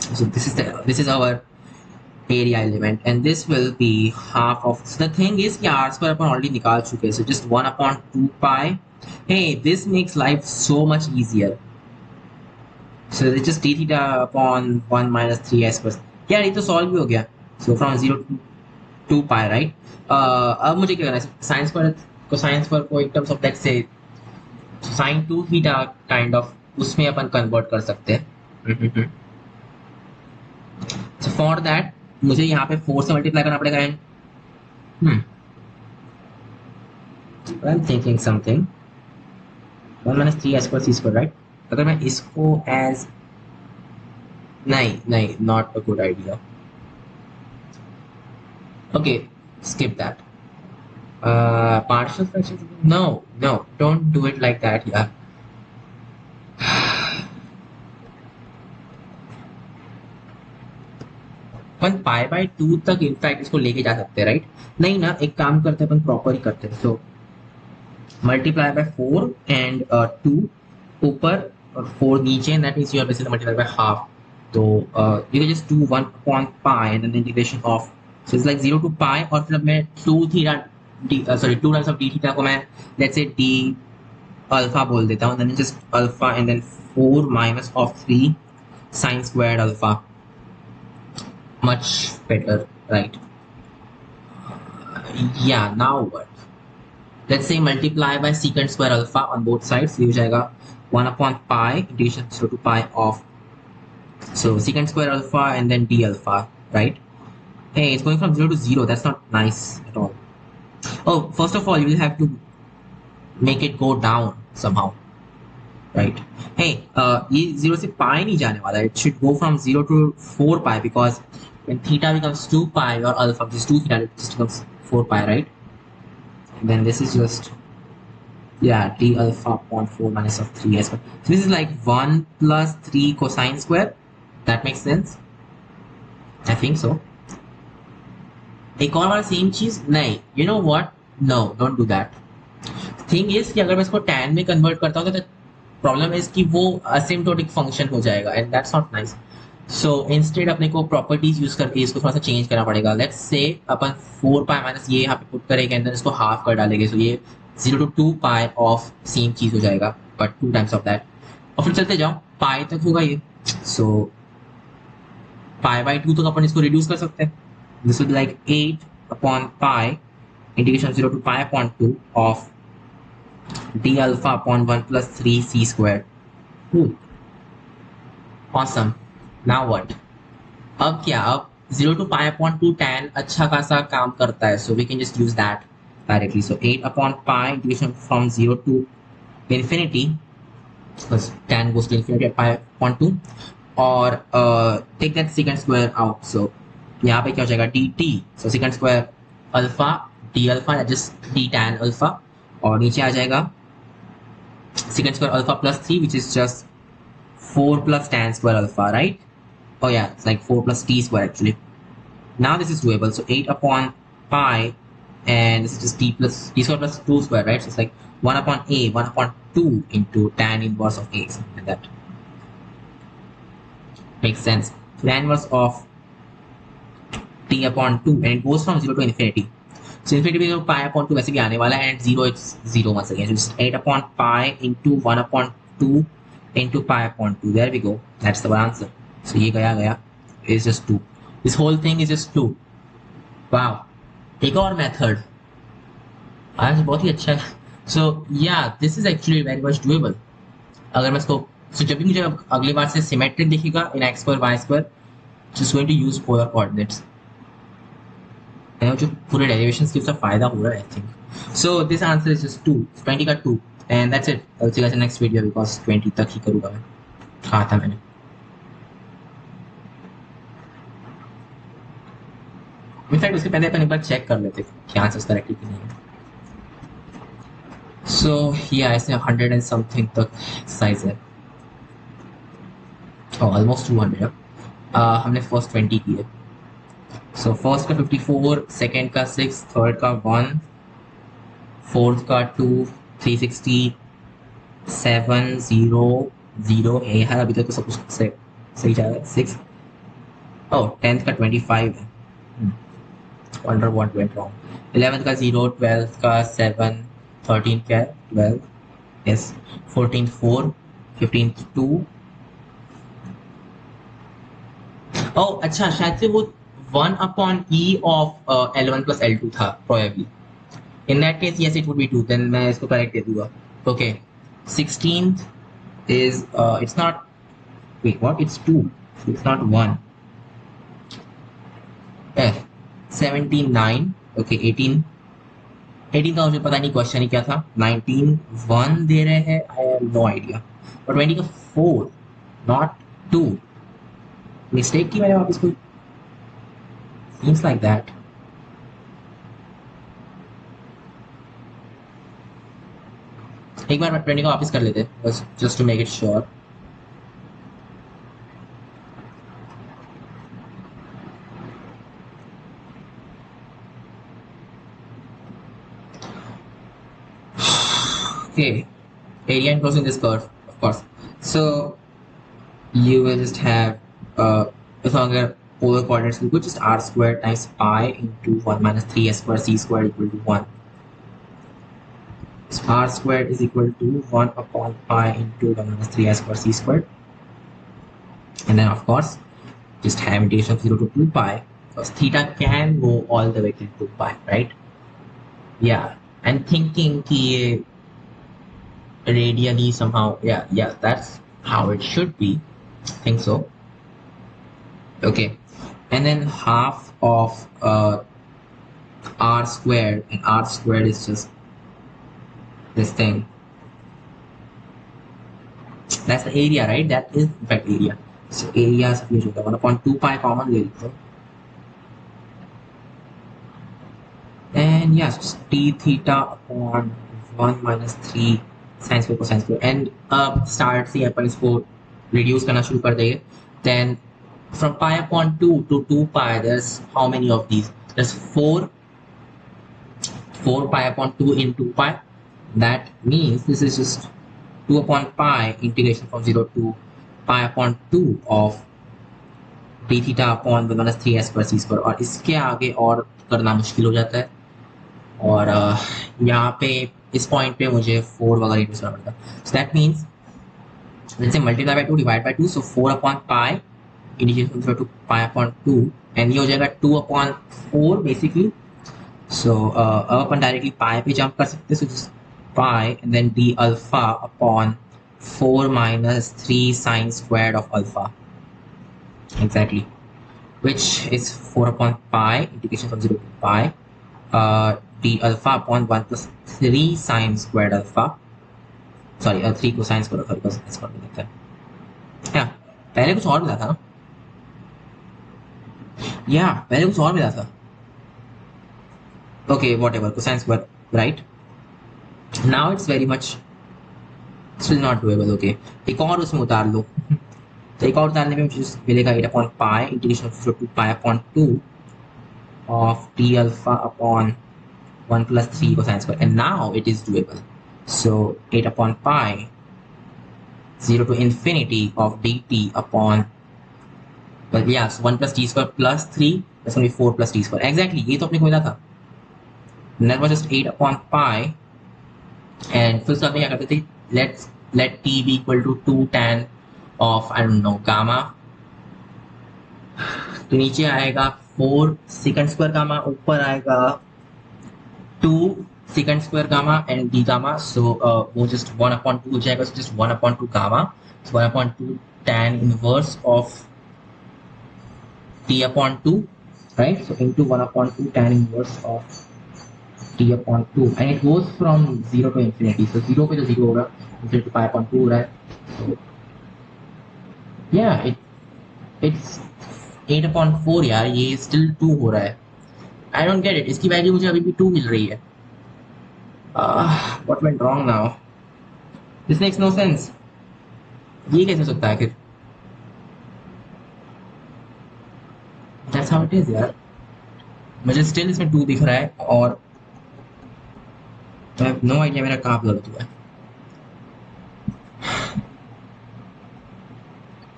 Speaker 1: So this is our area element, and this will be half of, so the thing is कि r square अपन already निकाल चुके हैं, so just 1 upon 2 pi. Hey, this makes life so much easier. So it's just d theta upon 1 minus 3 s square. यार ये तो सॉल्व भी हो गया. So from 0 to 2 pi, right? अब मुझे क्या करना है, साइन स्क्वायर कोसाइन स्क्वायर को in terms of let's say sine 2 theta kind of उसमें अपन कन्वर्ट कर सकते हैं. So for that मुझे यहाँ पे 4 से मल्टीप्लाई करना पड़ेगा and I'm thinking something 1 minus 3 s square c square, right? अगर मैं इसको एज नहीं not a good idea. Okay skip that. Partial fraction, no, don't do it like that. Yeah, upon pi by 2 तक इनफैक्ट इसको लेके जा सकते हैं, राइट? नहीं ना, एक काम करते हैं अपन प्रॉपर ही करते हैं. सो मल्टीप्लाई बाय 4 एंड 2 ऊपर और 4 नीचे, and that means you are basically multiply by half. तो you can just do 1 upon pi and then integration of, so it's like 0 to pi, और फिर अब मैं 2 theta to times of d theta को मैं लेट्स से d अल्फा बोल देता हूँ, then just alpha and then 4 minus of 3 sin squared alpha. Much better, right? Yeah, now what? Let's say multiply by secant square alpha on both sides. So ये हो जाएगा 1 upon pi integration 0 to pi of, so secant square alpha and then d alpha, right? Hey, it's going from 0 to 0. That's not nice at all. Oh, first of all, you will have to make it go down somehow, right? Hey, ये 0 से pi नहीं जाने वाला. It should go from 0 to 4 pi, because when theta becomes 2 pi or alpha, this 2 theta just becomes 4 pi, right? And then this is just, yeah, d alpha upon 4 minus of 3 s. So this is like 1 plus 3 cosine square. That makes sense? I think so. एक और बार सेम चीज नहीं, you know what? No, don't do that. Thing is कि अगर मैं इसको tan में कन्वर्ट करता हूँ तो प्रॉब्लम इज कि वो असिम्प्टोटिक फंक्शन हो जाएगा, and that's not nice. So instead अपने को प्रॉपर्टीज यूज करके इसको थोड़ा सा चेंज करना पड़ेगा. Let's say upon 4 pi minus ये यहाँ पे पुट करेंगे एंड देन इसको हाफ कर डालेंगे, सो ये 0 to 2 पाई ऑफ सेम चीज हो जाएगा बट 2 टाइम्स ऑफ दैट. और फिर चलते जाओ पाई तक होगा ये. सो पाई बाई 2 तक अपन इसको रिड्यूस कर सकते हैं. This will be like 8 upon pi integration 0 to pi upon 2 of d alpha upon 1 plus 3 c squared. Awesome. Now what? अब क्या, अब 0 to pi upon 2 tan अच्छा खासा काम करता है, so we can just use that directly. So 8 upon pi integration from 0 to infinity, because tan goes to infinity at pi upon 2, और take that secant square out. So यहाँ पे क्या हो जाएगा, dt, so secant square alpha d alpha just d tan alpha, और नीचे आ जाएगा secant square alpha plus 3, which is just 4 plus tan square alpha, right? Oh yeah, it's like 4 plus t square actually. Now this is doable. So 8 upon pi, and this is just t square plus 2 square, right? So it's like 1 upon a, 1 upon 2 into tan inverse of a, something like that. Makes sense. So tan inverse of t upon 2, and it goes from 0 to infinity. So infinity में pi upon 2 वैसे भी आने वाला है, and 0 it's 0 once again. So just 8 upon pi into 1 upon 2 into pi upon 2. There we go. That's the answer. So ये गया is just 2. This whole thing is just 2. Wow. एक और method. आज बहुत ही अच्छा है. So yeah, this is actually very much doable. अगर मैं इसको, so जब भी मुझे अगली बार से symmetric दिखेगा in x square y square, just going to use polar coordinates. जो पूरे डेरिवेशंस की उसका फायदा हो रहा है, आई think. So this answer is just 2, 20 का 2, and that's it. I will see you guys in next video, because 20 तक ही करूंगा मैं. कहा था मैंने. इनफैक्ट उसके पहले अपन एक बार चेक कर लेते कि आंसर्स करेक्ट है कि नहीं है. सो या ऐसे 100 एंड समथिंग तक साइज है, ऑलमोस्ट 200. हमने फर्स्ट 20 की है. So first का 54, second का 6, third का 1, fourth का 2, 360, 7, 0, 0 है यार, अभी तक तो सब कुछ सही जा रहा है. 6, oh 10th का 25 है. wonder what went wrong. 11th का 0, 12th का 7, 13th क्या है 12, yes, 14th 4, 15th 2. Oh, अच्छा शायद से वो 1 upon e of L1 plus L2 था probably. In that case, yes, it would be 2. Then मैं इसको correct दे दूँगा. Okay. 16th is it's not, wait, what? It's 2. So it's not 1. F. 79. Okay, 18. 18 का मुझे पता नहीं क्वेश्चन ही क्या था. 19 1 दे रहे हैं. I have no idea. और 20 का 4 not 2. मिस्टेक की मैंने वापस कोई. Seems like that. एक बार 20 को वापस कर लेते बस just to make it sure. Okay, area enclosing this curve, of course. So you will just have if अगर polar coordinates will go just r squared times pi into 1 minus 3s squared c squared equal to 1. So r squared is equal to 1 upon pi into 1 minus 3s squared c squared. And then of course just have integration of 0 to 2 pi because theta can go all the way to 2 pi, right? Yeah, and thinking ki radially somehow, yeah, that's how it should be. I think so. Okay, and then half of r squared, and r squared is just this thing. That's the area, right? That is in fact area. So area is 1 upon 2 pi common ले लेते हैं. And yes, just t theta upon 1 minus 3 sin square cosine square. And start से अपन इसको reduce करना शुरू कर देंगे. Then from pi upon 2 to 2 pi, there's how many of these? There's 4 pi upon 2 in 2 pi. That means this is just 2 upon pi integration from 0 to pi upon 2 of d theta upon 1 minus 3s square c square. और इसके आगे और करना मुश्किल हो जाता है. और यहाँ पे इस पॉइंट पे मुझे 4 वगैरह यूज करना पड़ता है. So that means let's say multiply by 2 divide by 2, so 4 upon pi integration from 0 to pi upon 2, and ये हो जाएगा 2 upon 4 basically. So अब अपन डायरेक्टली pi पे जंप कर सकते हैं. So just pi and then d alpha upon 4 minus 3 sine squared of alpha, exactly, which is 4 upon pi integration from 0 to pi d alpha upon 1 plus 3 sine squared alpha, sorry 3 cosine squared alpha because it's called like that. Yeah, पहले कुछ और मिला था ना. Yeah, पहले कुछ और मिला था. Okay, whatever, cosine square, right? Now it's very much still not doable. Okay, एक और उसमें उतार लो. तो एक और उतारने में मुझे मिलेगा 8 upon pi integration of 0 to pi upon 2 of d alpha upon 1 plus 3 cosine square, and now it is doable. So 8 upon pi 0 to infinity of dt upon, well, yeah, so 1 plus t square plus 3, that's going to be 4 plus t square. Exactly, ये तो अपने को मिला था. And that was just 8 upon pi, and फिर उसके बाद में क्या करते थे, let t be equal to 2 tan of, I don't know, gamma. तो नीचे आएगा 4 secant square gamma, ऊपर आएगा 2 secant square gamma and d gamma. So वो just 1 upon 2 हो जाएगा. So just 1 upon 2 gamma. So 1 upon 2 tan inverse of t upon 2, right? So into 1 upon 2 tan inverse of t upon 2, and it goes from 0 to infinity. So 0 पे तो 0 होगा, infinity to pi upon 2 हो रहा है. So yeah, it's 8 upon 4 यार, ये still 2 हो रहा है. I don't get it. इसकी वैल्यू मुझे अभी भी 2 मिल रही है. What went wrong now? This makes no sense. ये कैसे हो सकता है फिर? That's how it is यार. मुझे still इसमें 2 दिख रहा है और I have no idea मेरा कहाँ गलत हुआ है.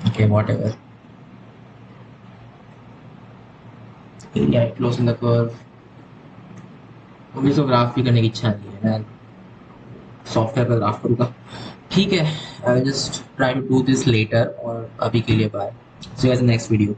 Speaker 1: Okay, whatever. Area it close in the curve. मुझे तो ग्राफ भी करने की इच्छा नहीं है, मैं सॉफ्टवेयर पर ग्राफ करूँगा। ठीक है, I will just try to do this later, और अभी के लिए bye. See you guys in next video.